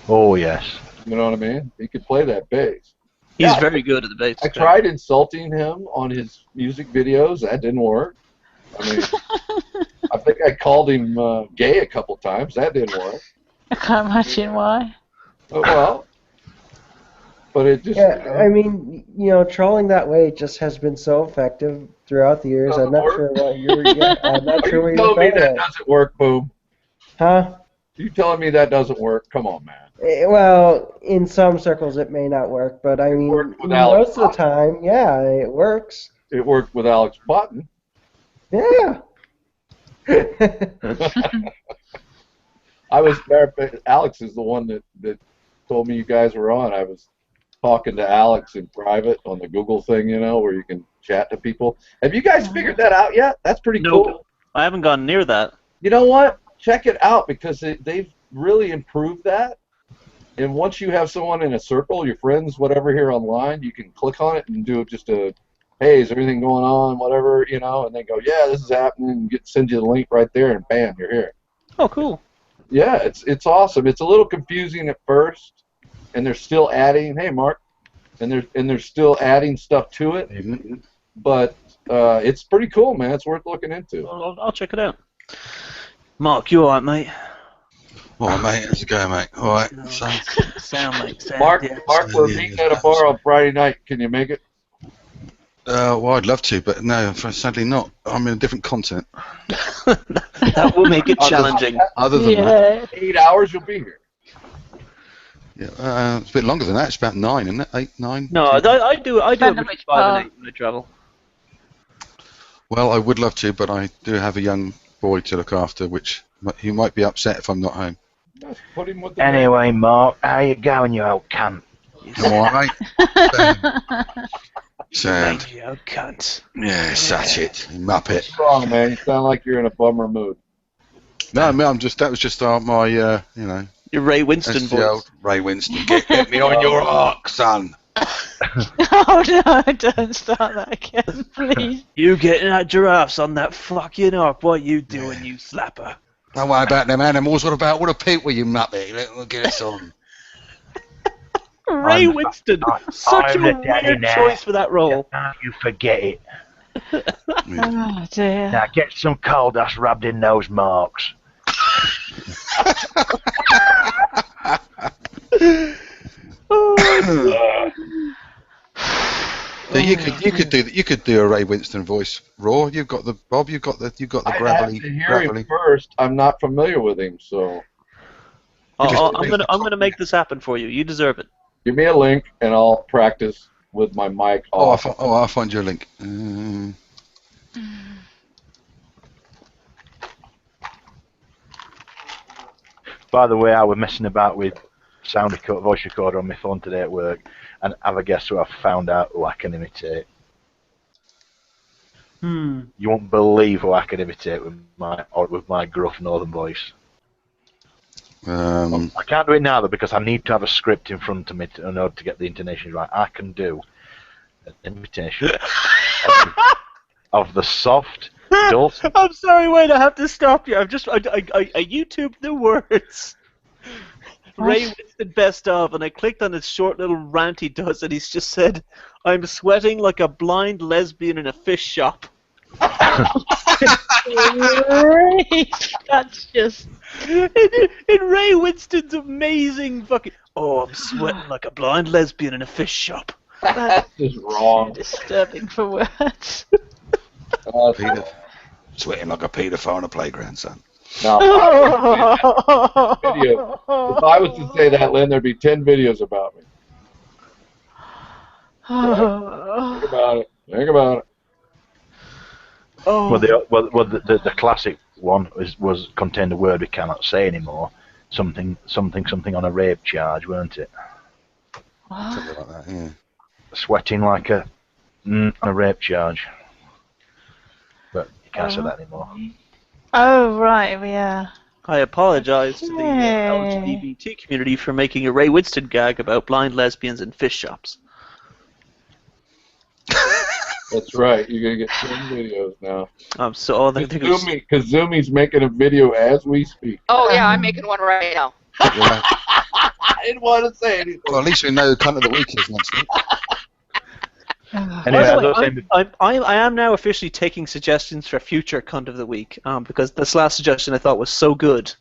Oh, yes. You know what I mean? He could play that bass. He's very good at the bass. I tried insulting him on his music videos. That didn't work. I mean, I think I called him gay a couple times. That didn't work. I can't imagine why. Well, but it just... Yeah, I mean, trolling that way just has been so effective throughout the years. I'm not sure what you're... I'm not sure what you're telling me that at. doesn't work, Boom? Huh? You telling me that doesn't work? Come on, man. Well, in some circles it may not work, but I mean, most of the time, yeah, it works. It worked with Alex Button. Yeah. Alex is the one that told me you guys were on. I was talking to Alex in private on the Google thing, where you can chat to people. Have you guys figured that out yet? That's pretty cool. I haven't gone near that. You know what? Check it out, because they've really improved that. And once you have someone in a circle, your friends, whatever, here online, you can click on it and do just a, hey, is everything going on, whatever, and they go, yeah, this is happening, and send you the link right there, and bam, you're here. Oh, cool. Yeah, it's awesome. It's a little confusing at first, and they're still adding, hey, Mark, and they're still adding stuff to it, but it's pretty cool, man. It's worth looking into. I'll check it out. Mark, you alright, mate? Alright, mate. How's it going, mate? Alright. Sound, mate. Sound, Mark, yeah. we're meeting at a bar on Friday night. Can you make it? Well, I'd love to, but no, sadly not. I'm in a different continent. That will make it challenging. Other than that. 8 hours, you'll be here. Yeah, it's a bit longer than that. It's about 9, isn't it? 8, 9? No, I do a between 5 and 8 when I travel. Well, I would love to, but I do have a young boy to look after, which he might be upset if I'm not home. Put him with the Anyway, Mark, how you going, you old cunt? Alright. Sound. You old cunt. Yeah, such it. Muppet. What's wrong, man? You sound like you're in a bummer mood. No, man, that was just my, Your Ray Winston that's the voice. old Ray Winston. Get me on your arc, son. Oh no, don't start that again, please. You getting that giraffes on that fucking ark? What you doing, you slapper? Don't worry about them animals. What about people, you muppet? We'll get us on. Ray Winston, such a weird choice for that role. You forget it. Oh dear. Now get some coal dust rubbed in those marks. So you could do a Ray Winston voice, Raw. You've got the Bob. You've got the gravelly. I have to hear him first. I'm not familiar with him, so. I'm gonna make this happen for you. You deserve it. Give me a link, and I'll practice with my mic off. I'll find you a link. By the way, I was messing about with voice recorder on my phone today at work, and have a guess who I found out who I can imitate. You won't believe who I can imitate with my gruff northern voice. I can't do it now though, because I need to have a script in front of me in order to get the intonation right. I can do an imitation of the soft, dulcet. I'm sorry, wait, I have to stop you. I YouTubed the words. Ray Winston best of, and I clicked on his short little rant he does, and he's just said, "I'm sweating like a blind lesbian in a fish shop." That's just in Ray Winston's amazing fucking. Oh, I'm sweating like a blind lesbian in a fish shop. That's just wrong. Disturbing for words. Peter, sweating like a paedophile on a playground, son. No, video. If I was to say that, Lynn, there'd be 10 videos about me. Think about it. Think about it. Oh. Well, the classic one was contained a word we cannot say anymore. Something on a rape charge, weren't it? Something like that, yeah. Sweating like a rape charge. But you can't say that anymore. Oh right, yeah. I apologize to the LGBT community for making a Ray Winston gag about blind lesbians in fish shops. That's right. You're gonna get 10 videos now. So Kazumi's making a video as we speak. Oh yeah, I'm making one right now. I didn't want to say anything. Well, at least we know cunt of the week is next week. By the way, I am now officially taking suggestions for future cunt of the week because this last suggestion I thought was so good.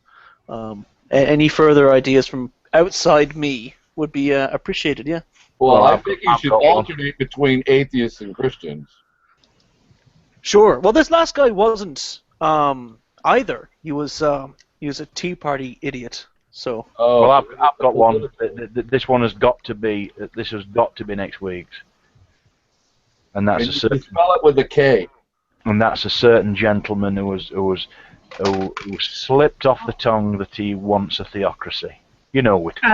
Any further ideas from outside me would be appreciated. Yeah. Well, I think you should alternate between atheists and Christians. Sure. Well, this last guy wasn't either. He was a Tea Party idiot. So. Well, I've got one. This one has got to be. This has got to be next week's. And that's a certain. Spell it with a K. And that's a certain gentleman who slipped off the tongue that he wants a theocracy. You know it. You're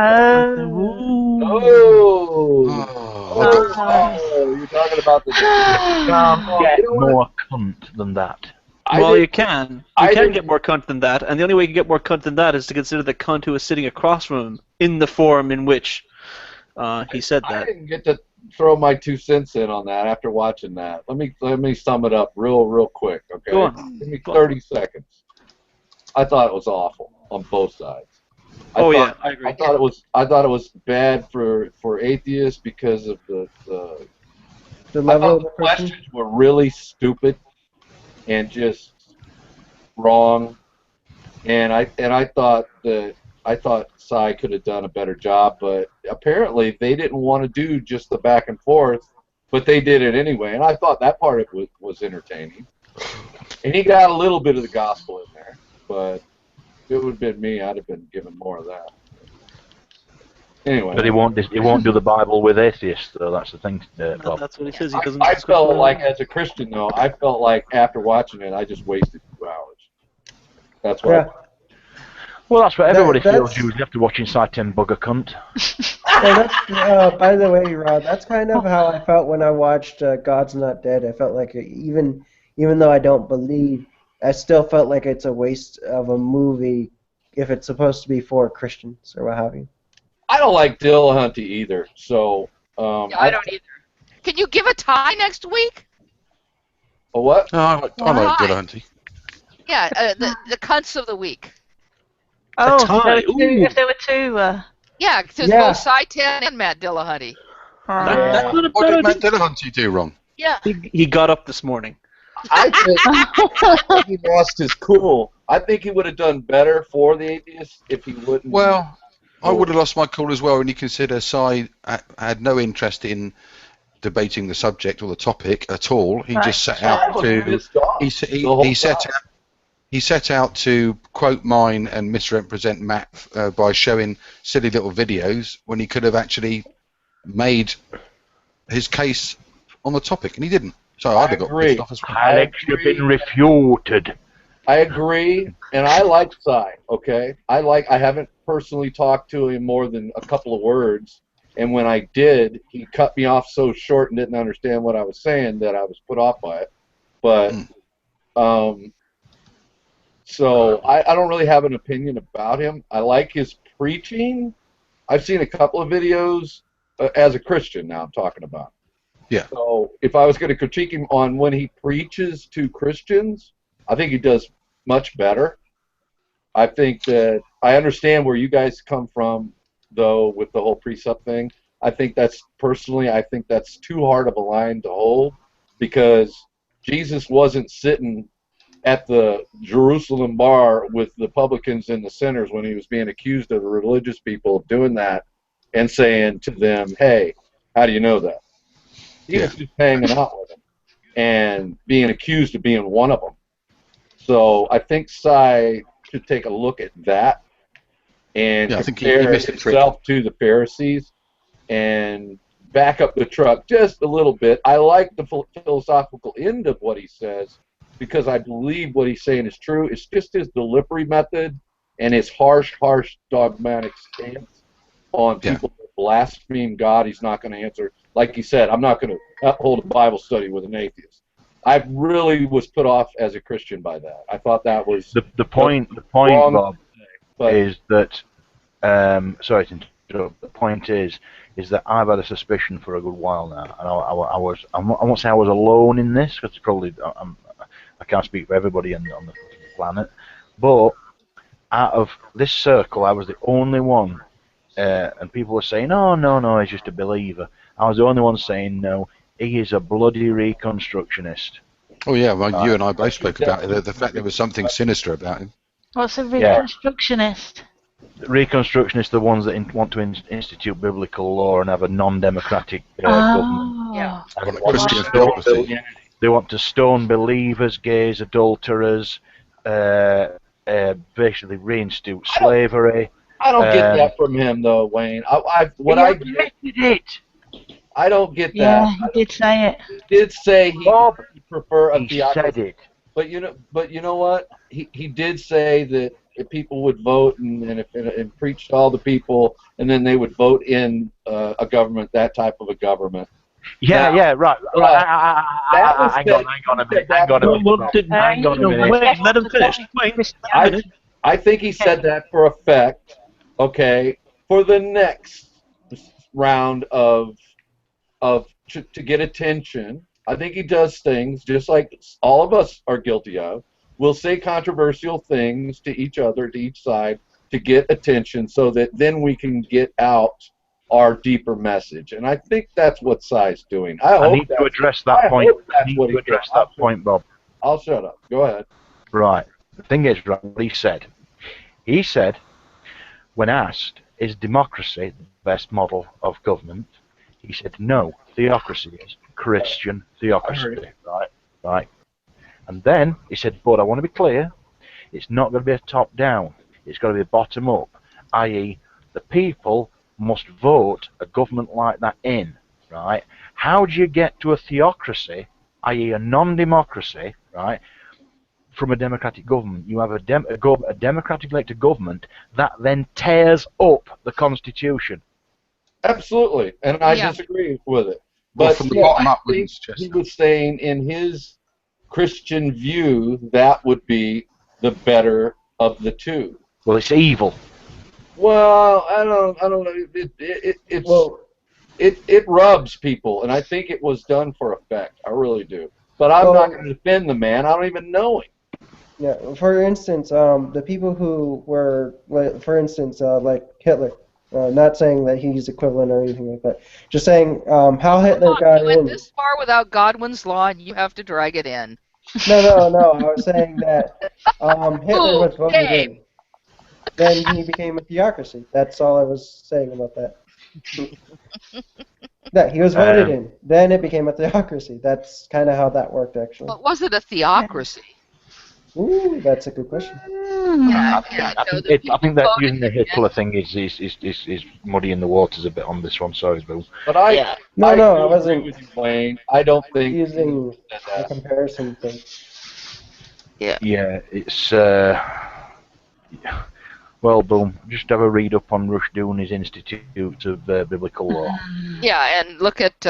talking about the. You can't get more cunt than that. Well, you can. You can get more cunt than that, and the only way you can get more cunt than that is to consider the cunt who was sitting across from him in the form in which he said that. I didn't get to throw my 2 cents in on that after watching that. Let me sum it up real quick, okay? Go on. Give me 30 seconds. I thought it was awful on both sides. I agree. I thought it was bad for atheists because of the level of the questions were really stupid and just wrong. And I thought Cy could have done a better job, but apparently they didn't want to do just the back and forth, but they did it anyway. And I thought that part of it was entertaining. And he got a little bit of the gospel in there, but if it would have been me, I'd have been given more of that. Anyway. But he won't do the Bible with atheists, though. That's the thing. Bob. That's what he says. He doesn't. I felt like, as a Christian, though, I felt like after watching it, I just wasted 2 hours. That's why. Yeah. Well, that's what everybody feels usually after watching Satan Bugger Cunt. Well, that's, by the way, Rod, that's kind of how I felt when I watched God's Not Dead. I felt like even though I don't believe, I still felt like it's a waste of a movie if it's supposed to be for Christians or what have you. I don't like Dillahunty either, so... yeah, I don't either. Can you give a tie next week? A what? No, I like Dillahunty. Yeah, the cunts of the week. Oh, if there were two. Yeah, because both Cy Tan and Matt Dillahunty. What did Matt Dillahunty do wrong? Yeah. He got up this morning. I think he lost his cool. I think he would have done better for the atheists if he wouldn't. Well, I would have lost my cool as well when you consider Cy had no interest in debating the subject or the topic at all. He just set out to. He set out to quote mine and misrepresent Matt by showing silly little videos when he could have actually made his case on the topic, and he didn't. So I'd have got pissed off as well. Alex, you've been refuted. I agree, and I like Cy. Okay, I haven't personally talked to him more than a couple of words, and when I did, he cut me off so short and didn't understand what I was saying that I was put off by it. But so I don't really have an opinion about him. I like his preaching. I've seen a couple of videos as a Christian now I'm talking about. Yeah. So if I was going to critique him on when he preaches to Christians, I think he does much better. I think that I understand where you guys come from, though, with the whole precept thing. I think that's too hard of a line to hold because Jesus wasn't sitting at the Jerusalem bar with the publicans and the sinners when he was being accused of the religious people of doing that and saying to them, hey, how do you know that? He was just hanging out with them and being accused of being one of them. So I think Cy should take a look at that and compare himself to the Pharisees and back up the truck just a little bit. I like the philosophical end of what he says because I believe what he's saying is true. It's just his delivery method and his harsh, dogmatic stance on people that blaspheme God. He's not going to answer. Like he said, I'm not going to hold a Bible study with an atheist. I really was put off as a Christian by that. I thought that was the point, Bob, is that sorry to up. The point is that I've had a suspicion for a good while now, and I won't say I was alone in this, because probably I can't speak for everybody on the planet, but out of this circle, I was the only one, and people were saying, "Oh, no, he's just a believer." I was the only one saying, "No, he is a bloody reconstructionist." Oh yeah, well, you and I both spoke about it. The fact there was something sinister about him. What's a reconstructionist? Reconstructionists are the ones that want to institute biblical law and have a non-democratic government. Yeah. On a Christian theocracy. They want to stone believers, gays, adulterers, basically reinstitute slavery. I don't get that from him, though, Wayne. I don't get that. Yeah, he did say it. He did say he prefer a theocracy. Said it. But you know what? He did say that if people would vote and preach to all the people, and then they would vote in a government, that type of a government. Yeah, right. Hang on a minute. Wait, let him finish. I think he said that for effect, okay, for the next round to get attention. I think he does things just like all of us are guilty of. We'll say controversial things to each other, to each side, to get attention, so that then we can get out our deeper message. And I think that's what Sai's doing. I need to address that point. I need to address that point, Bob. I'll shut up. Go ahead. Right. The thing is, right, what he said. He said, when asked, is democracy the best model of government? He said, no, theocracy is Christian theocracy. Right. And then he said, but I want to be clear, it's not going to be a top-down. It's got to be a bottom-up, i.e., the people must vote a government like that in, right? How do you get to a theocracy, i.e., a non-democracy, right, from a democratic government? You have a democratically elected government that then tears up the Constitution. Absolutely, and I disagree with it. But from the bottom up, he was saying in his Christian view that would be the better of the two. Well, it's evil. Well, I don't know. It rubs people, and I think it was done for effect. I really do. But I'm not going to defend the man. I don't even know him. Yeah. For instance, the people who were, for instance, like Hitler. Not saying that he's equivalent or anything like that. Just saying how Hitler got in. in. You went this far without Godwin's law, and you have to drag it in. No. I was saying that Hitler was voted in. Then he became a theocracy. That's all I was saying about that. Yeah, he was voted in. Then it became a theocracy. That's kind of how that worked, actually. But was it a theocracy? Ooh, that's a good question. I think that using the Hitler thing is muddying the waters a bit on this one. Sorry, Bill. But I wasn't with you, Wayne. I don't think using the comparison thing. Yeah. Yeah, it's well, boom. Just have a read up on Rushdoony's Institute of Biblical Law. Yeah, and look at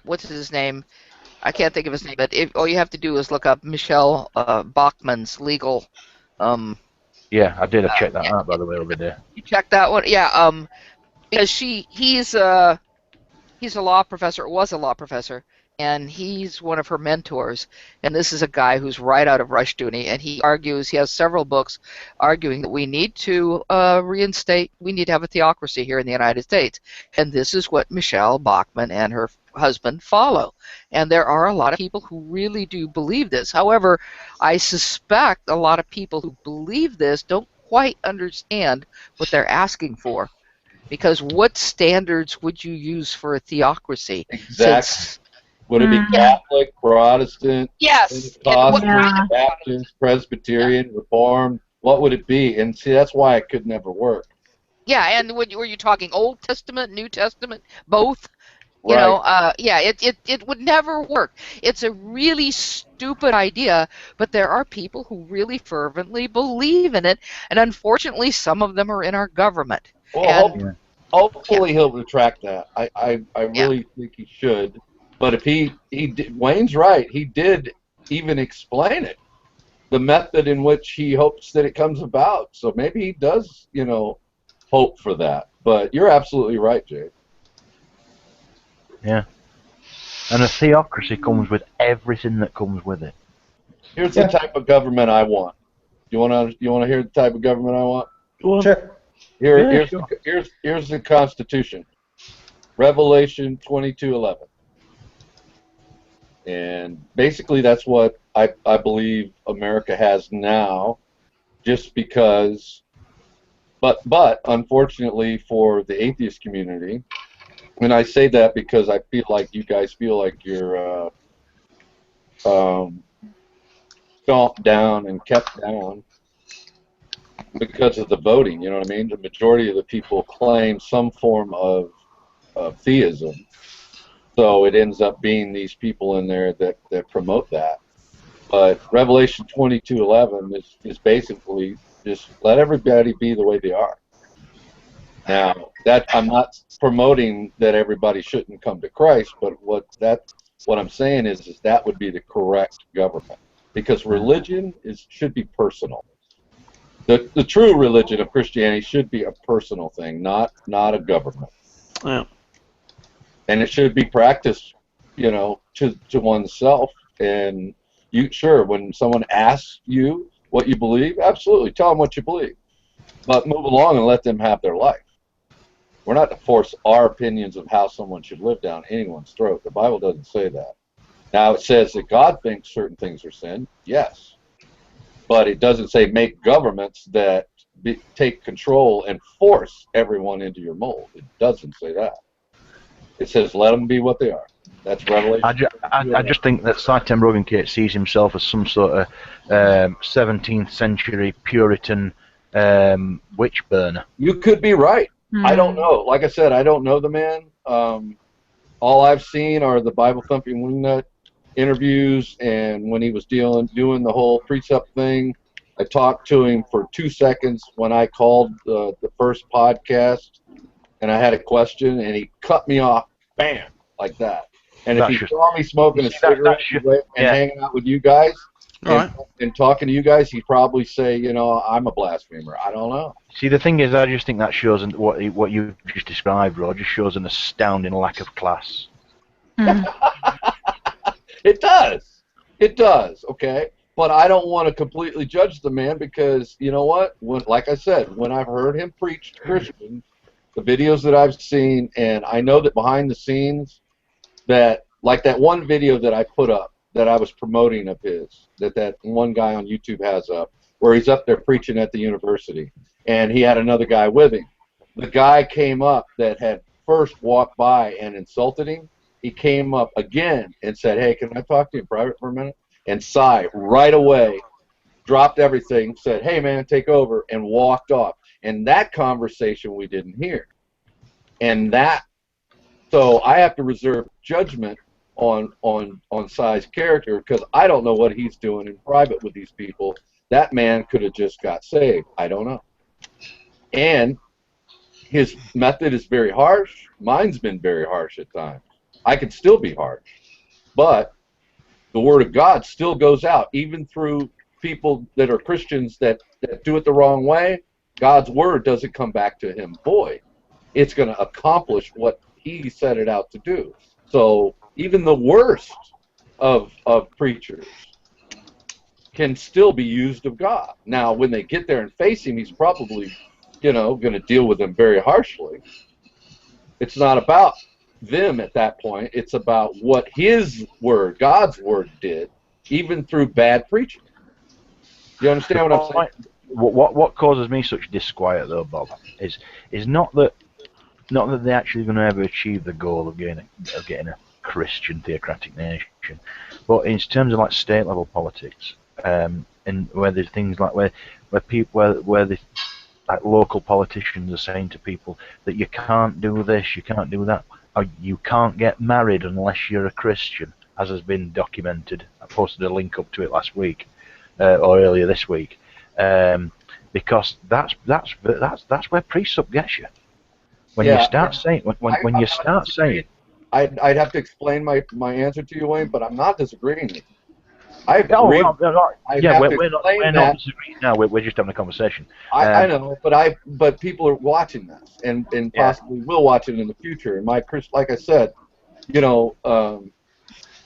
what's his name? I can't think of his name, but all you have to do is look up Michelle Bachmann's legal. Yeah, I did. I checked that out, by the way, over there. You checked that one? Yeah. Because he's a law professor. Was a law professor, and he's one of her mentors. And this is a guy who's right out of Rushdoony, and he argues. He has several books arguing that we need to reinstate. We need to have a theocracy here in the United States, and this is what Michelle Bachmann and her husband follow. And there are a lot of people who really do believe this. However, I suspect a lot of people who believe this don't quite understand what they're asking for. Because what standards would you use for a theocracy? Exactly. Would it be Catholic, Protestant, yes, Pentecostal, Baptist, Presbyterian, Reformed? What would it be? And see, that's why it could never work. Yeah, and were you talking Old Testament, New Testament, both? You Right. know, it would never work. It's a really stupid idea, but there are people who really fervently believe in it, and unfortunately, some of them are in our government. Well, hopefully he'll retract that. I really think he should. But if he did, Wayne's right. He did even explain it, the method in which he hopes that it comes about. So maybe he does, hope for that. But you're absolutely right, Jay. Yeah. And a theocracy comes with everything that comes with it. Here's the type of government I want. You want to hear the type of government I want? Sure. Here's the Constitution. Revelation 22:11. And basically that's what I believe America has now, just because, but unfortunately for the atheist community, and I say that because I feel like you guys feel like you're stomped down and kept down because of the voting, you know what I mean? The majority of the people claim some form of theism. So it ends up being these people in there that promote that. But Revelation 22:11 is basically just let everybody be the way they are. Now, that I'm not promoting that everybody shouldn't come to Christ, but what I'm saying is that would be the correct government, because religion should be personal. The true religion of Christianity should be a personal thing, not a government. Yeah. And it should be practiced, to oneself. And when someone asks you what you believe, absolutely tell them what you believe, but move along and let them have their life. We're not to force our opinions of how someone should live down anyone's throat. The Bible doesn't say that. Now, it says that God thinks certain things are sin, yes, but it doesn't say make governments that take control and force everyone into your mold. It doesn't say that. It says let them be what they are. That's Revelation. I just think that Saitem Rogankate sees himself as some sort of 17th century Puritan witch burner. You could be right. I don't know. Like I said, I don't know the man. All I've seen are the Bible Thumping Wingnut interviews, and when he was doing the whole precept thing, I talked to him for 2 seconds when I called the first podcast, and I had a question, and he cut me off, bam, like that. And if he saw me smoking a cigarette and hanging out with you guys and talking to you guys, he'd probably say, I'm a blasphemer. I don't know. See, the thing is, I just think that shows what you just described, Rod, just shows an astounding lack of class. It does. It does, okay? But I don't want to completely judge the man, because, you know what? Like I said, when I've heard him preach to Christians, the videos that I've seen, and I know that behind the scenes, like that one video that I put up that I was promoting of his, that one guy on YouTube has up, where he's up there preaching at the university, and he had another guy with him. The guy came up that had first walked by and insulted him. He came up again and said, hey, can I talk to you in private for a minute? And Cy right away dropped everything, said, hey, man, take over, and walked off. And that conversation we didn't hear. So I have to reserve judgment on Cy's character, because I don't know what he's doing in private with these people. That man could have just got saved. I don't know. And his method is very harsh. Mine's been very harsh at times. I could still be harsh. But the Word of God still goes out, even through people that are Christians that do it the wrong way. God's Word doesn't come back to him void. It's going to accomplish what he set it out to do. So even the worst of preachers can still be used of God. Now, when they get there and face him, he's probably, going to deal with them very harshly. It's not about them at that point. It's about what his Word, God's Word, did, even through bad preaching. You understand what I'm saying? What causes me such disquiet, though, Bob, is not that they're actually going to ever achieve the goal of getting a Christian theocratic nation, but in terms of like state level politics, and where there's things like where the like local politicians are saying to people that you can't do this, you can't do that, or you can't get married unless you're a Christian, as has been documented. I posted a link up to it last week or earlier this week, because that's where precept gets you. When you start saying, I'd have to explain my answer to you, Wayne, but I'm not disagreeing with you. I agree. Yeah, we're not disagreeing now. We're just having a conversation. I know, but people are watching this and possibly will watch it in the future. And like I said, you know,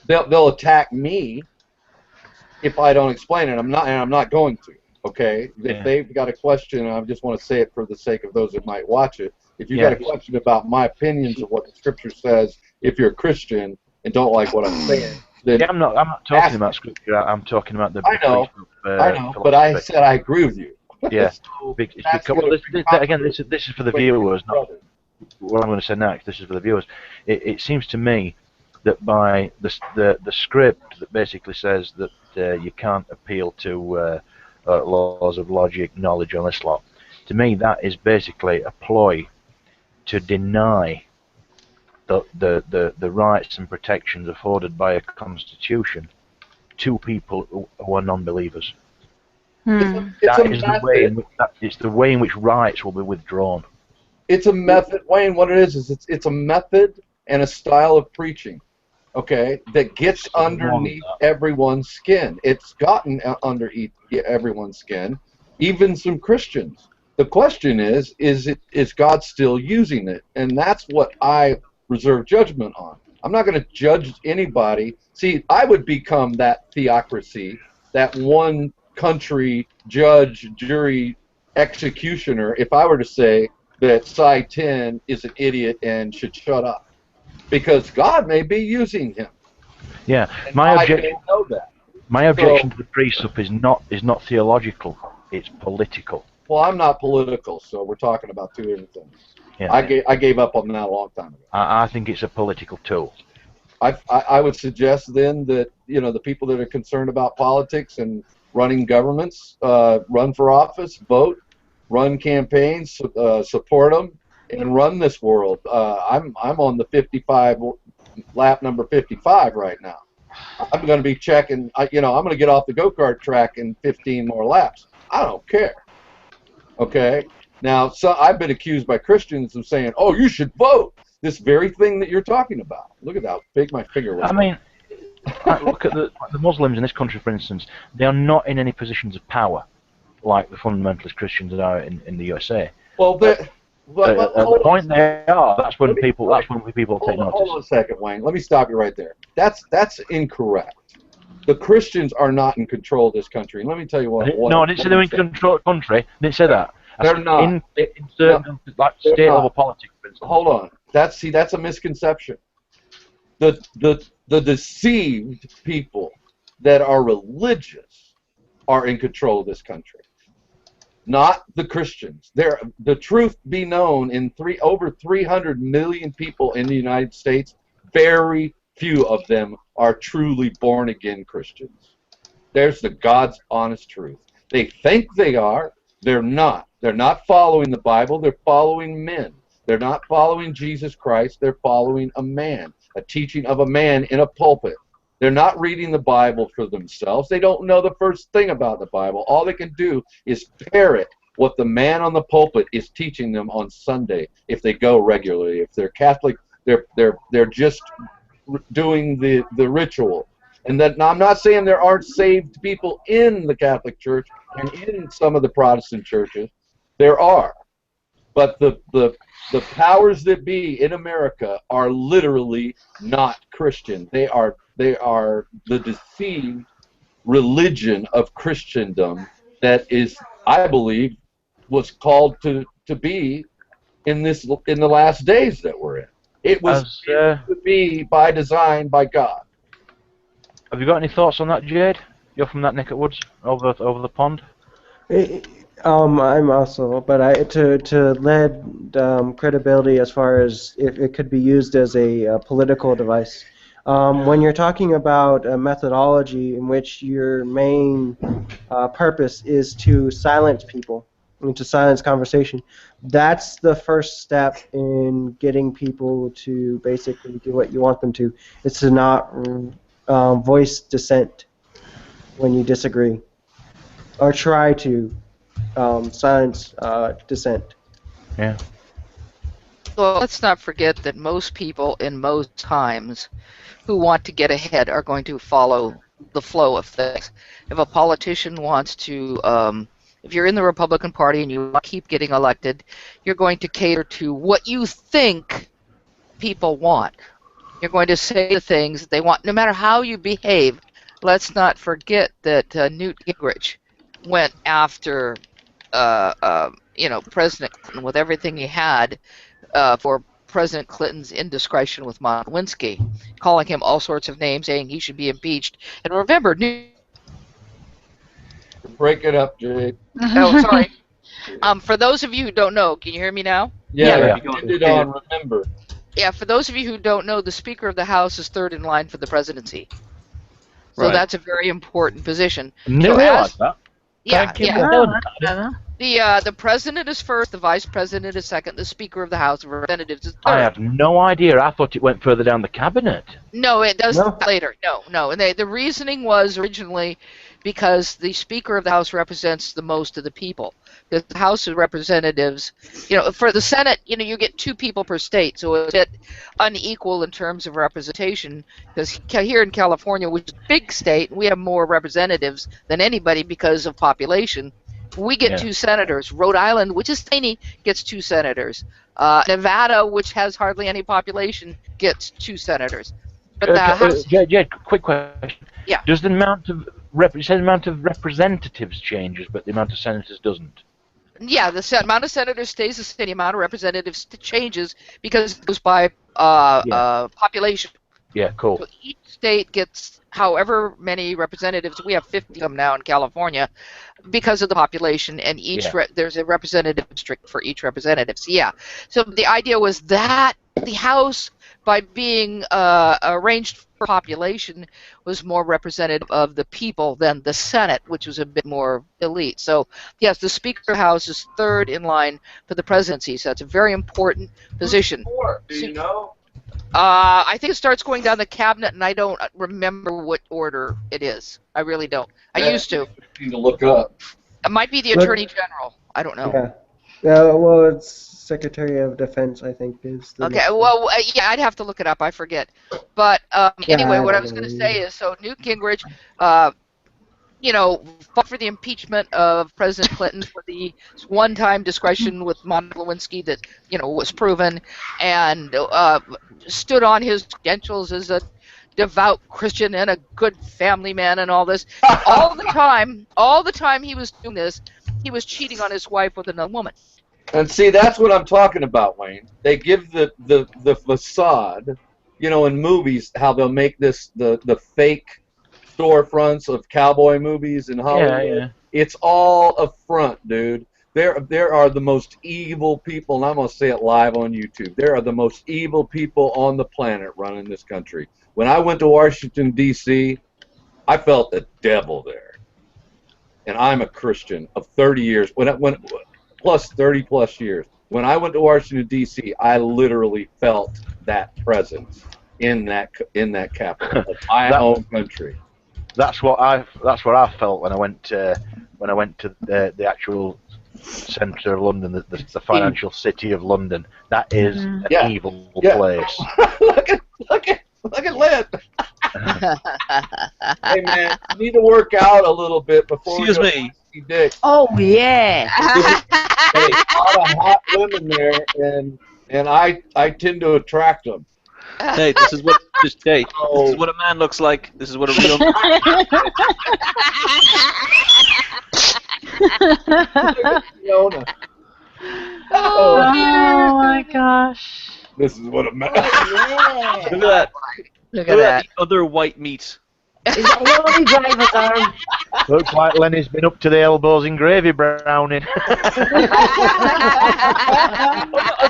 they'll attack me if I don't explain it. I'm not going to. Okay, if they've got a question, and I just want to say it for the sake of those that might watch it. If you've got a question about my opinions of what the Scripture says, if you're a Christian and don't like what I'm saying, then I'm not talking about Scripture. I'm talking about the. I know, but I said I agree with you. Yeah. So this is for the viewers, not what I'm going to say next. This is for the viewers. It seems to me that by the script that basically says that you can't appeal to laws of logic, knowledge, and this lot, to me that is basically a ploy to deny the rights and protections afforded by a constitution to people who are non-believers. It's the way in which rights will be withdrawn. It's a method, Wayne. What it is it's a method and a style of preaching, okay, that gets underneath everyone's skin. It's gotten underneath everyone's skin, even some Christians. The question is God still using it? And that's what I reserve judgment on. I'm not going to judge anybody. See, I would become that theocracy, that one country judge, jury, executioner, if I were to say that Psi 10 is an idiot and should shut up, because God may be using him. Yeah, and my I objection. don't know that. My objection to the precept is not theological. It's political. Well, I'm not political, so we're talking about two different things. Yeah. I gave up on that a long time ago. I think it's a political tool. I would suggest then that the people that are concerned about politics and running governments run for office, vote, run campaigns, support them, and run this world. I'm on the 55 lap number 55 right now. I'm going to be checking. I'm going to get off the go-kart track in 15 more laps. I don't care. Okay. Now, I've been accused by Christians of saying, "Oh, you should vote." This very thing that you're talking about. Look at how big my finger was. I mean, look at the Muslims in this country, for instance. They are not in any positions of power like the fundamentalist Christians are in the USA. Well, at the point they are, that's when people take notice. Hold on a second, Wayne. Let me stop you right there. That's incorrect. The Christians are not in control of this country. And let me tell you what. No, I didn't say they were in control of the country. I didn't say that. They're not. In certain state level politics, for instance. Hold on. That's a misconception. The deceived people that are religious are in control of this country, not the Christians. The truth be known, in over 300 million people in the United States, very few of them are truly born-again Christians. There's the God's honest truth. They think they are. They're not. They're not following the Bible. They're following men. They're not following Jesus Christ. They're following a man, a teaching of a man in a pulpit. They're not reading the Bible for themselves. They don't know the first thing about the Bible. All they can do is parrot what the man on the pulpit is teaching them on Sunday if they go regularly. If they're Catholic, they're just doing the ritual. And that, now, I'm not saying there aren't saved people in the Catholic Church and in some of the Protestant churches. There are. But the powers that be in America are literally not Christian. They are the deceived religion of Christendom that is, I believe, was called to be in the last days that we're in. It was to be by design by God. Have you got any thoughts on that, Jade? You're from that neck of woods over the pond. I'm also, but to lend credibility as far as if it could be used as a political device. When you're talking about a methodology in which your main purpose is to silence people, to silence conversation, that's the first step in getting people to basically do what you want them to. It's to not voice dissent when you disagree, or try to silence dissent. Yeah. Well, let's not forget that most people in most times who want to get ahead are going to follow the flow of things. If a politician wants to, if you're in the Republican Party and you keep getting elected, you're going to cater to what you think people want. You're going to say the things that they want, no matter how you behave. Let's not forget that Newt Gingrich went after, President Clinton with everything he had for President Clinton's indiscretion with Monica Lewinsky, calling him all sorts of names, saying he should be impeached. And remember, Break it up, Jade. Oh, sorry. For those of you who don't know, can you hear me now? Yeah. Ended on remember. Yeah, for those of you who don't know, the Speaker of the House is third in line for the presidency. So Right. that's a very important position. Never realised that. Yeah, Thank you. yeah. The president is first, the vice president is second, the Speaker of the House of Representatives is third. I had no idea. I thought it went further down the cabinet. No, it does later. No. And the reasoning was originally because the Speaker of the House represents the most of the people. The House of Representatives, for the Senate, you get 2 people per state, so it's a bit unequal in terms of representation. Because here in California, which is a big state, we have more representatives than anybody because of population. We get 2 senators. Rhode Island, which is tiny, gets 2 senators. Nevada, which has hardly any population, gets 2 senators. But the House... Jed, quick question. Yeah. Does the amount of representatives changes, but the amount of senators doesn't? Yeah, the amount of senators stays the same. The amount of representatives changes because it goes by population. Yeah, cool. So each state gets however many representatives. We have 50 of them now in California because of the population, and there's a representative district for each representative. So yeah. So the idea was that the House, by being arranged for population, was more representative of the people than the Senate, which was a bit more elite. So yes, the Speaker of the House is third in line for the presidency. So it's a very important position. Do you know? I think it starts going down the cabinet, and I don't remember what order it is. I really don't. I used to. Need to look up. It might be the Attorney General. I don't know. Yeah. Well, it's Secretary of Defense, I think, is the Okay, well, yeah, I'd have to look it up. I forget. But anyway, what I was going to say is, so Newt Gingrich, fought for the impeachment of President Clinton for the one-time discretion with Monica Lewinsky that, was proven, and stood on his credentials as a devout Christian and a good family man and all this. All the time he was doing this, he was cheating on his wife with another woman. And see, that's what I'm talking about, Wayne. They give the facade, in movies, how they'll make this the fake storefronts of cowboy movies in Hollywood. Yeah. It's all a front, dude. There are the most evil people, and I'm going to say it live on YouTube. There are the most evil people on the planet running this country. When I went to Washington, D.C., I felt the devil there. And I'm a Christian of 30 years. Plus 30+ years. When I went to Washington, D.C., I literally felt that presence in that capital of my own country. That's what I felt when I went to the actual centre of London, the financial city of London. That is an evil place. Look at Lynn. Hey man, you need to work out a little bit before. Excuse me. Dick. Oh yeah. Hey, a lot of hot women there, and I tend to attract them. Hey, this is what this is what a man looks like. This is what a real. Oh my gosh. This is what a man. Look at that. Look at that. The other white meat. Is that a lorry driver's arm? Looks like Lenny's been up to the elbows in gravy browning. I've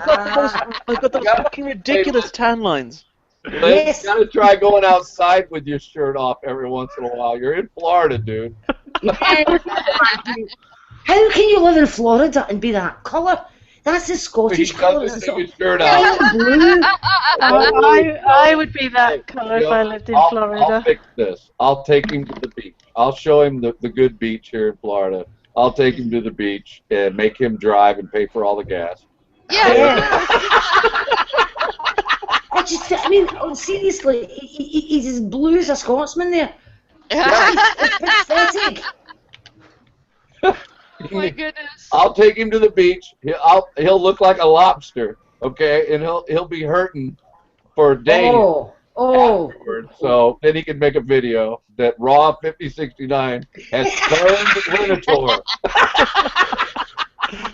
got those fucking ridiculous tan lines. Yes. You gotta try going outside with your shirt off every once in a while. You're in Florida, dude. How can you live in Florida and be that colour? That's the Scottish colour. Take his shirt out. Blue. I would be that colour if I lived in Florida. I'll fix this. I'll take him to the beach. I'll show him the good beach here in Florida. I'll take him to the beach and make him drive and pay for all the gas. Yeah. I mean, seriously, he's as blue as a Scotsman there. It's pathetic. My goodness. I'll take him to the beach. He'll look like a lobster, okay, and he'll be hurting for days afterwards. So then he can make a video that Raw 5069 has turned Venator.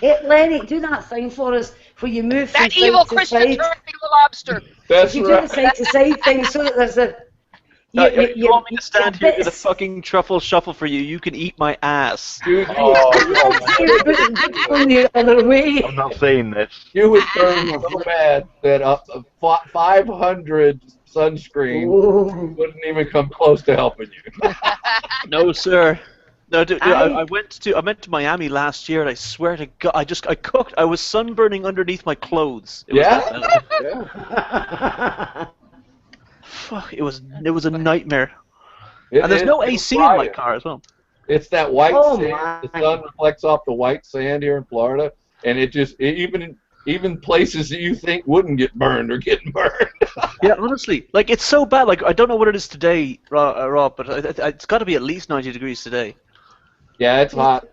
Hey, Lenny, do that thing for us where you move from That evil side to Christian side. turned into a lobster. That's You right. do the side to side thing so that there's a. You want me to stand here with a fucking truffle shuffle for you? You can eat my ass. Dude, the other way. I'm not saying this. You would turn so bad that 500 sunscreen wouldn't even come close to helping you. No, sir. No, dude, I went to Miami last year, and I swear to God, I cooked. I was sunburning underneath my clothes. It was that bad. Yeah. Fuck, it was a nightmare. And there's no AC in my car as well. It's that white sand. The sun reflects off the white sand here in Florida, and even places that you think wouldn't get burned are getting burned. Yeah, honestly, like it's so bad. Like I don't know what it is today, Rob, but it's got to be at least 90 degrees today. Yeah, it's hot.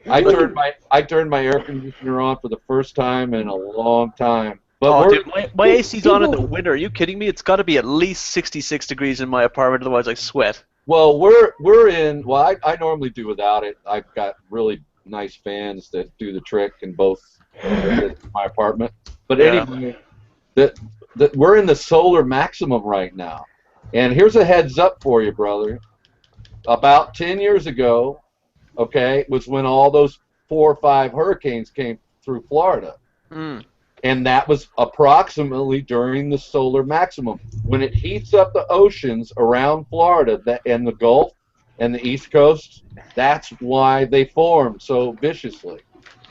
I turned my air conditioner on for the first time in a long time. But dude, my AC's on in the winter. Are you kidding me? It's got to be at least 66 degrees in my apartment, otherwise I sweat. Well, we're in. Well, I normally do without it. I've got really nice fans that do the trick in both my apartment. But anyway, we're in the solar maximum right now. And here's a heads up for you, brother. About 10 years ago, okay, was when all those 4 or 5 hurricanes came through Florida. Mm. And that was approximately during the solar maximum. When it heats up the oceans around Florida and the Gulf and the East Coast, that's why they formed so viciously.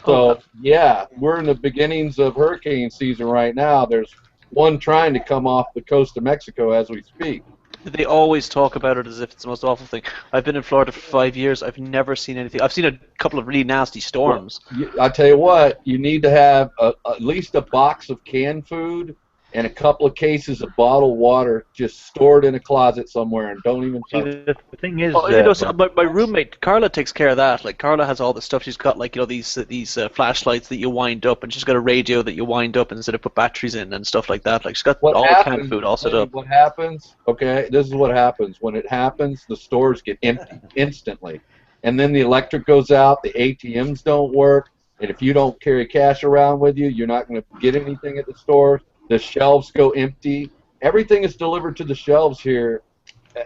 So, yeah, we're in the beginnings of hurricane season right now. There's one trying to come off the coast of Mexico as we speak. They always talk about it as if it's the most awful thing. I've been in Florida for 5 years. I've never seen anything. I've seen a couple of really nasty storms. Well, I tell you what, you need to have at least a box of canned food and a couple of cases of bottled water just stored in a closet somewhere and don't even touch it. The thing is, So my roommate Carla takes care of that. Like Carla has all the stuff. She's got like these flashlights that you wind up, and she's got a radio that you wind up instead of put batteries in and stuff like that. Like she's got all the canned food all set up. What happens? Okay, this is what happens. When it happens, the stores get empty instantly, and then the electric goes out. The ATMs don't work, and if you don't carry cash around with you, you're not going to get anything at the store. The shelves go empty. Everything is delivered to the shelves here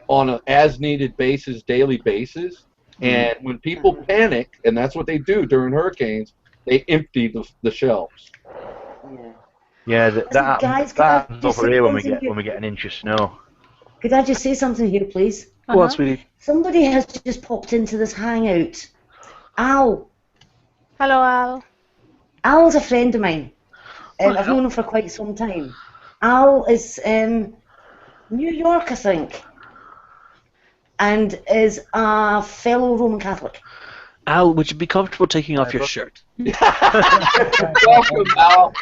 on an as-needed basis, daily basis. And when people panic, and that's what they do during hurricanes, they empty the shelves. Yeah, that happens over here when we get an inch of snow. Could I just say something here, please? Go on, sweetie. Somebody has just popped into this hangout. Al. Hello, Al. Al's a friend of mine. I've known him for quite some time. Al is in New York, I think, and is a fellow Roman Catholic. Al, would you be comfortable taking off your shirt? Welcome, Al.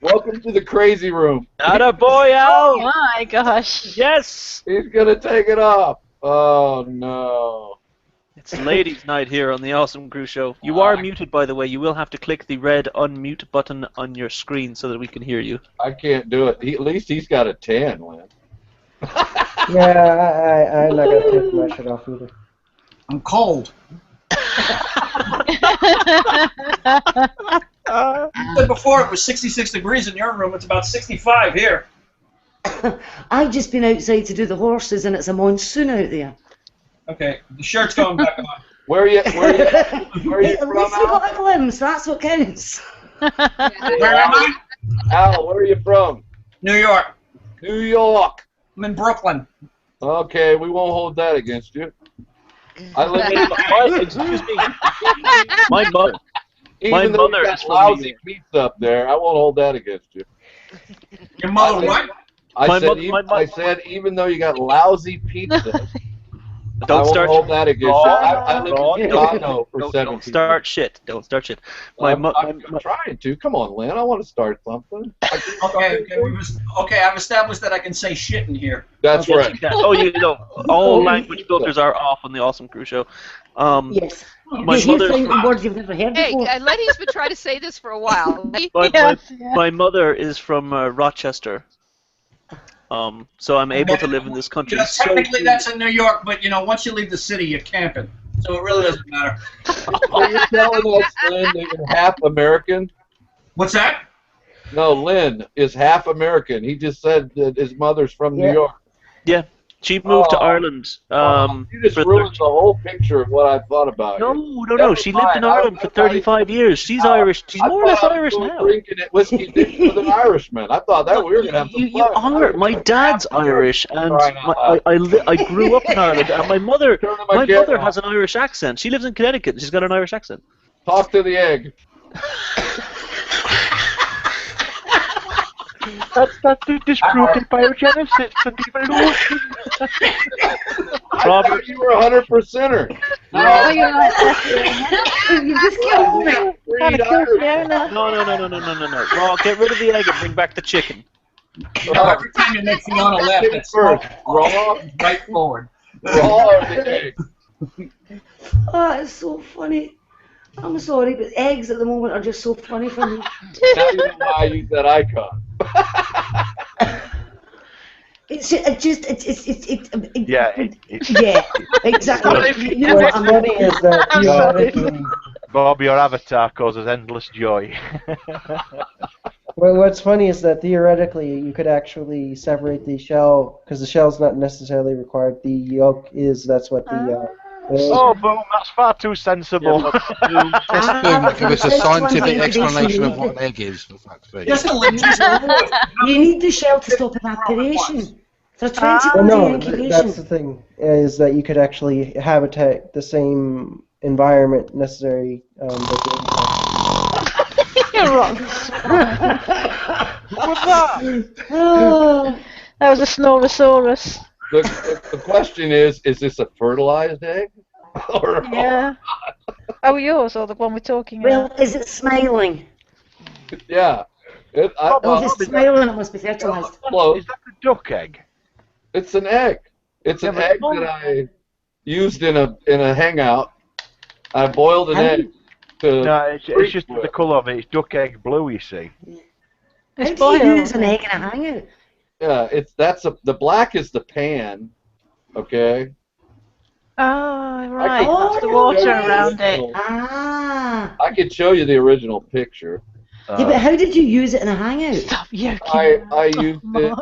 Welcome to the crazy room. Atta boy, Al! Oh my gosh. Yes! He's going to take it off. Oh, no. It's ladies' night here on the Awesome Crew Show. You are muted, by the way. You will have to click the red unmute button on your screen so that we can hear you. I can't do it. At least he's got a 10, Lynn. Yeah, I'm not going to take my shirt off either. I'm cold. You said before it was 66 degrees in your room. It's about 65 here. I've just been outside to do the horses, and it's a monsoon out there. Okay, the shirt's going back on. Where are you At from, least we Al? got a glimpse. That's what counts. Where am I? Al, where are you from? New York. New York. I'm in Brooklyn. Okay, we won't hold that against you. I live in excuse me. My mother. Even though you got lousy pizza up there, I won't hold that against you. Your mother what? I said even though you got lousy pizza, Don't start. hold that against you. I lived in Chicago for 17 Don't start shit. Don't start shit. I'm trying to. Come on, Lynn. I want to start something. Okay, I've established that I can say shit in here. That's Yes, right. you can. Oh, you know, all language filters are off on the Awesome Crew Show. Yes. My You're mother's saying words you've never heard Hey, before. Letty's been trying to say this for a while. my mother is from Rochester. So I'm able to live in this country. Technically, that's in New York, but once you leave the city, you're camping, so it really doesn't matter. So you're telling us, Lynn, that you're half American? What's that? No, Lynn is half American. He just said that his mother's from New York. Yeah, she moved to Ireland. You just ruined the whole picture of what I thought about you. No. She lived in Ireland for 35 years. She's Irish. She's more or less Irish now. Drinking it whiskey dick with an Irishman. I thought that we were gonna have some You are. My dad's Irish, and I grew up in Ireland. And my mother has an Irish accent. She lives in Connecticut, and she's got an Irish accent. Talk to the egg. That's disproved by biogenesis and evolution. Robert, you were 100%er. You just killed me. No. Raw, get rid of the egg and bring back the chicken. Every time you make Fiona laugh, it's raw, right forward. Raw or the egg? Oh, it's so funny. I'm sorry, but eggs at the moment are just so funny for me. Now you know why I use that icon. Yeah, exactly. You know What's what funny is that theoretically, Bob, your avatar causes endless joy. well, what's funny is that theoretically you could actually separate the shell, because the shell's not necessarily required. The yolk is. That's what the. Oh, boom! That's far too sensible. Give us a scientific explanation of what an egg is, for fuck's sake. You need the shell to stop evaporation. There's 20 no, incubation. that's the thing, is that you could actually habitat the same environment necessary. You're wrong. What's that? Oh, that was a Snorosaurus. The question is this a fertilized egg? Yeah. Oh, yours or the one we're talking Well, about? is it smiling? Yeah. If it's smiling, it must be fertilized. Close. Is that a duck egg? It's an egg. It's an egg that I used in a hangout. I boiled an egg. No, it's just the colour of it. It's duck egg blue, you see. How do you use an egg in a hangout? Yeah, the black is the pan, okay? Oh, right. That's the water around it. Ah. I could show you the original picture. Yeah, but how did you use it in a hangout? Stop yoking. I used it.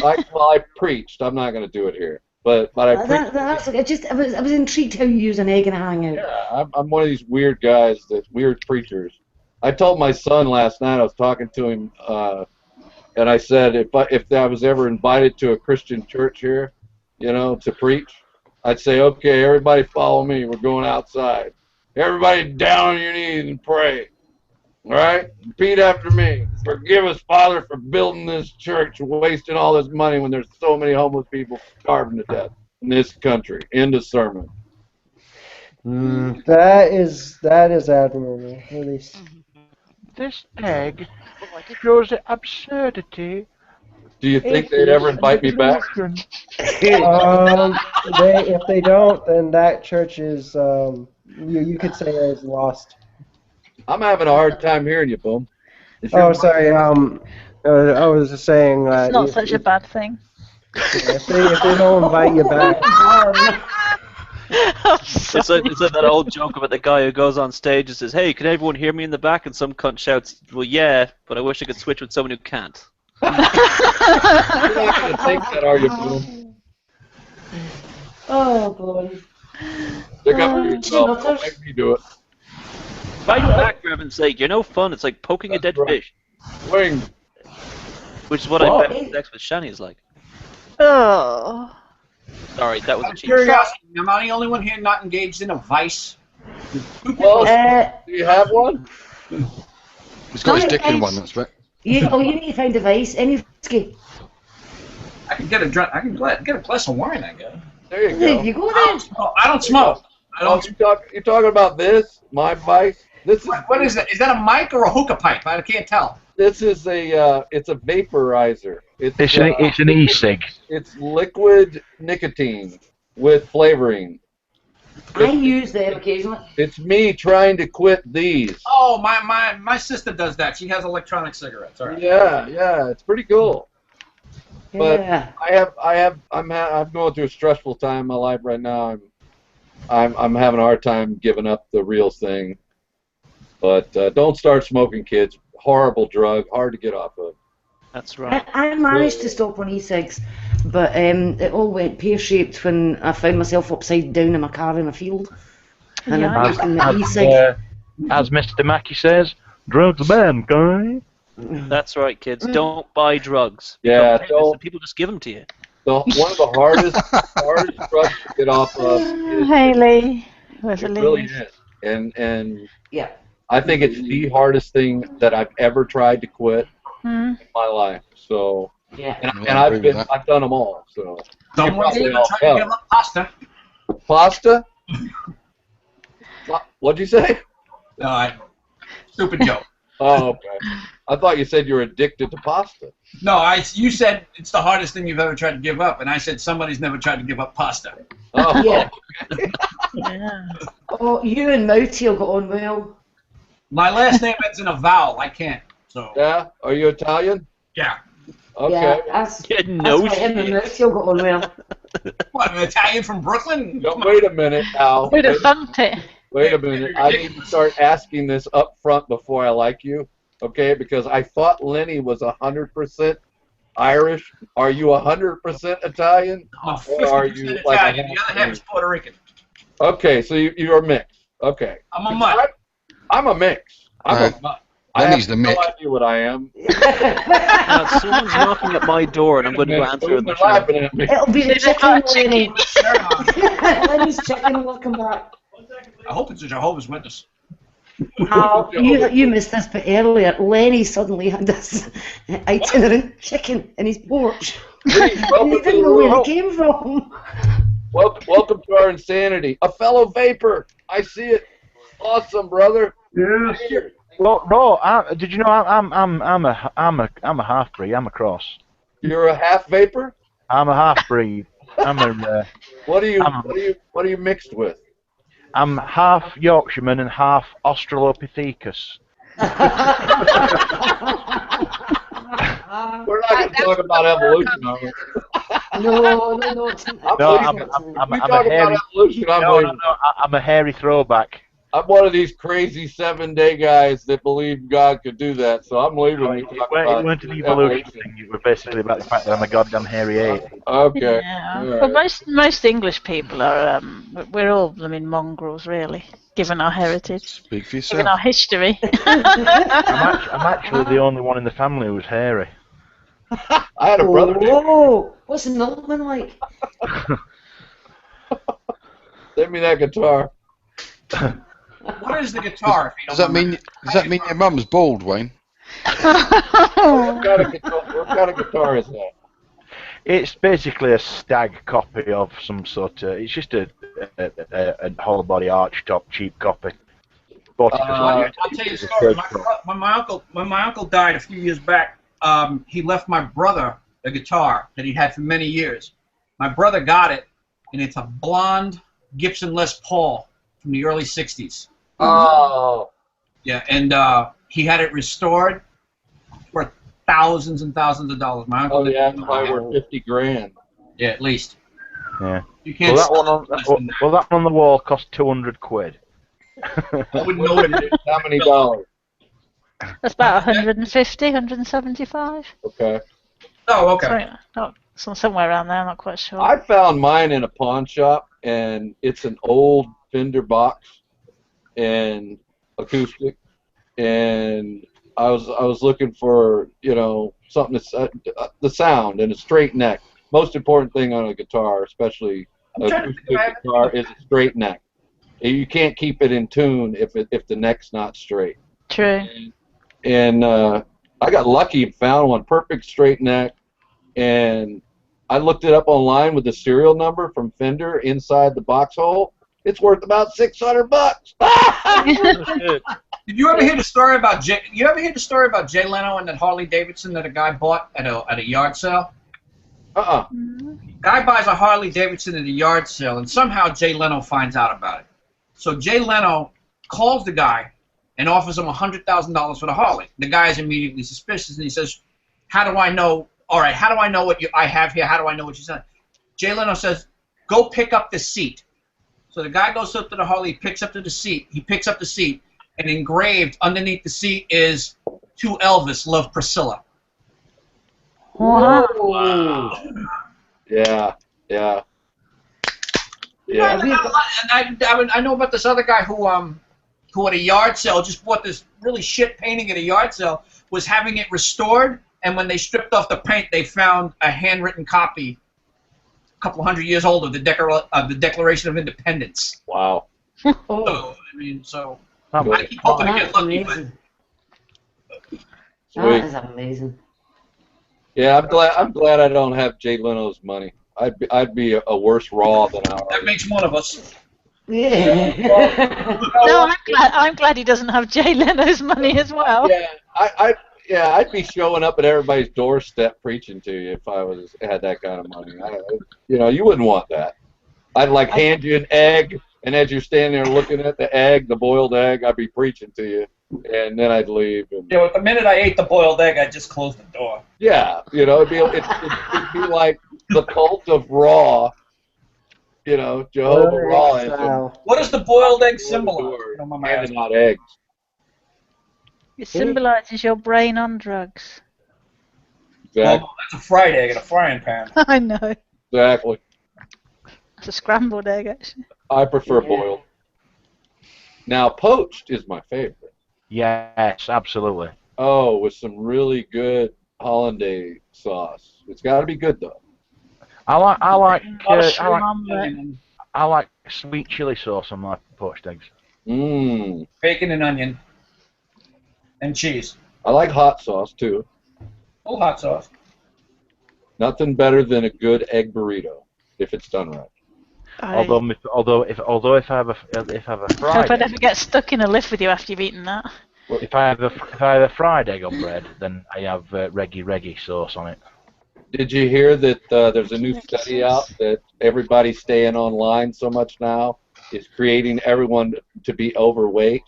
I preached. I'm not going to do it here, but I preached. That's okay. I was intrigued how you use an egg in a hangout. Yeah, I'm one of these weird guys, weird preachers. I told my son last night. I was talking to him. And I said, if I was ever invited to a Christian church here, to preach, I'd say, okay, everybody follow me. We're going outside. Everybody down on your knees and pray. All right? Repeat after me. Forgive us, Father, for building this church and wasting all this money when there's so many homeless people starving to death in this country. End of sermon. That is admirable. At least. This egg shows the absurdity. Do you think they'd ever invite me back? If they don't, then that church is you could say is lost. I'm having a hard time hearing you, Boom. Oh, sorry. I was just saying that It's not such a bad thing. If they don't invite you back. It's like that old joke about the guy who goes on stage and says, "Hey, can everyone hear me in the back?" And some cunt shouts, "Well, yeah, but I wish I could switch with someone who can't." You're not going to take that, are you, Boom? Oh, boy. Stick up for yourself. Don't make me do it. Fight back, for heaven's sake. You're no fun. It's like poking a dead fish. Swing. Which is what I bet sex with Shani is like. Oh. Sorry, that was a cheap. Curiosity. Am I the only one here not engaged in a vice? Well, do you have one? He's got his dick in one, that's right. You need to find a device. Any whiskey. I can get a glass of wine, I guess. There you There go. you go I then. don't smoke. I don't. You're talking about this? My vice? This is What is that? Is that a mic or a hookah pipe? I can't tell. This is it's a vaporizer. It's an e-cig. It's liquid nicotine with flavoring. I use them occasionally. It's me trying to quit these. Oh, my sister does that. She has electronic cigarettes. All right. Yeah, it's pretty cool. But Yeah. I'm going through a stressful time in my life right now. I'm having a hard time giving up the real thing. But don't start smoking, kids. Horrible drug, hard to get off of. That's right. I managed to stop on e-cigs, but it all went pear-shaped when I found myself upside down in my car in a field. And Yeah. I'm using the e-cig. As Mr. Mackey says, drugs are bad, guy. That's right, kids. Don't buy drugs. Yeah, Don't. People just give them to you. One of the hardest drugs to get off of. Haley. It really is. And yeah. I think it's the hardest thing that I've ever tried to quit in my life. So yeah, and I've done them all. So Someone's trying to give up pasta. Pasta? What'd you say? Stupid joke. Oh, okay. I thought you said you were addicted to pasta. No, you said it's the hardest thing you've ever tried to give up, and I said somebody's never tried to give up pasta. Oh, yeah. Okay. Yeah. Oh, you and Mouty got on well. My last name ends in a vowel. I can't. So. Yeah. Are you Italian? Yeah. Okay. Yeah, that's why him and Mouty got on well. What, an Italian from Brooklyn? No, wait a minute now. Who'd have thumped it? Wait a minute. I need to start asking this up front before I like you, okay? Because I thought Lenny was 100% Irish. Are you 100% Italian? I'm Or are 50% you Italian. like The other half is Puerto Rican. Okay, so you're mixed. Okay. I'm a mutt. I'm a mix. I'm a mutt. Lenny's I the have no Mick. idea what I am. Someone's knocking at my door, and I'm going to go answer They're the laughing at me. It'll be the chicken, Lenny. Lenny's chicken will come back. I hope it's a Jehovah's Witness. Oh, you missed this bit earlier. Lenny suddenly had this itinerant chicken in his porch. And he didn't know where it came from. Welcome to our insanity. A fellow vapor. I see it. Awesome, brother. Yes. Well, no. Did you know I'm a half breed. I'm a cross. You're a half vapor. I'm a half breed. I'm a. What are you mixed with? I'm half Yorkshireman and half Australopithecus. We're not going to talk about evolution, are we? No. I'm a hairy throwback. I'm one of these crazy 7-day guys that believe God could do that, so I'm leaving. It weren't an evolution thing. It was basically about the fact that I'm a goddamn hairy ape. Okay. Yeah. But most English people are we're all mongrels really, given our heritage. Speak for given our history. I'm actually the only one in the family who's hairy. I had a brother. Whoa! What's an old man like? Send me that guitar. What is the guitar? Does that mean your mum's bald, Wayne? What kind of guitar is that? It's basically a stag copy of some sort of. It's just a whole body arch top cheap copy. I'll tell you a story. When my uncle died a few years back, he left my brother a guitar that he had for many years. My brother got it, and it's a blonde Gibson Les Paul from the early '60s. Oh. Yeah, and he had it restored for thousands and thousands of dollars. My uncle. Oh yeah, probably worth $50,000. Yeah, at least. Yeah. You can't. That one on the wall cost £200. I wouldn't know what it is. How many dollars? That's about 150, 175. Okay. Oh, okay. Somewhere around there, I'm not quite sure. I found mine in a pawn shop, and it's an old Fender box and acoustic, and I was looking for something the sound and a straight neck. Most important thing on a guitar, especially an acoustic guitar, is a straight neck. You can't keep it in tune if the neck's not straight. True. And I got lucky and found one perfect straight neck, and I looked it up online with the serial number from Fender inside the box hole. It's worth about $600. Did you ever hear the story about Jay? You ever hear the story about Jay Leno and that Harley Davidson that a guy bought at a yard sale? Guy buys a Harley Davidson at a yard sale, and somehow Jay Leno finds out about it. So Jay Leno calls the guy and offers him $100,000 for the Harley. The guy is immediately suspicious, and he says, "How do I know? All right, how do I know what I have here? How do I know what you said?" Jay Leno says, "Go pick up the seat." So the guy goes up to the Harley, picks up the seat. He picks up the seat, and engraved underneath the seat is "To Elvis, Love Priscilla." Wow. Yeah. I know about this other guy who at a yard sale just bought this really shit painting at a yard sale, was having it restored, and when they stripped off the paint, they found a handwritten copy, a couple hundred years old, of the Declaration of Independence. Wow. So, I keep hoping to get lucky, but That is amazing. Yeah, I'm glad I don't have Jay Leno's money. I'd be a worse raw than I. That makes one of us. Yeah. No, I'm glad he doesn't have Jay Leno's money as well. Yeah, I'd be showing up at everybody's doorstep preaching to you if I had that kind of money. You wouldn't want that. I'd hand you an egg, and as you're standing there looking at the egg, the boiled egg, I'd be preaching to you, and then I'd leave. And, The minute I ate the boiled egg, I just closed the door. yeah, it'd be like the cult of Raw. Jehovah Raw. What does the boiled egg symbolize? Handing out eggs. It symbolises your brain on drugs. Exactly. Well, that's a fried egg in a frying pan. I know. Exactly. It's a scrambled egg, actually. I prefer boiled. Now, poached is my favorite. Yes, absolutely. Oh, with some really good hollandaise sauce. It's got to be good though. I like sweet chili sauce on my poached eggs. Mmm. Bacon and onion. And cheese. I like hot sauce too. Oh, hot sauce. Nothing better than a good egg burrito if it's done right. Although if I have a Hope I fried never get stuck in a lift with you after you've eaten that. if I have a fried egg on bread, then I have reggae sauce on it. Did you hear that there's a new study out that everybody staying online so much now is creating everyone to be overweight,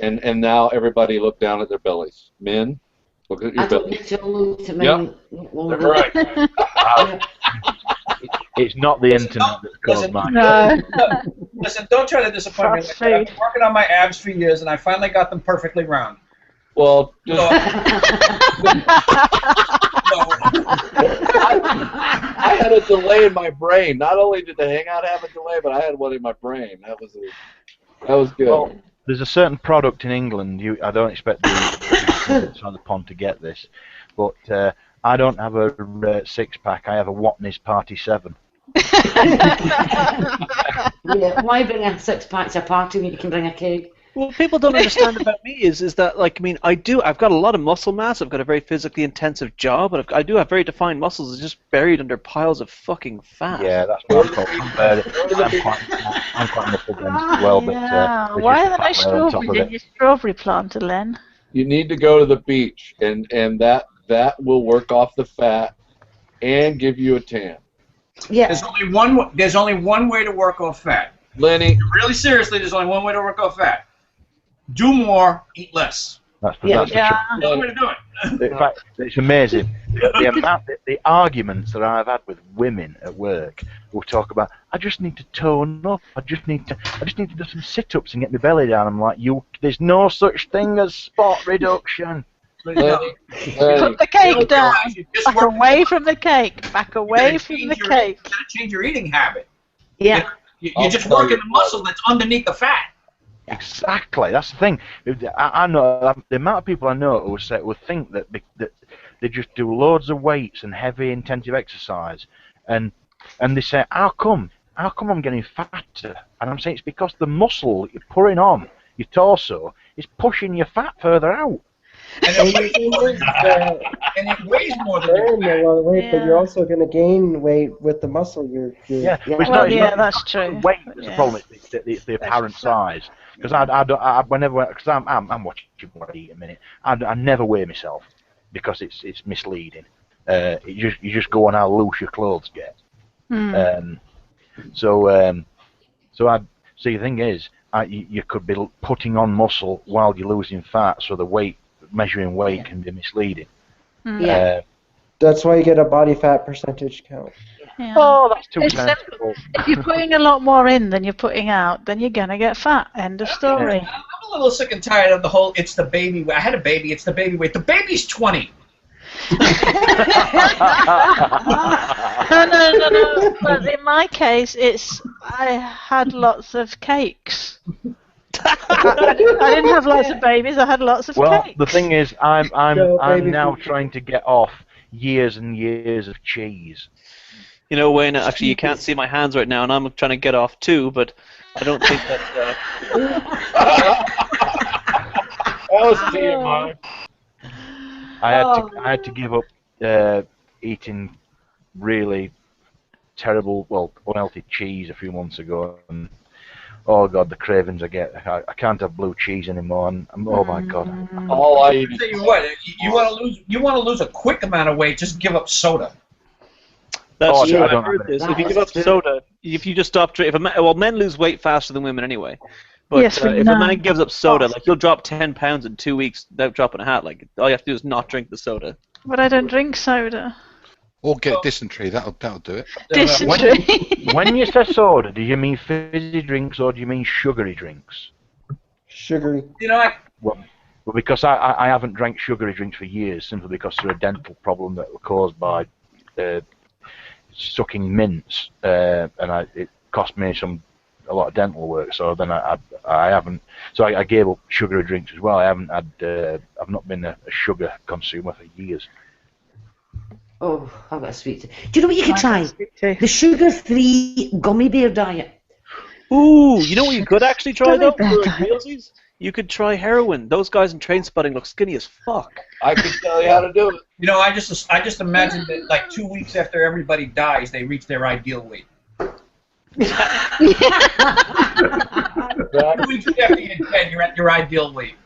and now everybody look down at their bellies. Men, look at your belly. Yep. Right. It's not the internet that's caused mine. No. Listen, don't try to disappoint me. Like that. I've been working on my abs for years, and I finally got them perfectly round. Well, just I had a delay in my brain. Not only did the Hangout have a delay, but I had one in my brain. That was good. Well, there's a certain product in England. I don't expect the on the pond to get this, but I don't have a six-pack. I have a Watney's Party 7. Yeah, why bring a six-pack to a party when you can bring a keg? Well, people don't understand about me is that I've got a lot of muscle mass. I've got a very physically intensive job, but I do have very defined muscles. It's just buried under piles of fucking fat. Yeah, that's what I'm talking about. I'm quite muscle dense as well, but why are there no strawberries in your strawberry planter, Len? You need to go to the beach, and that will work off the fat and give you a tan. Yeah. There's only one way to work off fat. Lenny. Really seriously, there's only one way to work off fat. Do more, eat less. That's the That's the way to do it. In fact, it's amazing. The arguments that I've had with women at work who talk about, I just need to tone up. I just need to do some sit-ups and get my belly down. I'm like, there's no such thing as spot reduction. Put the cake down. Back away from the cake. Back away from the cake. You gotta change your eating habit. Yeah. You're just working the muscle that's underneath the fat. Exactly, that's the thing. I know the amount of people I know who think that they just do loads of weights and heavy intensive exercise, and they say, how come I'm getting fatter? And I'm saying it's because the muscle you're putting on your torso is pushing your fat further out. And it weighs more than burn a lot of weight, but you're also going to gain weight with the muscle. Yeah, but it's well, not, it's not, that's true. The weight is the problem. It's the apparent size. Because because I'm watching what I eat in a minute. I never weigh myself because it's misleading. You just go on how loose your clothes get. So the thing is, you could be putting on muscle while you're losing fat, so the measuring weight can be misleading. Yeah. That's why you get a body fat percentage count. Yeah. Oh, that's too It's sensible. If you're putting a lot more in than you're putting out, then you're gonna get fat. End of story. I'm a little sick and tired of the whole "it's the baby." I had a baby. It's the baby weight. The baby's 20. No. But in my case, I had lots of cakes. I didn't have lots of babies. I had lots of cakes. The thing is, I'm now trying to get off years and years of cheese. You know, Wayne, actually, you can't see my hands right now, and I'm trying to get off too, but I don't think that... That was TMI. I had to give up eating really terrible, unhealthy cheese a few months ago, and oh god, the cravings I get! I can't have blue cheese anymore, and oh my god! All I tell you what, you want to lose a quick amount of weight, just give up soda. That's true. I've heard this. If you give up soda, if you just stop drinking, men lose weight faster than women anyway. But if a man gives up soda, like, you'll drop 10 pounds in 2 weeks without dropping a hat. Like, all you have to do is not drink the soda. But I don't drink soda. Or get dysentery. That'll do it. Dysentery. When you say soda, do you mean fizzy drinks or do you mean sugary drinks? Sugary. You know, Well, because I haven't drank sugary drinks for years, simply because of a dental problem that was caused by sucking mints, and it cost me a lot of dental work. So then I haven't. So I gave up sugary drinks as well. I've not been a sugar consumer for years. Oh, I've got a sweet. Do you know what you could try? The sugar-free gummy bear diet. Ooh, you know what you could actually try though? For realsies? You could try heroin. Those guys in Trainspotting look skinny as fuck. I can tell you how to do it. You know, I just imagine that like 2 weeks after everybody dies, they reach their ideal weight. 2 weeks after you're dead, you're at your ideal weight.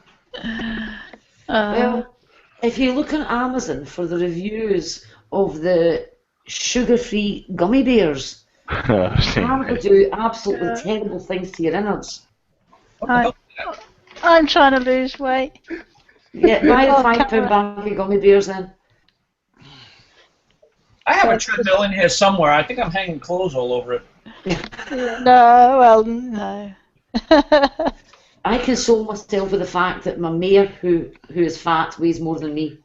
Well, if you look on Amazon for the reviews of the sugar-free gummy bears, they do absolutely terrible things to your innards. I'm trying to lose weight. Yeah, buy a £5 bag of gummy bears then. I have a treadmill in here somewhere. I think I'm hanging clothes all over it. No. I console myself with the fact that my mare, who is fat, weighs more than me.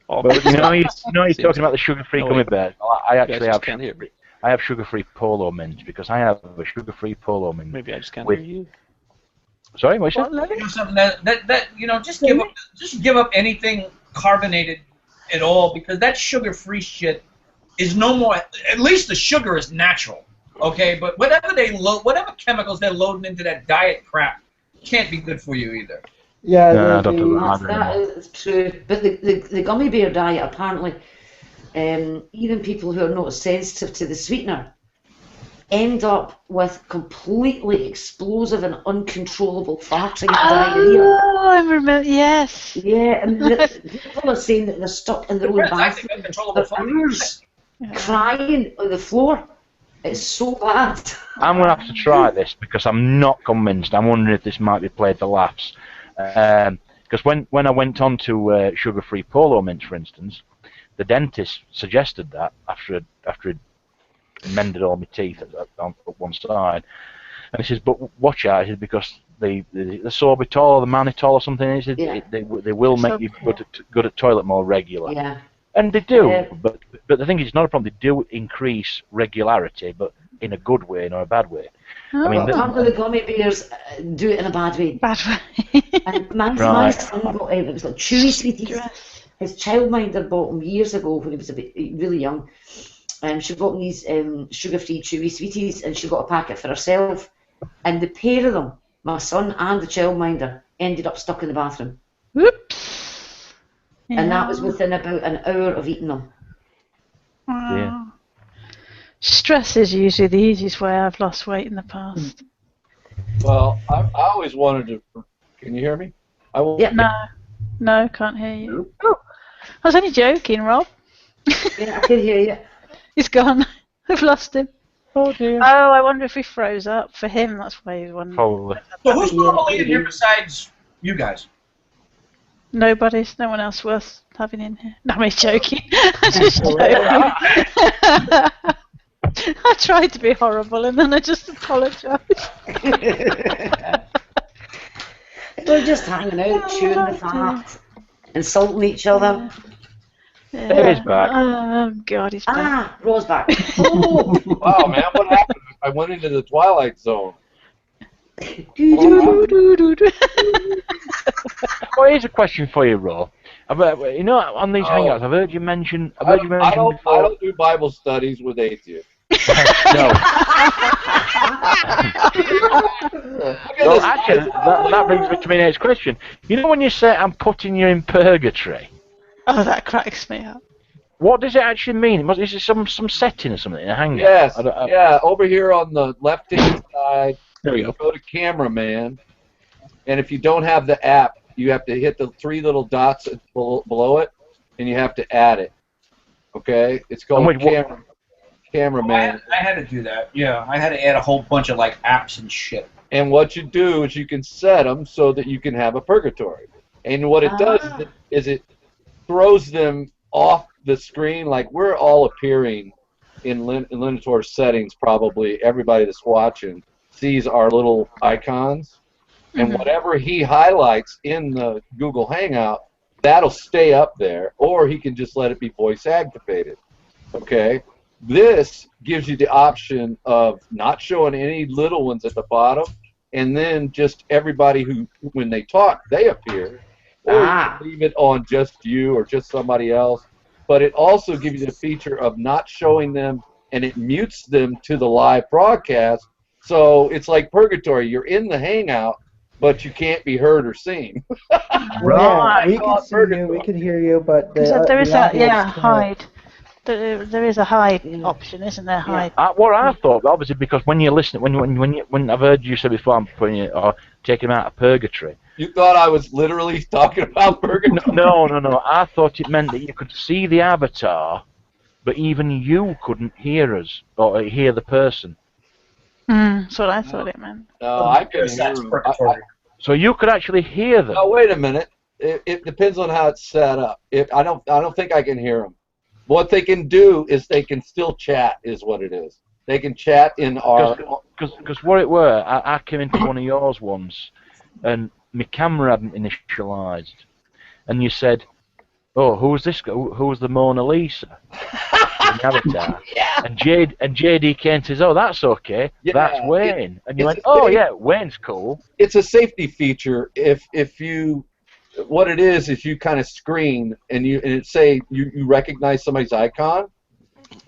But you know, you're talking about the sugar-free gummy bears. I actually have sugar-free polo mints because I have a sugar-free polo mint. Maybe I just can't hear you. Sorry, what's that? You know, something that just give up anything carbonated at all, because that sugar-free shit is no more. At least the sugar is natural, okay? But whatever chemicals they're loading into that diet crap can't be good for you either. Yeah, that is true. But the gummy bear diet, apparently, even people who are not sensitive to the sweetener end up with completely explosive and uncontrollable farting and diarrhea. Oh, I remember, yes. Yeah, and people are saying that they're stuck in their own bathroom for hours, crying on the floor. It's so bad. I'm going to have to try this because I'm not convinced. I'm wondering if this might be played for laughs. Because when I went on to sugar-free polo mints, for instance, the dentist suggested that after he'd mended all my teeth on one side, and he says, "But watch out," he said, because the sorbitol or the mannitol or something, he said, they will make you go to toilet more regular. Yeah. And they do, but the thing is, it's not a problem. They do increase regularity, but in a good way, not a bad way. Oh. I mean, the gummy bears do it in a bad way. And my son got it was like Chewy Sweeties. His childminder bought them years ago when he was really young. She bought me these sugar-free Chewy Sweeties, and she got a packet for herself. And the pair of them, my son and the childminder, ended up stuck in the bathroom. Whoops. And that was within about an hour of eating them. Yeah. Stress is usually the easiest way I've lost weight in the past. Well, I always wanted to. Can you hear me? No, can't hear you. Oh, I was only joking, Rob. Yeah, I can hear you. He's gone. I've lost him. Oh dear. Oh, I wonder if he froze up. For him, that's why he's wondering. Probably. So who's normally in here besides you guys? Nobody's. No one else worth having in here. No, I'm joking. I'm just joking. I tried to be horrible and then I just apologised. They're just hanging out, chewing the fat, insulting each other. Yeah. He's back. Oh, God, he's back. Ah, Ro's back. Wow, man, what happened? I went into the Twilight Zone. Well, here's a question for you, Ro. You know, on these hangouts, I've heard you mention. I don't do Bible studies with atheists. No. Well, actually, that brings me to my next question. You know when you say I'm putting you in purgatory? Oh, that cracks me up. What does it actually mean? Is it some setting or something in a hangout? Yes. Yeah, over here on the left-hand side, there we go to cameraman, and if you don't have the app, you have to hit the 3 little dots below it, and you have to add it. Okay? It's called cameraman. I had to do that. Yeah, I had to add a whole bunch of like apps and shit. And what you do is you can set them so that you can have a purgatory. And what it does is it throws them off the screen. Like we're all appearing in Linator's settings, probably everybody that's watching sees our little icons. And whatever he highlights in the Google Hangout, that'll stay up there, or he can just let it be voice activated. Okay? This gives you the option of not showing any little ones at the bottom, and then just everybody who, when they talk, they appear. Or you can leave it on just you or just somebody else. But it also gives you the feature of not showing them, and it mutes them to the live broadcast. So it's like purgatory. You're in the Hangout, but you can't be heard or seen. Right. Yeah, we can see you, we can hear you, but there is a hide. There is a hide option, isn't there? Hide. What I thought, obviously, because when you're listening, when I've heard you say before, I'm putting it or taking him out of purgatory. You thought I was literally talking about purgatory? No. I thought it meant that you could see the avatar, but even you couldn't hear us or hear the person. That's what I thought it meant. No, I can hear them. So you could actually hear them. No, wait a minute. It depends on how it's set up. I don't think I can hear them. What they can do is they can still chat, is what it is. They can chat in our... Because what it were, I came into one of yours once, and my camera hadn't initialized. And you said, oh, who's this guy? Who's the Mona Lisa? The avatar. Yeah. And JD came and says, oh, that's okay. Yeah, that's Wayne. And you went, oh, yeah, Wayne's cool. It's a safety feature. If you... What it is you kind of screen and it say you recognize somebody's icon.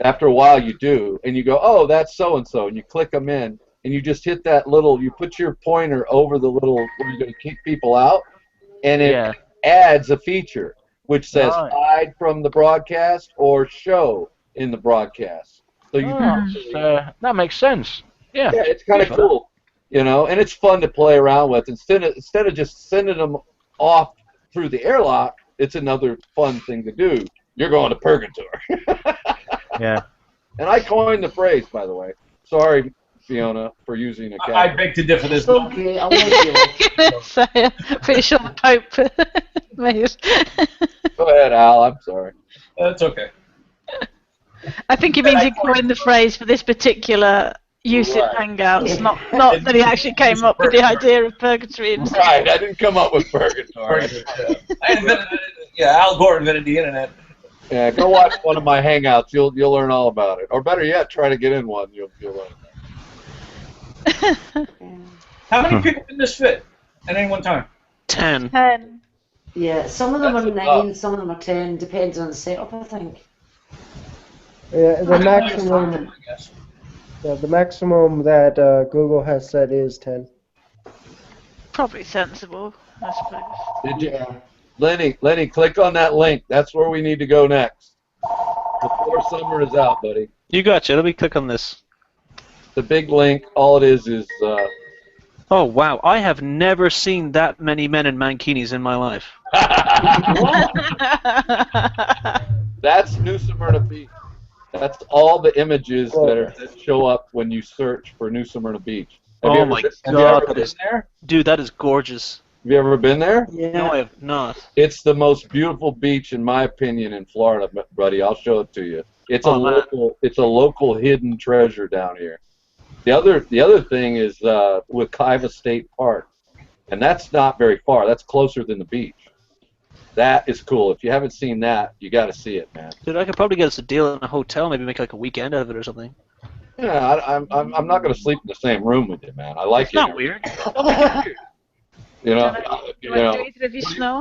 After a while you do, and you go, oh, that's so and so, and you click them in, and you just hit that little. You put your pointer over the little where you're going to kick people out, and it adds a feature which says hide from the broadcast or show in the broadcast. So you that makes sense. Yeah, it's kind of cool, you know, and it's fun to play around with. Instead of just sending them off through the airlock, it's another fun thing to do. You're going to purgatory. Yeah. And I coined the phrase, by the way. Sorry, Fiona, for using a cat. I beg to differ. This okay. I want to pretty sure the Pope may have. Go ahead, Al. I'm sorry. That's okay. I think he means he coined the phrase for this particular use in Hangouts, not that he actually came up with the idea of purgatory himself. Right, I didn't come up with purgatory. Al Gore invented the internet. Yeah, go watch one of my Hangouts. You'll learn all about it. Or better yet, try to get in one. You'll learn. How many people can this fit at any one time? 10. Yeah, some of them are 9, some of them are 10. Depends on the setup, I think. Yeah, the maximum. Yeah, the maximum that Google has set is 10. Probably sensible, I suppose. Lenny, click on that link. That's where we need to go next. Before summer is out, buddy. You gotcha. Let me click on this. The big link, all it is Oh, wow. I have never seen that many men in mankinis in my life. That's New Smyrna Beach. That's all the images that show up when you search for New Smyrna Beach. Have you ever been there? Dude, that is gorgeous. Have you ever been there? Yeah. No, I have not. It's the most beautiful beach, in my opinion, in Florida, buddy. I'll show it to you. It's a local hidden treasure down here. The other thing is Wekiva State Park, and that's not very far. That's closer than the beach. That is cool. If you haven't seen that, you got to see it, man. Dude, I could probably get us a deal in a hotel, maybe make like a weekend out of it or something. Yeah, I'm not going to sleep in the same room with you, man. I like it's you. It's not weird. You know,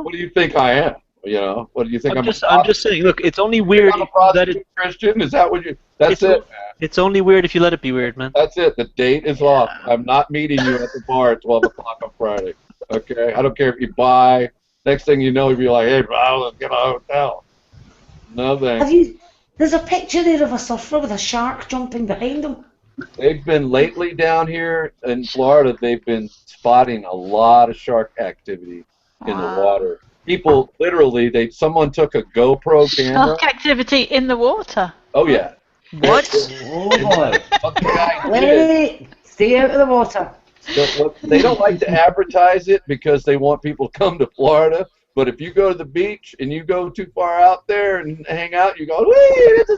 what do you think I am? You know, what do you think I'm just saying. Look, it's only weird that it's Christian. Is that what you? That's it. It's only weird if you let it be weird, man. That's it. The date is off. I'm not meeting you at the bar at 12 o'clock on Friday. Okay, I don't care if you buy. Next thing you know, you'll be like, hey, bro, let's get a hotel. No thanks. There's a picture there of a surfer with a shark jumping behind him. They've been lately down here in Florida. They've been spotting a lot of shark activity in the water. People literally, someone took a GoPro camera. Shark activity in the water. Oh yeah. What? Oh boy. Wait, stay out of the water. They don't like to advertise it because they want people to come to Florida. But if you go to the beach and you go too far out there and hang out, you go, "Wee, this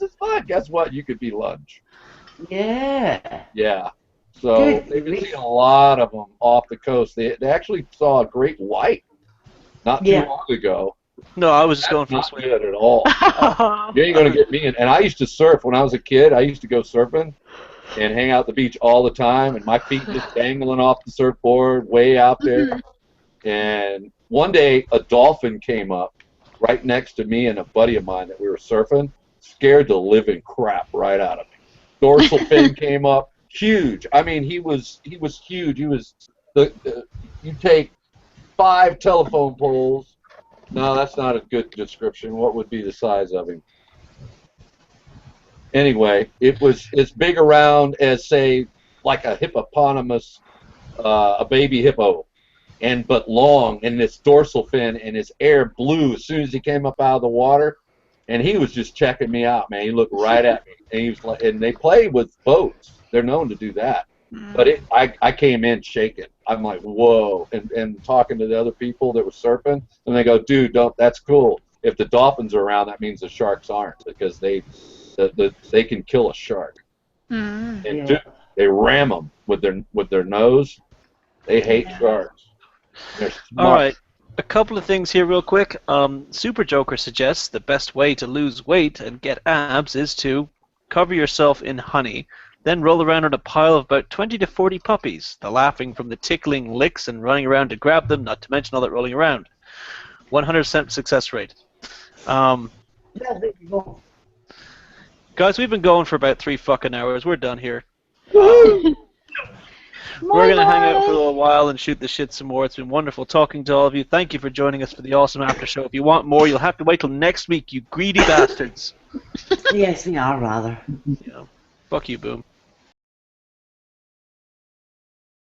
is fun." Guess what? You could be lunch. Yeah. Yeah. So they've been seeing a lot of them off the coast. They actually saw a great white not too long ago. No, I was just going for a swim. Not good at all. You ain't gonna get me in. And I used to surf when I was a kid. I used to go surfing and hang out at the beach all the time, and my feet just dangling off the surfboard way out there. And one day a dolphin came up right next to me and a buddy of mine that we were surfing, scared the living crap right out of me. Dorsal fin came up, huge. I mean, he was huge. He was you take 5 telephone poles. No, that's not a good description. What would be the size of him? Anyway, it was as big around as, say, like a hippopotamus, a baby hippo, but long, and this dorsal fin, and his air blew as soon as he came up out of the water, and he was just checking me out, man. He looked right at me, and he was like, and they play with boats. They're known to do that. But I came in shaking. I'm like, whoa, and talking to the other people that were surfing, and they go, dude, that's cool. If the dolphins are around, that means the sharks aren't, because they can kill a shark. And dude, they ram them with their nose. They hate sharks. They're smart. All right, a couple of things here real quick. Super Joker suggests the best way to lose weight and get abs is to cover yourself in honey, then roll around on a pile of about 20 to 40 puppies. The laughing from the tickling licks and running around to grab them, not to mention all that rolling around. 100% success rate. Yeah, there you go. Guys, we've been going for about 3 fucking hours. We're done here. We're going to hang out for a little while and shoot the shit some more. It's been wonderful talking to all of you. Thank you for joining us for the awesome after show. If you want more, you'll have to wait till next week, you greedy bastards. Yes, we are, rather. Yeah. Fuck you, Boom.